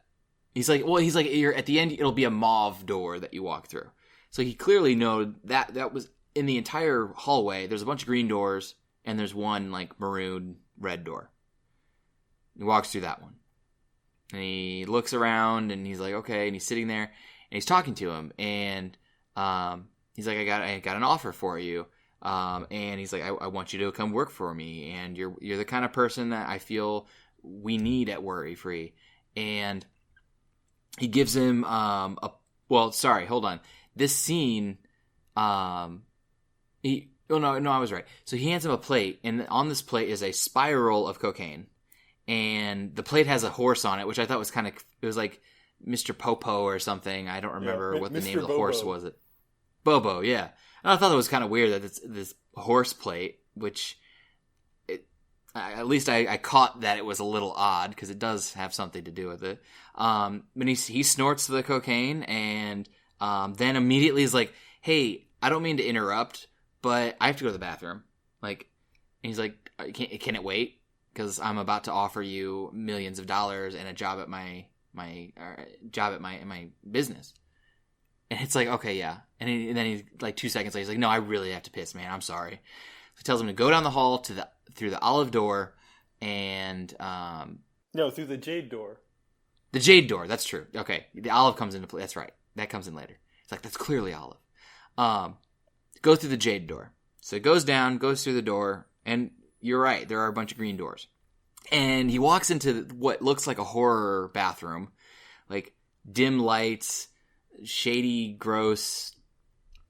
He's like, you're at the end, it'll be a mauve door that you walk through. So he clearly knew that was in the entire hallway. There's a bunch of green doors, and there's one, like, maroon red door. He walks through that one. And he looks around, and he's like, okay, and he's sitting there, and he's talking to him, and he's like, I got an offer for you. And he's like, I want you to come work for me, and you're the kind of person that I feel we need at Worry Free. And he gives him hold on. This scene, I was right. So he hands him a plate, and on this plate is a spiral of cocaine, and the plate has a horse on it, which I thought was it was like Mr. Popo or something. I don't remember what the name of the horse was. It Bobo, yeah. And I thought it was kind of weird that it's this horse plate, which at least I caught that it was a little odd because it does have something to do with it. But he snorts the cocaine and then immediately is like, "Hey, I don't mean to interrupt, but I have to go to the bathroom." Like, and he's like, "Can it wait? Because I'm about to offer you millions of dollars and a job at my business." And it's like, okay, yeah. And then he's like 2 seconds later, he's like, "No, I really have to piss, man. I'm sorry." So he tells him to go down the hall through the olive door, and no, through the jade door. The jade door. That's true. Okay, the olive comes into play. That's right. That comes in later. It's like, that's clearly olive. Go through the jade door. So he goes down, goes through the door, and you're right. There are a bunch of green doors, and he walks into what looks like a horror bathroom, like dim lights, shady, gross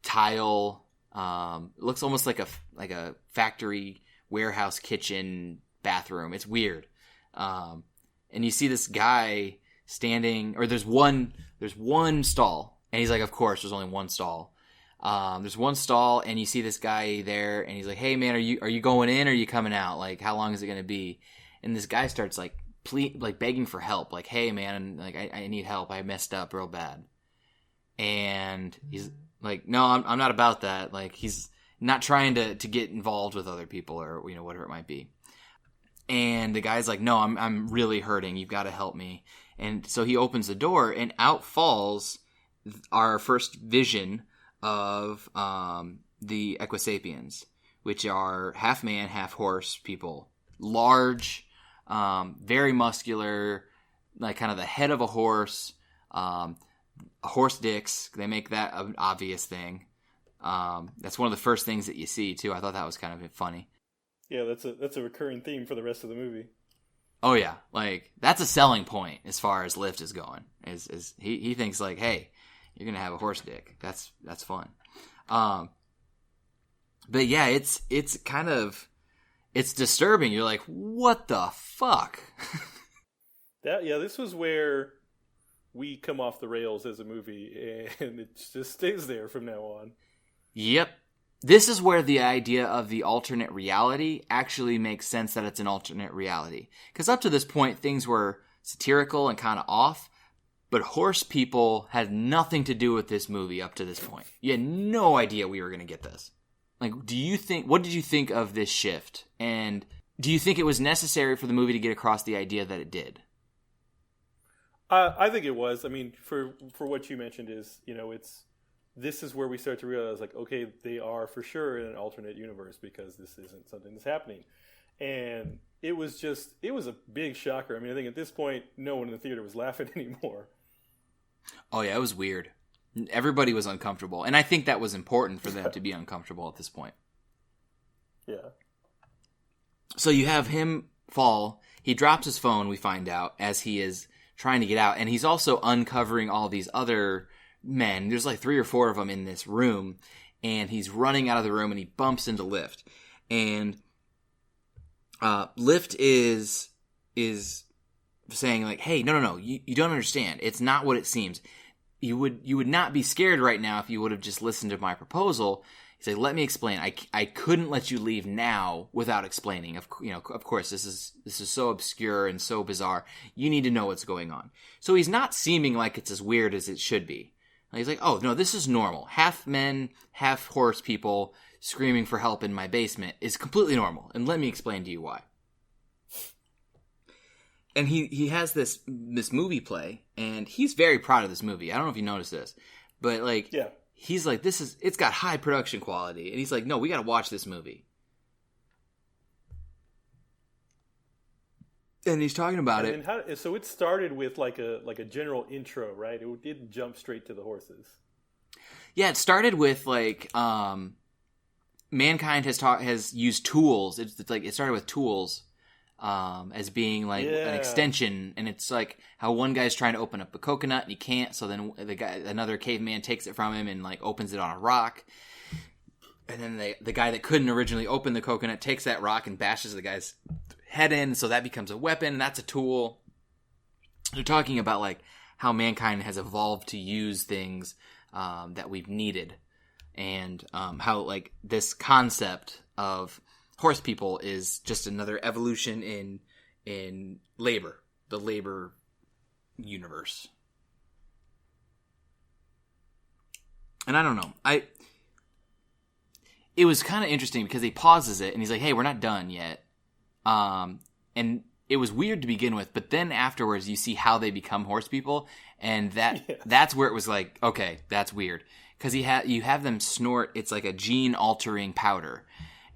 tile. It looks almost like a factory warehouse kitchen bathroom. It's weird. And you see this guy standing, or there's one stall, and he's like, of course, there's only one stall. There's one stall, and you see this guy there, and he's like, "Hey man, are you going in or are you coming out? Like, how long is it gonna be?" And this guy starts like begging for help, like, "Hey man, like I need help. I messed up real bad." And he's like, "No, I'm not about that." Like, he's not trying to get involved with other people or whatever it might be. And the guy's like, "No, I'm really hurting. You've got to help me." And so he opens the door, and out falls our first vision of the Equisapiens, which are half man, half horse people. Large, very muscular, like kind of the head of a horse, horse dicks. They make that an obvious thing. That's one of the first things that you see, too. I thought that was kind of funny. Yeah, that's a recurring theme for the rest of the movie. Oh yeah, like that's a selling point as far as Lift is going. Is he thinks like, "Hey, you're gonna have a horse dick. That's fun." But yeah, it's kind of, it's disturbing. You're like, what the fuck? This was where we come off the rails as a movie, and it just stays there from now on. Yep. This is where the idea of the alternate reality actually makes sense, that it's an alternate reality. Because up to this point, things were satirical and kind of off, but horse people had nothing to do with this movie up to this point. You had no idea we were going to get this. Like, what did you think of this shift? And do you think it was necessary for the movie to get across the idea that it did? I think it was. I mean, for what you mentioned is, this is where we start to realize, like, okay, they are for sure in an alternate universe because this isn't something that's happening. And it was a big shocker. I mean, I think at this point, no one in the theater was laughing anymore. Oh yeah, it was weird. Everybody was uncomfortable. And I think that was important for them to be uncomfortable at this point. Yeah. So you have him fall. He drops his phone, we find out, as he is trying to get out. And he's also uncovering all these other men. There's like 3 or 4 of them in this room, and he's running out of the room, and he bumps into Lift. And Lift is saying like, hey, no, you don't understand. It's not what it seems. You would not be scared right now if you would have just listened to my proposal. He's like, let me explain. I couldn't let you leave now without explaining. Of course, this is so obscure and so bizarre. You need to know what's going on. So he's not seeming like it's as weird as it should be. He's like, oh no, this is normal. Half men, half horse people screaming for help in my basement is completely normal. And let me explain to you why. And he has this movie play, and he's very proud of this movie. I don't know if you noticed this, but like, yeah. He's like, it's got high production quality. And he's like, no, we got to watch this movie. And he's talking about it. So it started with like a general intro, right? It didn't jump straight to the horses. Yeah, it started with like, mankind has used tools. It's like, it started with tools. As being like an extension, and it's like how one guy's trying to open up a coconut and he can't, so then another caveman takes it from him and like opens it on a rock, and then the guy that couldn't originally open the coconut takes that rock and bashes the guy's head in, so that becomes a weapon, and that's a tool. They're talking about like how mankind has evolved to use things that we've needed, and how like this concept of horse people is just another evolution in labor, the labor universe. And I don't know. It was kind of interesting because he pauses it and he's like, hey, we're not done yet. And it was weird to begin with, but then afterwards you see how they become horse people, and that's where it was like, okay, that's weird. Because you have them snort, it's like a gene-altering powder.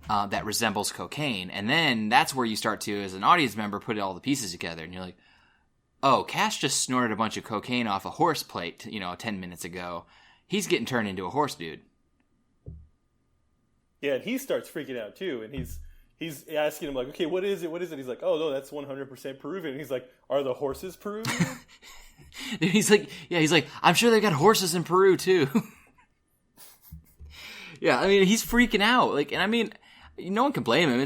That resembles cocaine, and then that's where you start to, as an audience member, put all the pieces together, and you're like, oh, Cash just snorted a bunch of cocaine off a horse plate, 10 minutes ago. He's getting turned into a horse dude. Yeah, and he starts freaking out too, and he's asking him like, okay, what is it? He's like, oh no, that's 100% Peruvian. And he's like, are the horses Peruvian? he's like, I'm sure they got horses in Peru too. Yeah, I mean, he's freaking out, like, and I mean, no one can blame him.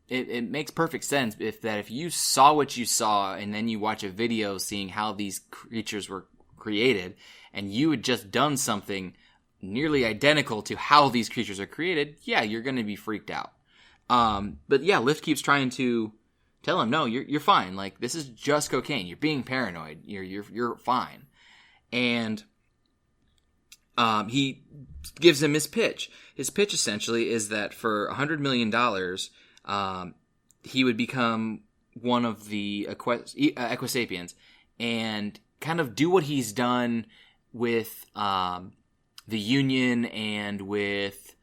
It makes perfect sense if you saw what you saw and then you watch a video seeing how these creatures were created, and you had just done something nearly identical to how these creatures are created, yeah, you're going to be freaked out. But yeah, Lift keeps trying to tell him, no, you're fine. Like, this is just cocaine. You're being paranoid. You're fine. And he gives him his pitch. His pitch essentially is that for $100 million, he would become one of the Equisapiens and kind of do what he's done with the Union and with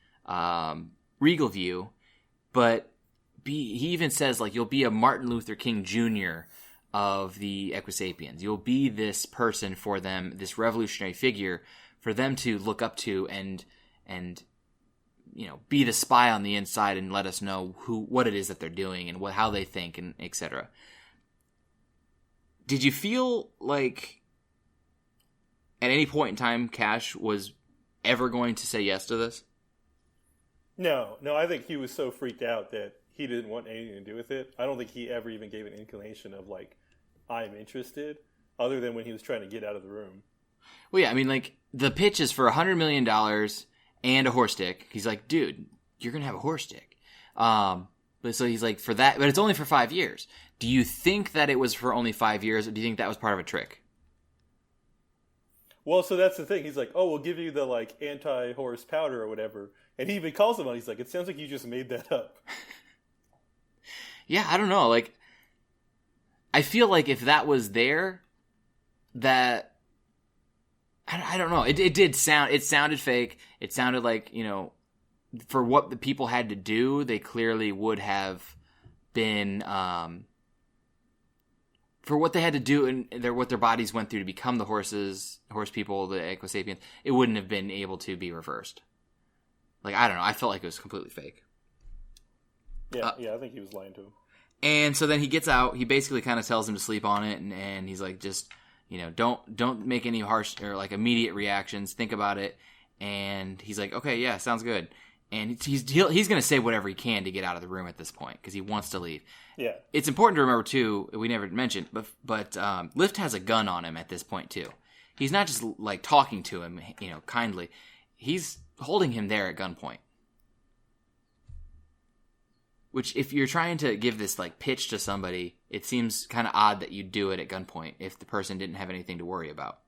Regal View, but he even says, like, you'll be a Martin Luther King Jr. of the Equisapiens. You'll be this person for them, this revolutionary figure for them to look up to and be the spy on the inside and let us know what it is that they're doing and how they think and etc. Did you feel like at any point in time Cash was ever going to say yes to this? No, I think he was so freaked out that he didn't want anything to do with it. I don't think he ever even gave an inclination of like, I'm interested, other than when he was trying to get out of the room. Well, yeah, I mean, like, the pitch is for $100 million and a horse stick. He's like, dude, you're going to have a horse stick. But so he's like, for that, but it's only for 5 years. Do you think that it was for only 5 years, or do you think that was part of a trick? Well, so that's the thing. He's like, oh, we'll give you the, like, anti-horse powder or whatever. And he even calls him on. He's like, it sounds like you just made that up. Yeah, I don't know. Like, I feel like if that was there, that... I don't know. It sounded fake. It sounded like, for what the people had to do, they clearly would have been, for what they had to do and what their bodies went through to become the horse people, the Equisapiens, it wouldn't have been able to be reversed. Like, I don't know. I felt like it was completely fake. Yeah, I think he was lying to him. And so then he gets out. He basically kind of tells him to sleep on it, and he's like, just... don't make any harsh or like immediate reactions. Think about it. And he's like, okay, yeah, sounds good. and he's going to say whatever he can to get out of the room at this point because he wants to leave. Yeah. It's important to remember too. We never mentioned, but Lift has a gun on him at this point too. He's not just like talking to him, kindly. He's holding him there at gunpoint. Which, if you're trying to give this like pitch to somebody, it seems kind of odd that you'd do it at gunpoint if the person didn't have anything to worry about.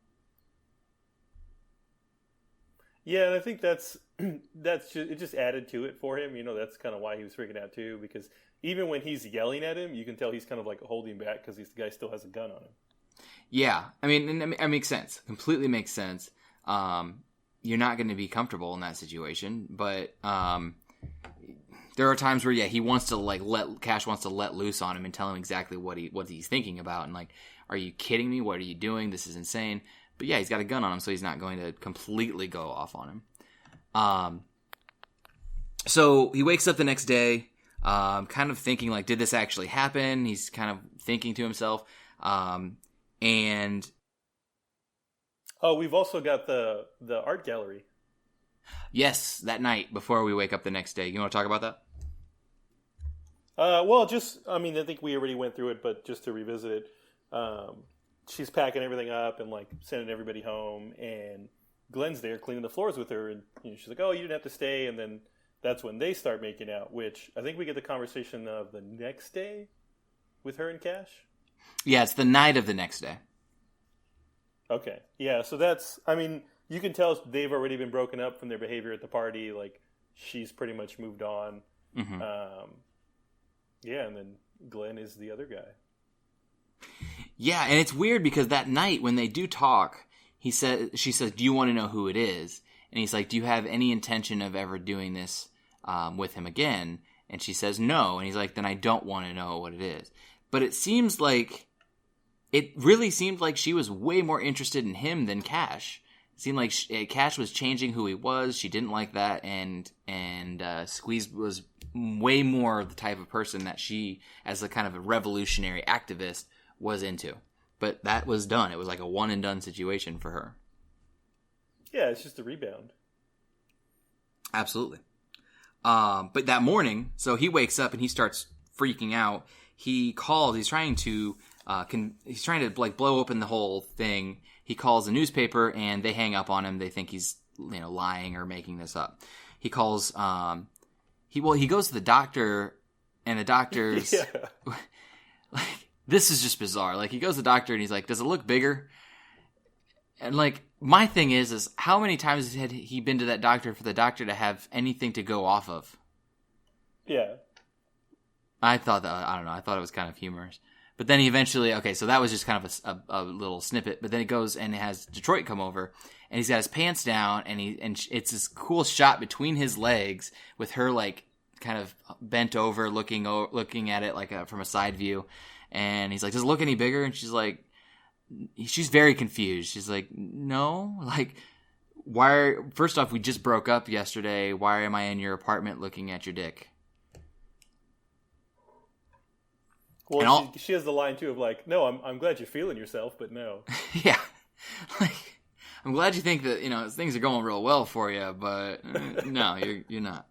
Yeah, and I think that's it just added to it for him. That's kind of why he was freaking out too, because even when he's yelling at him, you can tell he's kind of like holding back because the guy still has a gun on him. Yeah, I mean, it makes sense. Completely makes sense. You're not going to be comfortable in that situation, but there are times where he wants to Cash wants to let loose on him and tell him exactly what he's thinking about, and like, are you kidding me? What are you doing? This is insane. But yeah, he's got a gun on him, so he's not going to completely go off on him. So he wakes up the next day, kind of thinking like, did this actually happen? He's kind of thinking to himself, and we've also got the art gallery. Yes, that night before we wake up the next day. You want to talk about that? I think we already went through it, but just to revisit it, she's packing everything up and like sending everybody home, and Glenn's there cleaning the floors with her, and she's like, "Oh, you didn't have to stay," and then that's when they start making out, which I think we get the conversation of the next day with her and Cash. Yeah, it's the night of the next day. Okay, yeah, so you can tell they've already been broken up from their behavior at the party. Like, she's pretty much moved on. Mm-hmm. And then Glenn is the other guy. Yeah, and it's weird because that night when they do talk, she says, "Do you want to know who it is?" And he's like, "Do you have any intention of ever doing this with him again?" And she says, "No." And he's like, "Then I don't want to know what it is." But it really seemed like she was way more interested in him than Cash. It seemed like Cash was changing who he was. She didn't like that, and Squeeze was way more the type of person that she, as a kind of a revolutionary activist, was into. But that was done. It was like a one and done situation for her. Yeah, it's just a rebound. Absolutely. But that morning, so he wakes up and he starts freaking out. He calls. He's trying to like blow open the whole thing. He calls the newspaper and they hang up on him. They think he's lying or making this up. He calls. He goes to the doctor, and the doctor's like, this is just bizarre. Like, he goes to the doctor and he's like, "Does it look bigger?" And like, my thing is how many times had he been to that doctor for the doctor to have anything to go off of? Yeah. I thought that, I don't know, I thought it was kind of humorous. But then he eventually, okay, so that was just kind of a little snippet. But then it goes and it has Detroit come over, and he's got his pants down, and it's this cool shot between his legs with her like kind of bent over, looking at it like from a side view. And he's like, "Does it look any bigger?" And she's very confused. She's like, "No, like, first off, we just broke up yesterday. Why am I in your apartment looking at your dick?" Well, she has the line too of like, "No, I'm glad you're feeling yourself, but no." Yeah, like, I'm glad you think that things are going real well for you, but no, you're not.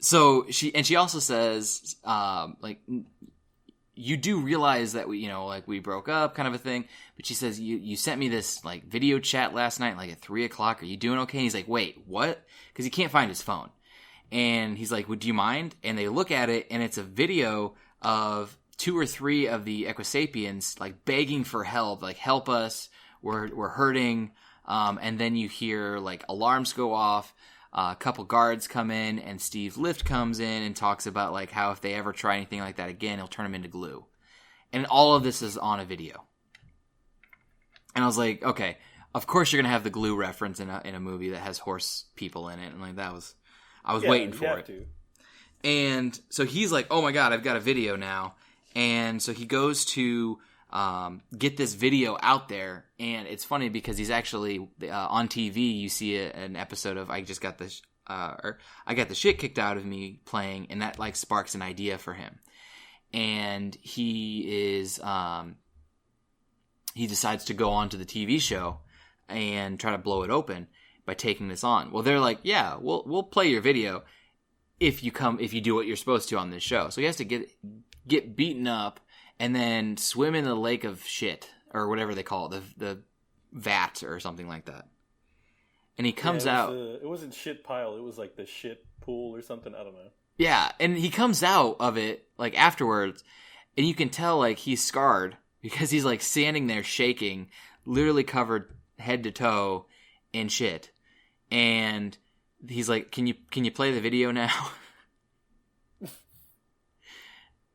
So she also says, like, "You do realize that we broke up," kind of a thing. But she says, you sent me this like video chat last night, like at 3:00. Are you doing okay? And he's like, "Wait, what?" Because he can't find his phone. And he's like, "Would you mind?" And they look at it, and it's a video of 2 or 3 of the Equisapiens like begging for help, like, "Help us, we're hurting." And then you hear like alarms go off. A couple guards come in, and Steve Lift comes in and talks about like how if they ever try anything like that again, he'll turn them into glue. And all of this is on a video. And I was like, okay, of course you're gonna have the glue reference in a movie that has horse people in it, and like I was waiting for it. And so he's like, "Oh my God, I've got a video now." And so he goes to get this video out there. And it's funny because he's actually on TV. You see an episode of I got the shit kicked out of me playing, and that like sparks an idea for him. And he decides to go on to the TV show and try to blow it open. by taking this on. Well, they're like, yeah, we'll play your video if you do what you're supposed to on this show. So he has to get beaten up and then swim in the lake of shit, or whatever they call it, the vat or something like that. And he comes out. It wasn't shit pile. It was like the shit pool or something. I don't know. Yeah, and he comes out of it like afterwards, and you can tell like he's scarred because he's like standing there shaking, literally covered head to toe in shit. And he's like, "Can you play the video now?" And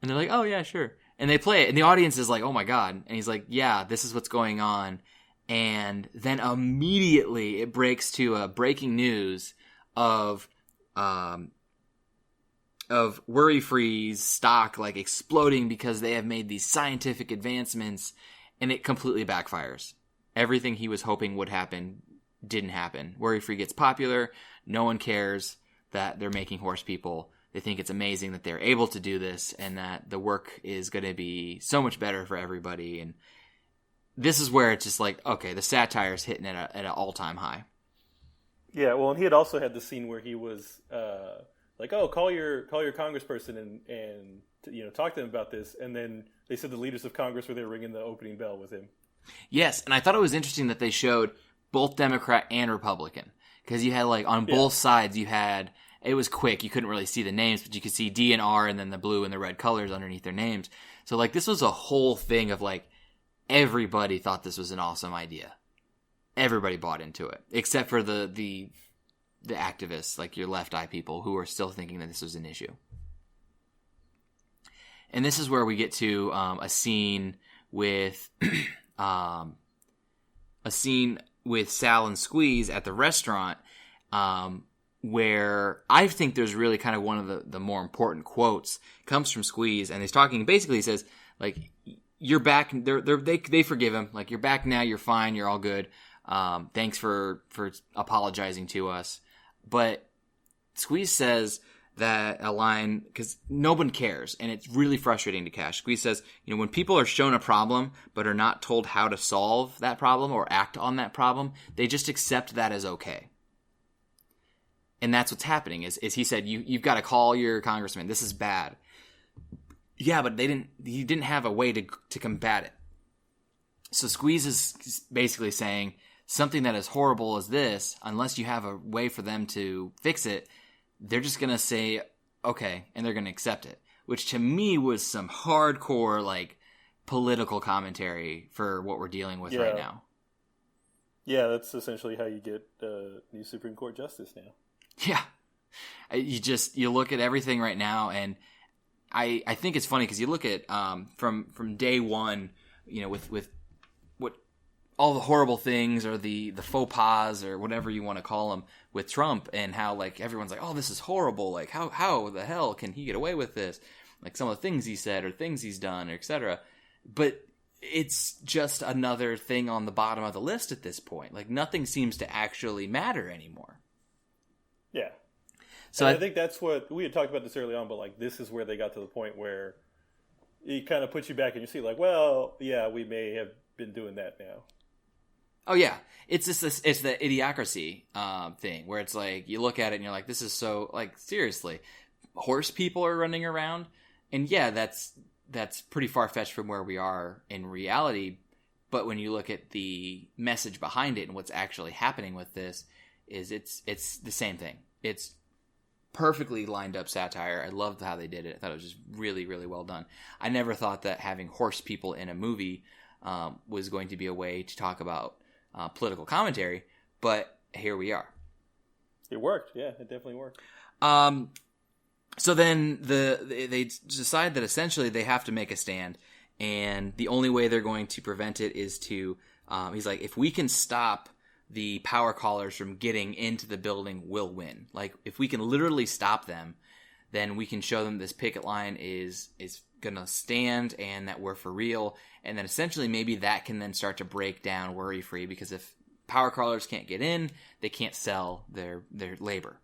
they're like, "Oh yeah, sure." And they play it, and the audience is like, "Oh my god!" And he's like, "Yeah, this is what's going on." And then immediately it breaks to a breaking news of Worry-Free's stock like exploding because they have made these scientific advancements, and it completely backfires. Everything he was hoping would happen didn't happen. Worry-Free gets popular. No one cares that they're making horse people. They think it's amazing that they're able to do this and that the work is going to be so much better for everybody. And this is where it's just like, okay, the satire's hitting at an all-time high. Yeah, well, and he had also had the scene where he was like, "Oh, call your congressperson and talk to them about this." And then they said the leaders of Congress were there ringing the opening bell with him. Yes, and I thought it was interesting that they showed both Democrat and Republican, because you had like on both sides it was quick. You couldn't really see the names, but you could see D and R and then the blue and the red colors underneath their names. So like this was a whole thing of like everybody thought this was an awesome idea. Everybody bought into it, except for the activists, like your left eye people, who are still thinking that this was an issue. And this is where we get to a scene with Sal and Squeeze at the restaurant, where I think there's really kind of one of the more important quotes comes from Squeeze, and he's talking. Basically, he says like, "You're back." They forgive him. Like, "You're back now. You're fine. You're all good. Thanks for apologizing to us." But Squeeze says that a line, because no one cares, and it's really frustrating to Cash. Squeeze says, when people are shown a problem but are not told how to solve that problem or act on that problem, they just accept that as okay. And that's what's happening. Is he said, you've got to call your congressman. This is bad. Yeah, but he didn't have a way to combat it. So Squeeze is basically saying, something that is horrible as this, unless you have a way for them to fix it, they're just going to say, okay, and they're going to accept it. Which to me was some hardcore, like, political commentary for what we're dealing with right now. Yeah, that's essentially how you get new Supreme Court justice now. Yeah. You look at everything right now, and I think it's funny because you look at from day one, with what all the horrible things or the faux pas or whatever you want to call them with Trump, and how like everyone's like, oh, this is horrible. Like how the hell can he get away with this? Like some of the things he said or things he's done, or etc. But it's just another thing on the bottom of the list at this point. Like nothing seems to actually matter anymore. Yeah. So I think that's what we had talked about this early on, but like this is where they got to the point where it kind of puts you back in your seat, like, well, yeah, we may have been doing that now. Oh yeah, it's just it's the idiocracy thing where it's like you look at it and you're like, this is so like seriously, horse people are running around, and yeah, that's pretty far fetched from where we are in reality. But when you look at the message behind it and what's actually happening with this, is it's the same thing. It's perfectly lined up satire. I loved how they did it. I thought it was just really, really well done. I never thought that having horse people in a movie was going to be a way to talk about political commentary, but here we are. It worked. Yeah, it definitely worked. So then they decide that essentially they have to make a stand, and the only way they're going to prevent it is to, he's like, if we can stop the power callers from getting into the building, we'll win. Like, if we can literally stop them, then we can show them this picket line is going to stand and that we're for real. And then essentially maybe that can then start to break down Worry-Free, because if power crawlers can't get in, they can't sell their labor.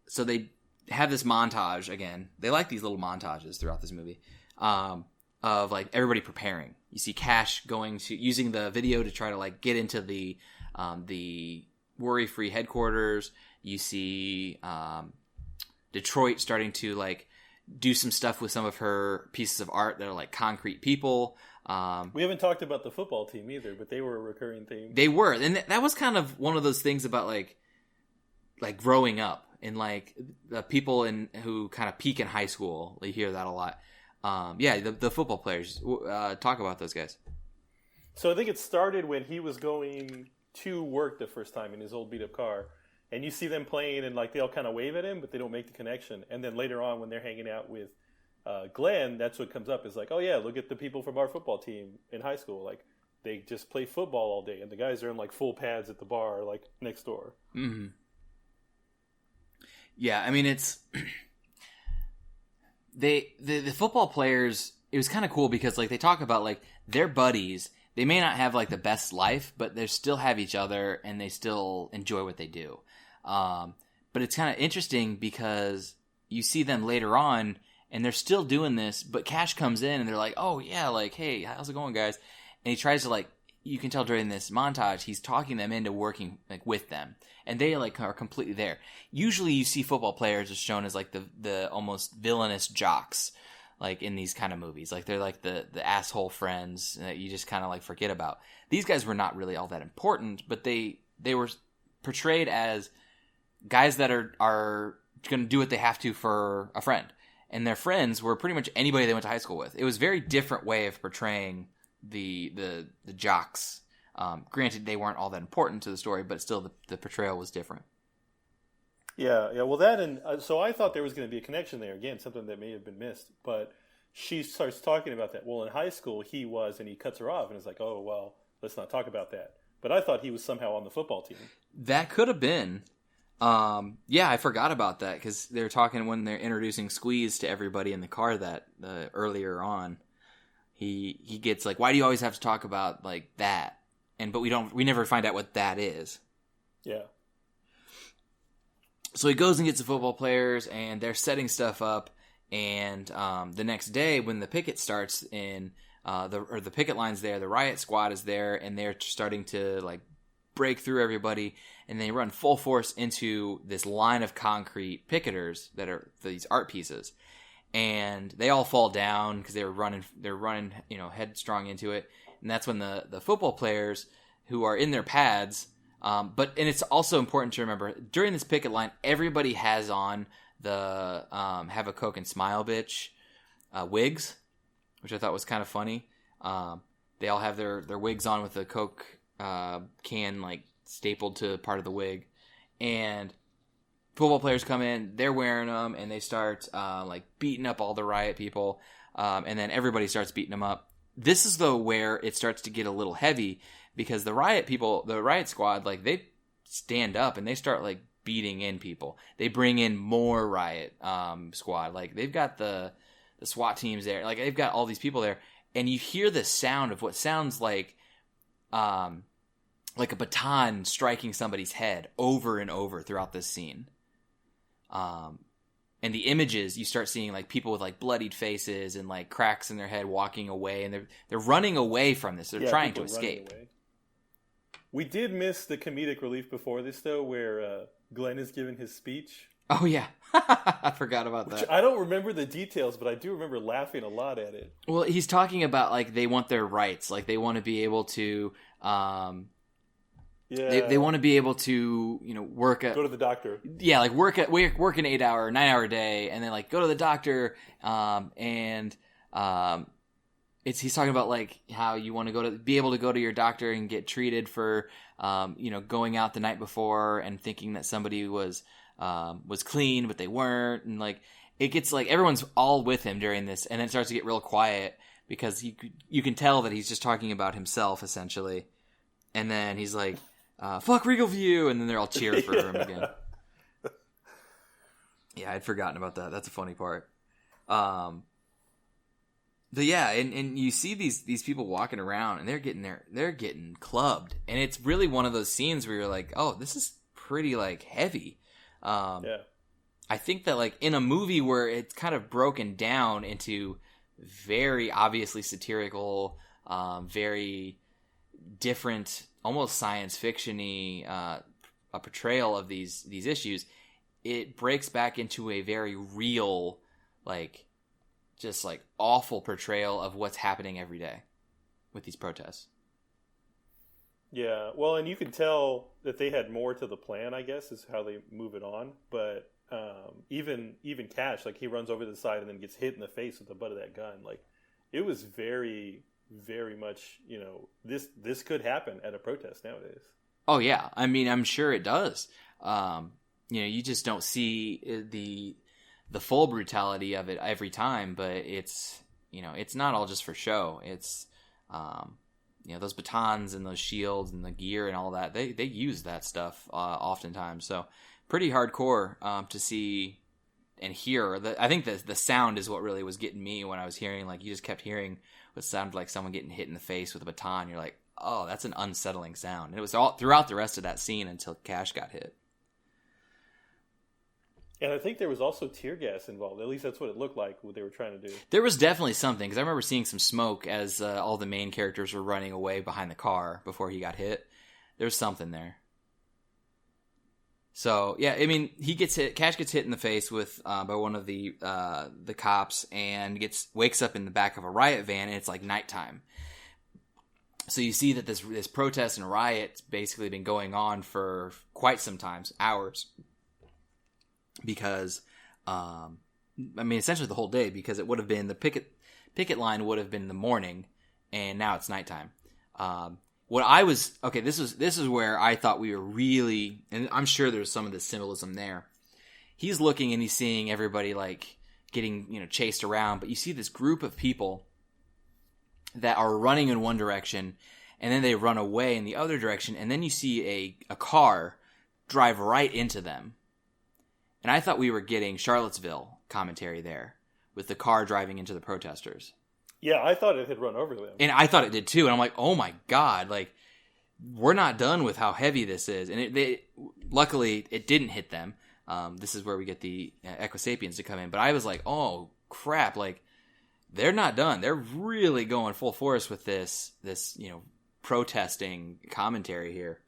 So they have this montage again. They like these little montages throughout this movie of like everybody preparing. You see Cash using the video to try to like get into the worry-free headquarters. You see Detroit starting to like do some stuff with some of her pieces of art that are like concrete people. We haven't talked about the football team either, but they were a recurring theme. They were, and that was kind of one of those things about like growing up and like the people who kind of peak in high school. You hear that a lot. The football players. Talk about those guys. So I think it started when he was going to work the first time in his old beat up car, and you see them playing and like they all kind of wave at him, but they don't make the connection. And then later on, when they're hanging out with Glenn, that's what comes up is like, oh yeah, look at the people from our football team in high school. Like they just play football all day, and the guys are in like full pads at the bar, like next door. Mm-hmm. Yeah, I mean it's the football players. It was kind of cool because like they talk about like their buddies. They may not have like the best life, but they still have each other and they still enjoy what they do. But it's kind of interesting because you see them later on and they're still doing this, but Cash comes in and they're like, oh yeah, like, hey, how's it going, guys? And he tries to like, you can tell during this montage, he's talking them into working like with them, and they like are completely there. Usually you see football players as shown as like the almost villainous jocks, like in these kind of movies. Like they're like the asshole friends that you just kind of like forget about. These guys were not really all that important, but they were portrayed as guys that are going to do what they have to for a friend. And their friends were pretty much anybody they went to high school with. It was a very different way of portraying the jocks. Granted, they weren't all that important to the story, but still the portrayal was different. Yeah. Well, that and so I thought there was going to be a connection there. Again, something that may have been missed. But she starts talking about that. Well, in high school, he was, and he cuts her off, and is like, oh, well, let's not talk about that. But I thought he was somehow on the football team. That could have been. I forgot about that because they were talking when they're introducing Squeeze to everybody in the car that earlier on. He gets like, why do you always have to talk about like that? But we never find out what that is. Yeah. So he goes and gets the football players, and they're setting stuff up. And the next day, when the picket starts in the picket line's there, the riot squad is there, and they're starting to like break through everybody, and they run full force into this line of concrete picketers that are these art pieces, and they all fall down because they're running, headstrong into it. And that's when the football players who are in their pads. And it's also important to remember during this picket line, everybody has on the have a Coke and Smile bitch wigs, which I thought was kind of funny. They all have their wigs on with the Coke can like stapled to part of the wig, and football players come in, they're wearing them, and they start like beating up all the riot people, and then everybody starts beating them up. This is though where it starts to get a little heavy. Because the riot squad, like they stand up and they start like beating in people. They bring in more riot squad. Like they've got the SWAT teams there. Like they've got all these people there, and you hear the sound of what sounds like a baton striking somebody's head over and over throughout this scene. And the images, you start seeing like people with like bloodied faces and like cracks in their head walking away, and they're running away from this. They're trying to escape. We did miss the comedic relief before this, though, where Glenn is giving his speech. Oh, yeah. I forgot about that. I don't remember the details, but I do remember laughing a lot at it. Well, he's talking about, like, they want their rights. Like, they want to be able to... They want to be able to, work at... Go to the doctor. Yeah, like, work an 8-hour, 9-hour day, and then, like, go to the doctor, he's talking about like how you want to be able to go to your doctor and get treated for, going out the night before and thinking that somebody was clean, but they weren't. And like, it gets like everyone's all with him during this, and then it starts to get real quiet because you can tell that he's just talking about himself essentially. And then he's like, fuck Regal View. And then they're all cheering for him again. Yeah, I'd forgotten about that. That's a funny part. But yeah, and you see these people walking around, and they're getting clubbed, and it's really one of those scenes where you're like, oh, this is pretty like heavy. Yeah. I think that like in a movie where it's kind of broken down into very obviously satirical, very different, almost science fiction-y a portrayal of these issues, it breaks back into a very real, like, just like awful portrayal of what's happening every day with these protests. Yeah, well, and you can tell that they had more to the plan, I guess, is how they move it on. But even Cash, like, he runs over to the side and then gets hit in the face with the butt of that gun. Like, it was very, very much, this could happen at a protest nowadays. Oh yeah, I mean, I'm sure it does. You just don't see the full brutality of it every time, but it's not all just for show. It's those batons and those shields and the gear and all that, they use that stuff oftentimes. So pretty hardcore to see and hear. I think the sound is what really was getting me when I was hearing, like, you just kept hearing what sounded like someone getting hit in the face with a baton. You're like, oh, that's an unsettling sound. And it was all throughout the rest of that scene until Cash got hit. And I think there was also tear gas involved. At least that's what it looked like, what they were trying to do. There was definitely something, because I remember seeing some smoke as all the main characters were running away behind the car before he got hit. There's something there. So, yeah, I mean, he gets hit. Cash gets hit in the face by one of the cops and wakes up in the back of a riot van, and it's like nighttime. So you see that this protest and riot's basically been going on for quite some time, hours. Because, essentially the whole day, because it would have been the picket line would have been in the morning, and now it's nighttime. This is where I thought we were really, and I'm sure there's some of this symbolism there. He's looking and he's seeing everybody, like, getting, chased around, but you see this group of people that are running in one direction, and then they run away in the other direction, and then you see a car drive right into them. And I thought we were getting Charlottesville commentary there, with the car driving into the protesters. Yeah, I thought it had run over them. And I thought it did too, and I'm like, oh my god, like, we're not done with how heavy this is. And luckily, it didn't hit them. This is where we get the Equisapiens to come in. But I was like, oh crap, like, they're not done. They're really going full force with this protesting commentary here.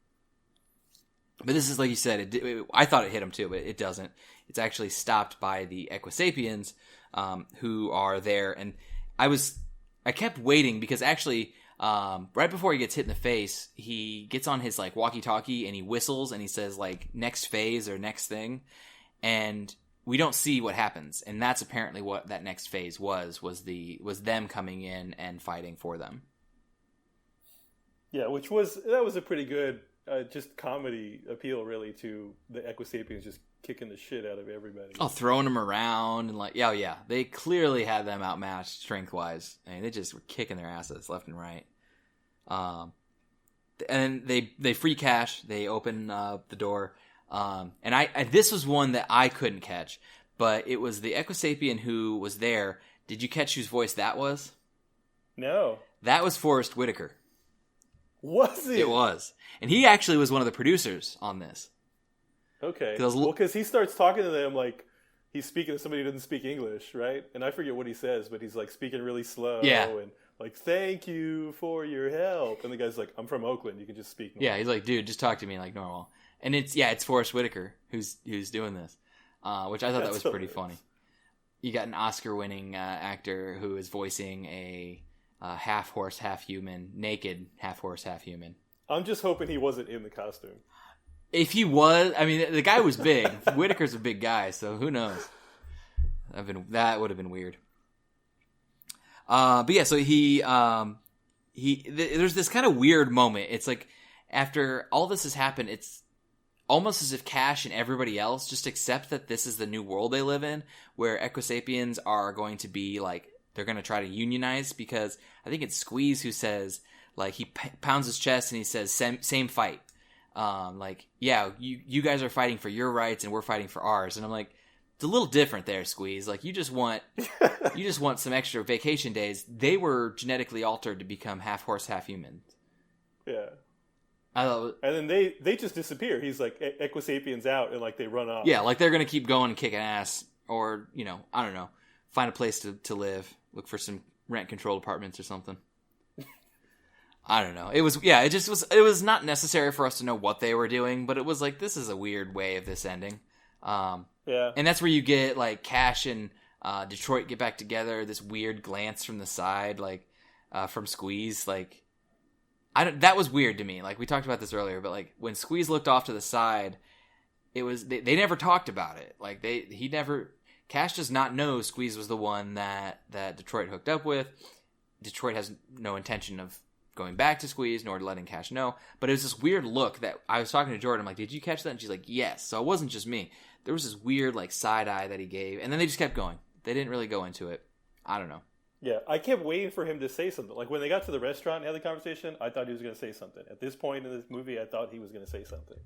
But this is, like you said, I thought it hit them too, but it doesn't. It's actually stopped by the Equisapiens, who are there. And I kept waiting, because actually, right before he gets hit in the face, he gets on his, like, walkie-talkie and he whistles and he says, like, next phase or next thing. And we don't see what happens. And that's apparently what that next phase was them coming in and fighting for them. Yeah, that was a pretty good just comedy appeal, really, to the Equisapiens just kicking the shit out of everybody. Oh, throwing them around and, like, yeah. They clearly had them outmatched strength-wise. I mean, they just were kicking their asses left and right. And they free Cash. They open the door. And this was one that I couldn't catch, but it was the Equisapien who was there. Did you catch whose voice that was? No. That was Forrest Whitaker. Was it? It was. And he actually was one of the producers on this. Okay. Because he starts talking to them like he's speaking to somebody who doesn't speak English, right? And I forget what he says, but he's, like, speaking really slow. Yeah. And, like, thank you for your help. And the guy's like, I'm from Oakland. You can just speak normal. Yeah, he's like, dude, just talk to me like normal. And it's Forrest Whitaker who's doing this, which I thought that was pretty funny. You got an Oscar-winning actor who is voicing a half horse, half human, naked half horse, half human. I'm just hoping he wasn't in the costume. If he was, I mean, the guy was big. Whitaker's a big guy, so who knows? That would have been weird. But yeah, so there's this kind of weird moment. It's like, after all this has happened, it's almost as if Cash and everybody else just accept that this is the new world they live in, where Equisapiens are going to be, like, they're going to try to unionize, because I think it's Squeeze who says, like, he pounds his chest and he says, same fight. Like, yeah, you guys are fighting for your rights and we're fighting for ours. And I'm like, it's a little different there, Squeeze. Like, you just want some extra vacation days. They were genetically altered to become half horse, half human. Yeah. And then they just disappear. He's like, Equisapiens out, and, like, they run off. Yeah, like, they're going to keep going and kicking ass, or, I don't know, find a place to live, look for some rent-controlled apartments or something. I don't know. It was not necessary for us to know what they were doing, but it was like, this is a weird way of this ending. Yeah. And that's where you get, like, Cash and Detroit get back together, this weird glance from the side, like, from Squeeze, like, that was weird to me. Like, we talked about this earlier, but, like, when Squeeze looked off to the side, it was, they never talked about it. Like, Cash does not know Squeeze was the one that Detroit hooked up with. Detroit has no intention of going back to Squeeze, nor letting Cash know. But it was this weird look that I was talking to Jordan. I'm like, did you catch that? And she's like, yes. So it wasn't just me. There was this weird, like, side eye that he gave. And then they just kept going. They didn't really go into it. I don't know. Yeah, I kept waiting for him to say something. Like, when they got to the restaurant and had the conversation, I thought he was going to say something. At this point in this movie, I thought he was going to say something.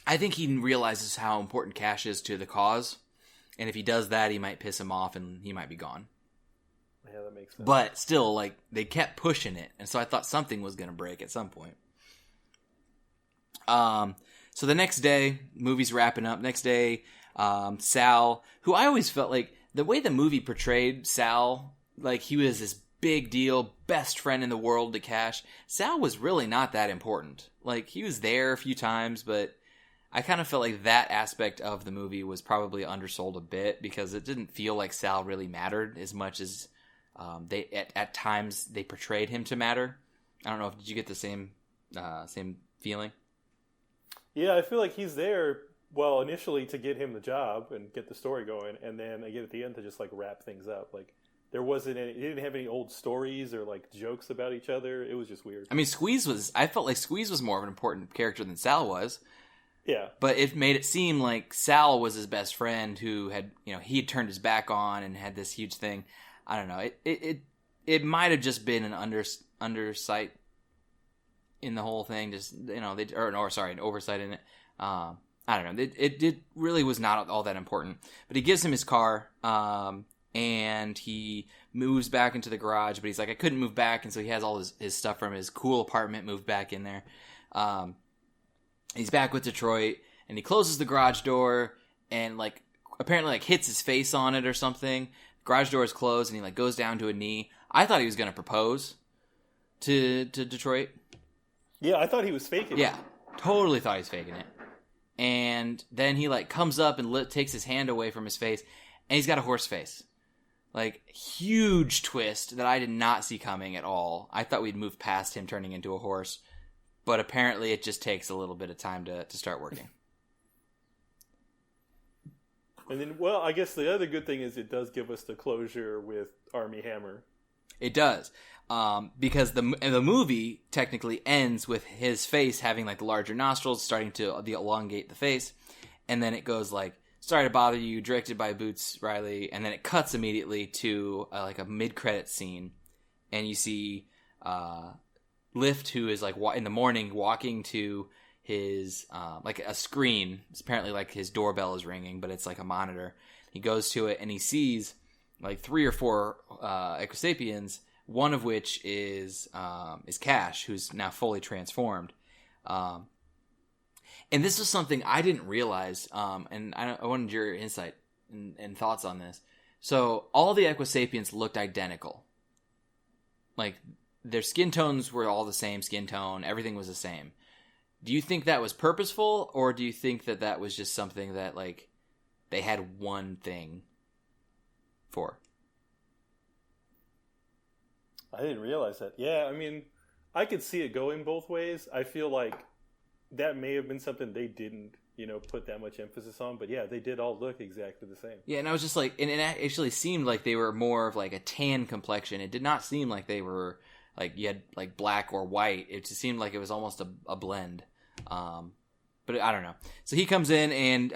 I think he realizes how important Cash is to the cause. And if he does that, he might piss him off and he might be gone. Yeah, that makes sense. But still, like, they kept pushing it. And so I thought something was going to break at some point. So the next day, movie's wrapping up. Next day, Sal, who I always felt like, the way the movie portrayed Sal, like, he was this big deal, best friend in the world to Cash. Sal was really not that important. Like, he was there a few times, but I kind of felt like that aspect of the movie was probably undersold a bit, because it didn't feel like Sal really mattered as much as at times they portrayed him to matter. I don't know, did you get the same feeling? Yeah, I feel like he's there, well, initially to get him the job and get the story going, and then again at the end to just, like, wrap things up. Like, there wasn't any, he didn't have any old stories or, like, jokes about each other. It was just weird. I mean, I felt like Squeeze was more of an important character than Sal was. Yeah. But it made it seem like Sal was his best friend who had, he had turned his back on and had this huge thing. I don't know. It might have just been an undersight in the whole thing. Just, an oversight in it. I don't know. It really was not all that important. But he gives him his car, and he moves back into the garage. But he's like, I couldn't move back, and so he has all his stuff from his cool apartment moved back in there. He's back with Detroit, and he closes the garage door, and, like, apparently, like, hits his face on it or something. Garage door is closed, and he, like, goes down to a knee. I thought he was going to propose to Detroit. Yeah, I thought he was faking it. Yeah, totally thought he was faking it. And then he, like, comes up and takes his hand away from his face, and he's got a horse face. Like, huge twist that I did not see coming at all. I thought we'd move past him turning into a horse. But apparently it just takes a little bit of time to start working. And then, well, I guess the other good thing is it does give us the closure with Armie Hammer. It does. Because the movie technically ends with his face having, like, the larger nostrils, starting to elongate the face. And then it goes, like, sorry to bother you, directed by Boots Riley. And then it cuts immediately to, like, a mid-credits scene. And you see Lift, who is, like, in the morning walking to his like a screen. It's apparently like his doorbell is ringing, but it's like a monitor. He goes to it and he sees like 3 or 4 Equisapiens, one of which is Cash, who's now fully transformed. And this is something I didn't realize, and I wanted your insight and thoughts on this. So all the Equisapiens looked identical. Like, their skin tones were all the same skin tone. Everything was the same. Do you think that was purposeful, or do you think that that was just something that, like, they had one thing for? I didn't realize that. Yeah, I mean, I could see it going both ways. I feel like that may have been something they didn't, put that much emphasis on. But yeah, they did all look exactly the same. Yeah, and I was just like, and it actually seemed like they were more of like a tan complexion. It did not seem like they were like you had like black or white. It just seemed like it was almost a blend. But I don't know. So he comes in and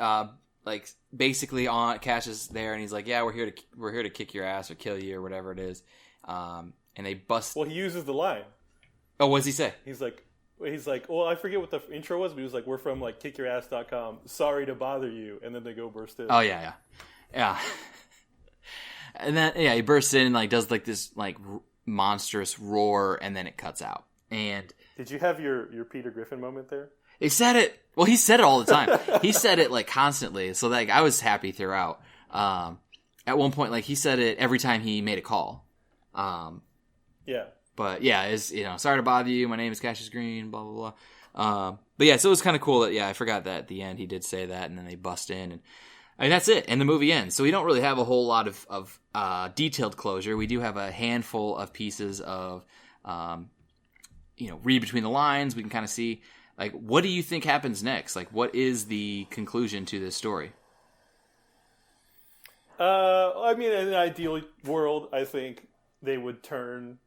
like basically on Cash is there, and he's like, "Yeah, we're here to kick your ass or kill you or whatever it is." And they bust. Well, he uses the line. Oh, what does he say? He's like, well, I forget what the intro was, but he was like, "We're from like kickyourass.com. Sorry to bother you," and then they go burst in. Oh yeah. And then he bursts in and like does like this like monstrous roar, and then it cuts out. And did you have your Peter Griffin moment there? He said it. Well, he said it all the time. He said it like constantly. So like I was happy throughout. At one point, like he said it every time he made a call. Yeah. But yeah, is sorry to bother you. My name is Cassius Green. Blah blah blah. But yeah, so it was kind of cool that I forgot that at the end he did say that, and then they bust in, and I mean that's it, and the movie ends. So we don't really have a whole lot of detailed closure. We do have a handful of pieces of read between the lines. We can kind of see like what do you think happens next? Like what is the conclusion to this story? I mean, in an ideal world, I think they would turn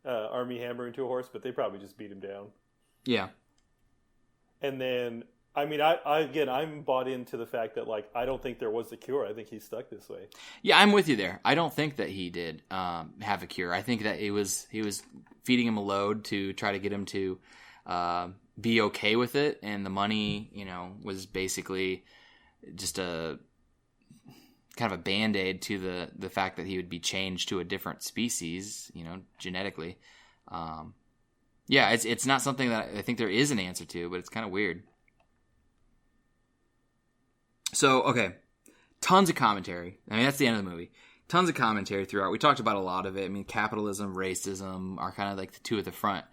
Armie Hammer into a horse, but they probably just beat him down. Yeah. And then, I mean, I'm bought into the fact that, like, I don't think there was a cure. I think he's stuck this way. Yeah, I'm with you there. I don't think that he did have a cure. I think that he was feeding him a load to try to get him to be okay with it, and the money, was basically just a kind of a Band-Aid to the fact that he would be changed to a different species, genetically. Yeah, it's not something that I think there is an answer to, but it's kind of weird. So, okay, tons of commentary. I mean, that's the end of the movie. Tons of commentary throughout. We talked about a lot of it. I mean, capitalism, racism are kind of like the two at the front.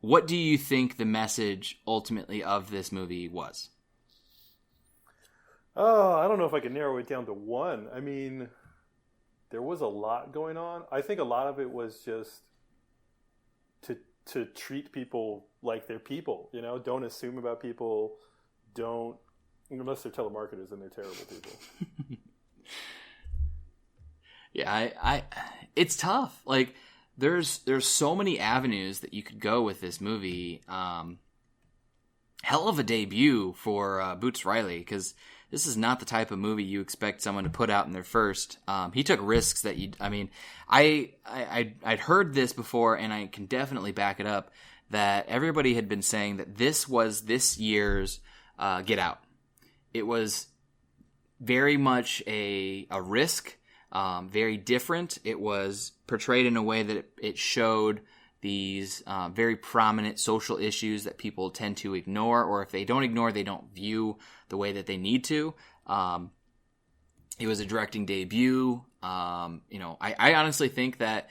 What do you think the message ultimately of this movie was? Oh, I don't know if I can narrow it down to one. I mean, there was a lot going on. I think a lot of it was just to treat people like they're people. Don't assume about people. Don't, unless they're telemarketers and they're terrible people. Yeah, I it's tough. Like there's so many avenues that you could go with this movie. Hell of a debut for Boots Riley, because this is not the type of movie you expect someone to put out in their first. He took risks that I'd heard this before, and I can definitely back it up, that everybody had been saying that this was this year's Get Out. It was very much a risk, very different. It was portrayed in a way that it showed these very prominent social issues that people tend to ignore, or if they don't ignore, they don't view the way that they need to. It was a directing debut. I honestly think that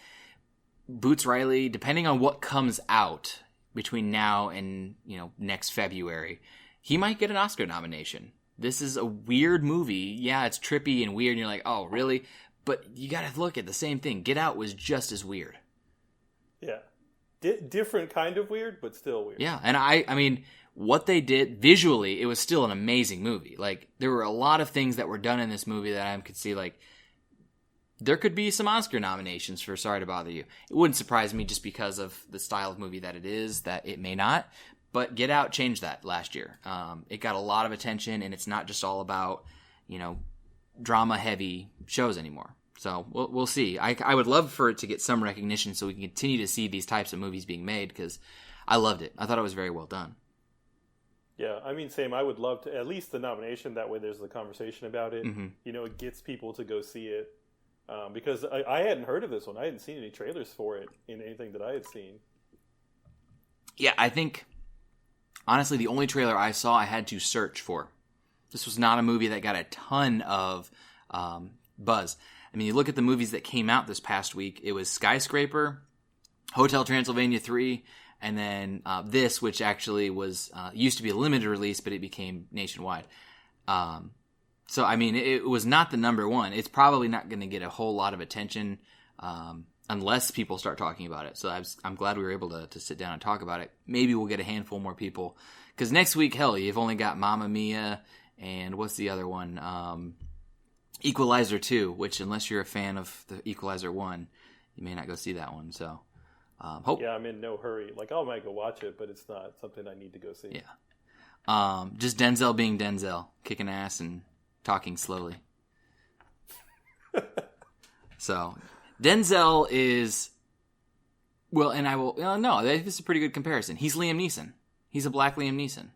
Boots Riley, depending on what comes out between now and next February, he might get an Oscar nomination. This is a weird movie. Yeah, it's trippy and weird, and you're like, oh, really? But you got to look at the same thing. Get Out was just as weird. Yeah. Different kind of weird, but still weird. Yeah, and I mean, what they did visually, it was still an amazing movie. Like, there were a lot of things that were done in this movie that I could see, like, there could be some Oscar nominations for Sorry to Bother You. It wouldn't surprise me just because of the style of movie that it is, that it may not. But Get Out changed that last year. It got a lot of attention, and it's not just all about, drama-heavy shows anymore. So we'll see. I would love for it to get some recognition so we can continue to see these types of movies being made, because I loved it. I thought it was very well done. Yeah, I mean, same. I would love to, at least the nomination. That way there's the conversation about it. Mm-hmm. It gets people to go see it. Because I hadn't heard of this one. I hadn't seen any trailers for it in anything that I had seen. Yeah, I think, honestly, the only trailer I saw I had to search for. This was not a movie that got a ton of buzz. I mean, you look at the movies that came out this past week, it was Skyscraper, Hotel Transylvania 3, and then this, which actually was used to be a limited release, but it became nationwide. So, I mean, it was not the number one. It's probably not going to get a whole lot of attention unless people start talking about it. So I'm glad we were able to sit down and talk about it. Maybe we'll get a handful more people. Because next week, hell, you've only got Mamma Mia and what's the other one? Equalizer 2, which unless you're a fan of the Equalizer 1, you may not go see that one. So, hope. Yeah, I'm in no hurry. Like, I might go watch it, but it's not something I need to go see. Yeah. Just Denzel being Denzel, kicking ass and talking slowly. So, Denzel is, well, and I will, no, this is a pretty good comparison. He's Liam Neeson. He's a black Liam Neeson.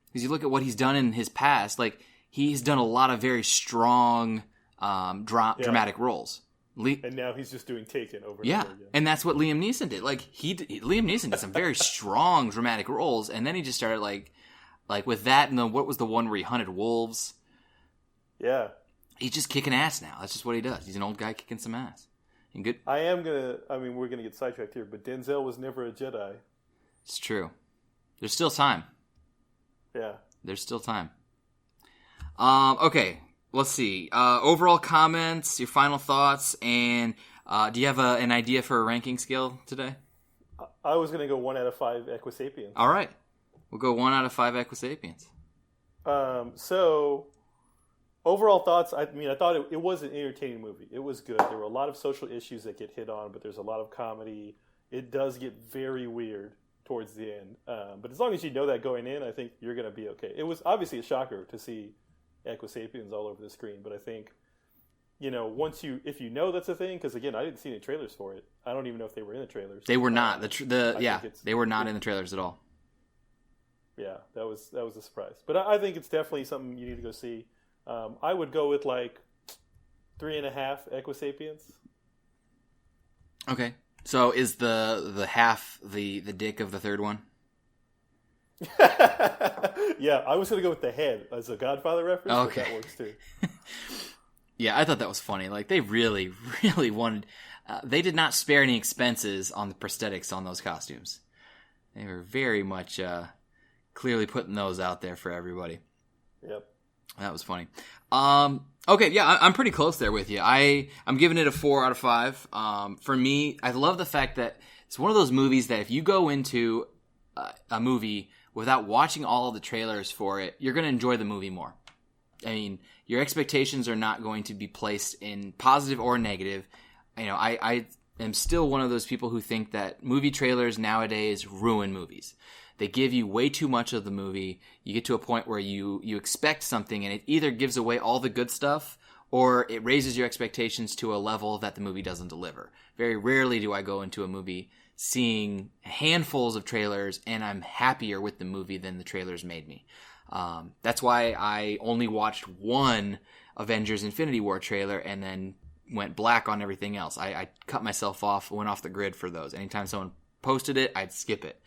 Because you look at what he's done in his past, like, he's done a lot of very strong dramatic roles. And now he's just doing Taken over and over again. And that's what Liam Neeson did. Like, Liam Neeson did some very strong dramatic roles, and then he just started, like with that, and then what was the one where he hunted wolves? Yeah. He's just kicking ass now. That's just what he does. He's an old guy kicking some ass. And good. We're gonna get sidetracked here, but Denzel was never a Jedi. It's true. There's still time. Yeah. There's still time. Okay, let's see. Overall comments, your final thoughts, and do you have an idea for a ranking scale today? I was going to go 1 out of 5 Equisapiens. All right. We'll go 1 out of 5 Equisapiens. So, overall thoughts, I thought it was an entertaining movie. It was good. There were a lot of social issues that get hit on, but there's a lot of comedy. It does get very weird towards the end. But as long as you know that going in, I think you're going to be okay. It was obviously a shocker to see Equisapiens all over the screen, but I think, if you know that's a thing, because again, I didn't see any trailers for it. I don't even know if they were in the trailers. They were not. They were not in the trailers at all. Yeah, that was a surprise. But I think it's definitely something you need to go see. I would go with like 3.5 Equisapiens. Okay. So is the half the dick of the third one? Yeah, I was going to go with the head as a Godfather reference, okay. But that works too. Yeah, I thought that was funny. Like, they really, really wanted... they did not spare any expenses on the prosthetics on those costumes. They were very much clearly putting those out there for everybody. Yep. That was funny. Okay, yeah, I'm pretty close there with you. I'm giving it a 4 out of 5. For me, I love the fact that it's one of those movies that if you go into a movie without watching all of the trailers for it, you're going to enjoy the movie more. I mean, your expectations are not going to be placed in positive or negative. I am still one of those people who think that movie trailers nowadays ruin movies. They give you way too much of the movie. You get to a point where you expect something, and it either gives away all the good stuff, or it raises your expectations to a level that the movie doesn't deliver. Very rarely do I go into a movie seeing handfuls of trailers, and I'm happier with the movie than the trailers made me. That's why I only watched one Avengers Infinity War trailer and then went black on everything else. I cut myself off, went off the grid for those. Anytime someone posted it, I'd skip it.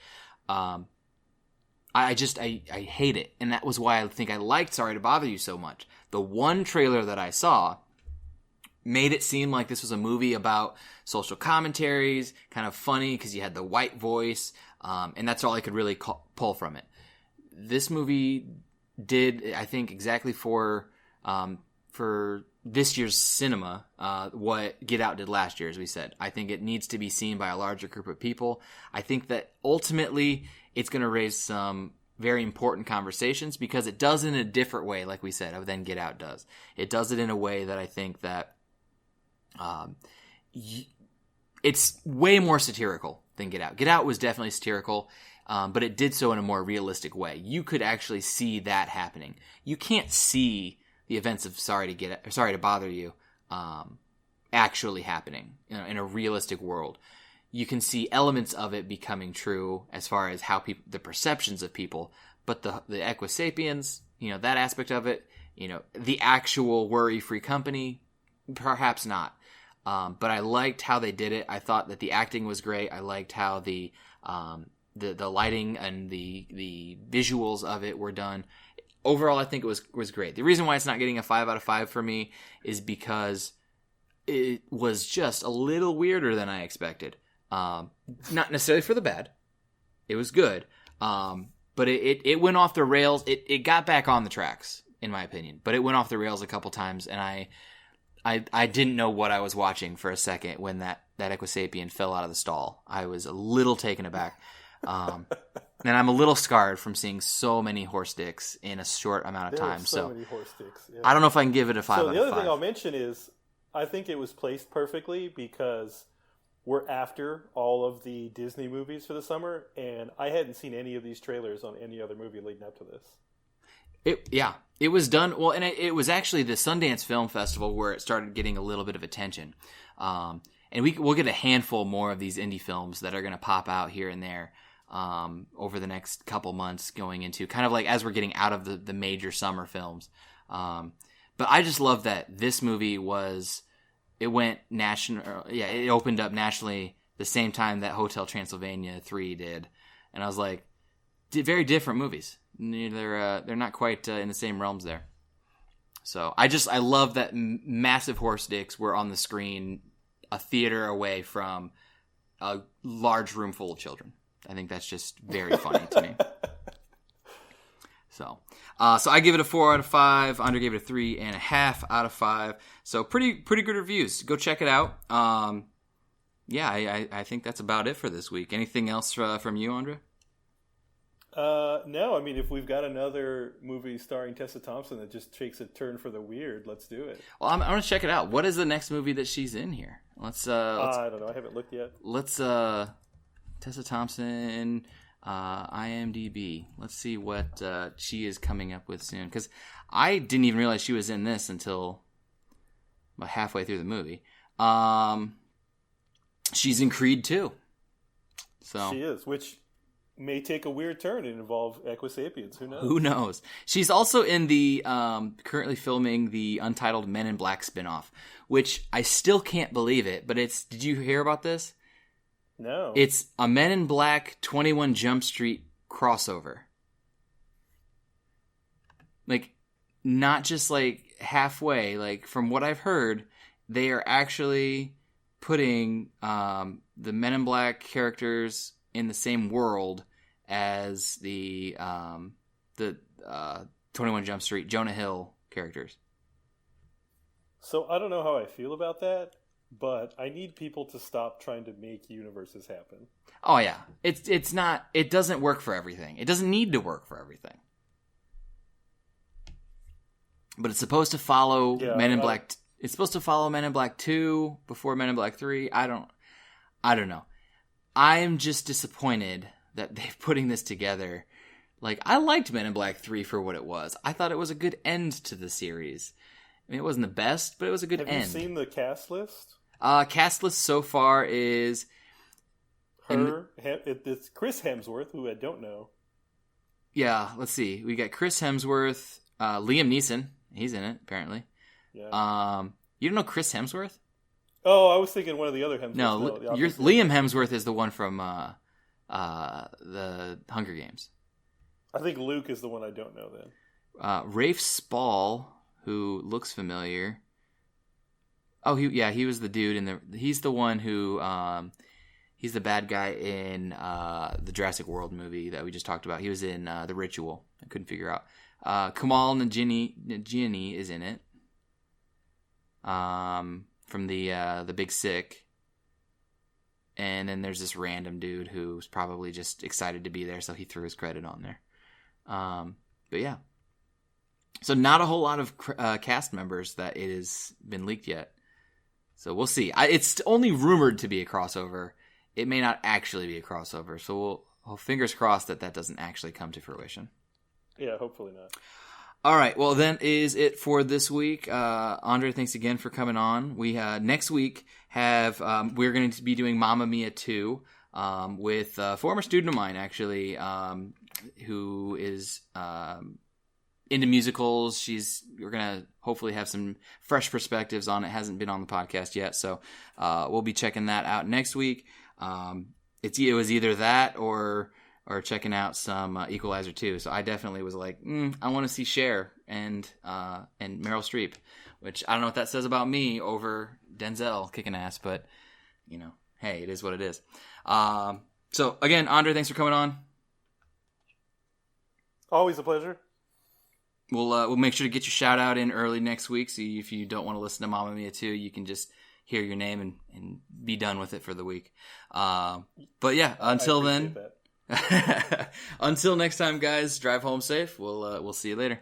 I hate it. And that was why I think I liked Sorry to Bother You so much. The one trailer that I saw made it seem like this was a movie about social commentaries, kind of funny because you had the white voice, and that's all I could really pull from it. This movie did, I think, exactly for this year's cinema what Get Out did last year, as we said. I think it needs to be seen by a larger group of people. I think that ultimately it's going to raise some very important conversations because it does it in a different way, like we said, than Get Out does. It does it in a way that I think that it's way more satirical than Get Out. Get Out was definitely satirical, but it did so in a more realistic way. You could actually see that happening. You can't see the events of Sorry to Bother You actually happening in a realistic world. You can see elements of it becoming true as far as how the perceptions of people, but the Equisapiens, that aspect of it, the actual worry-free company, perhaps not. But I liked how they did it. I thought that the acting was great. I liked how the lighting and the visuals of it were done. Overall, I think it was great. The reason why it's not getting a 5 out of 5 for me is because it was just a little weirder than I expected. Not necessarily for the bad. It was good. But it went off the rails. It got back on the tracks, in my opinion. But it went off the rails a couple times, and I didn't know what I was watching for a second when that Equisapien fell out of the stall. I was a little taken aback. And I'm a little scarred from seeing so many horse dicks in a short amount of time. So many horse dicks. Yeah. I don't know if I can give it a 5 out of 5. So the other thing I'll mention is I think it was placed perfectly because we're after all of the Disney movies for the summer, and I hadn't seen any of these trailers on any other movie leading up to this. It was done well, and it was actually the Sundance Film Festival where it started getting a little bit of attention. And we'll get a handful more of these indie films that are going to pop out here and there over the next couple months, going into kind of like as we're getting out of the major summer films. But I just love that this movie it went national. Yeah, it opened up nationally the same time that Hotel Transylvania 3 did, and I was like, very different movies. They're not quite in the same realms there. So I love that massive horse dicks were on the screen a theater away from a large room full of children. I think that's just very funny to me. So I give it a 4 out of 5. Andre gave it a 3.5 out of 5. So pretty good reviews. Go check it out. I think that's about it for this week. Anything else from you, Andre? No, I mean, if we've got another movie starring Tessa Thompson that just takes a turn for the weird, let's do it. Well, I'm going to check it out. What is the next movie that she's in here? Let's I don't know. I haven't looked yet. Let's Tessa Thompson, IMDb. Let's see what she is coming up with soon. Because I didn't even realize she was in this until about halfway through the movie. She's in Creed 2. So she is, which may take a weird turn and involve Equisapiens. Who knows? Who knows? She's also in the currently filming the untitled Men in Black spinoff, which I still can't believe it. But it's. Did you hear about this? No. It's a Men in Black 21 Jump Street crossover. Like, not just like halfway. Like, from what I've heard, they are actually putting the Men in Black characters in the same world as the 21 Jump Street Jonah Hill characters. So I don't know how I feel about that, but I need people to stop trying to make universes happen. Oh yeah, it's not. It doesn't work for everything. It doesn't need to work for everything. But it's supposed to follow Men in Black. It's supposed to follow Men in Black 2 before Men in Black 3. I don't know. I'm just disappointed that they're putting this together. Like, I liked Men in Black 3 for what it was. I thought it was a good end to the series. I mean, it wasn't the best, but it was a good end. Have you seen the cast list? Cast list so far is... It's Chris Hemsworth, who I don't know. Yeah, let's see. We got Chris Hemsworth, Liam Neeson. He's in it, apparently. Yeah. You don't know Chris Hemsworth? Oh, I was thinking one of the other Hemsworths. No, Liam Hemsworth is the one from the Hunger Games. I think Luke is the one I don't know then. Rafe Spall, who looks familiar. Oh, he was the dude he's the one who he's the bad guy in the Jurassic World movie that we just talked about. He was in The Ritual. I couldn't figure out. Kamal Nanjiani is in it. From the Big Sick. And then there's this random dude who's probably just excited to be there, so he threw his credit on there. But yeah. So not a whole lot of cast members that it has been leaked yet. So we'll see. It's only rumored to be a crossover. It may not actually be a crossover. So we'll fingers crossed that doesn't actually come to fruition. Yeah, hopefully not. All right, well, then is it for this week. Andre, thanks again for coming on. We next week we're going to be doing Mamma Mia 2 with a former student of mine, actually, who is into musicals. We're going to hopefully have some fresh perspectives on it. Hasn't been on the podcast yet, so we'll be checking that out next week. It was either that or checking out some Equalizer 2. So I definitely was like, I want to see Cher and Meryl Streep, which I don't know what that says about me over Denzel kicking ass, but, hey, it is what it is. So, again, Andre, thanks for coming on. Always a pleasure. We'll make sure to get your shout out in early next week, so if you don't want to listen to Mamma Mia 2, you can just hear your name and be done with it for the week. But yeah, until then... Until next time, guys, drive home safe. We'll see you later.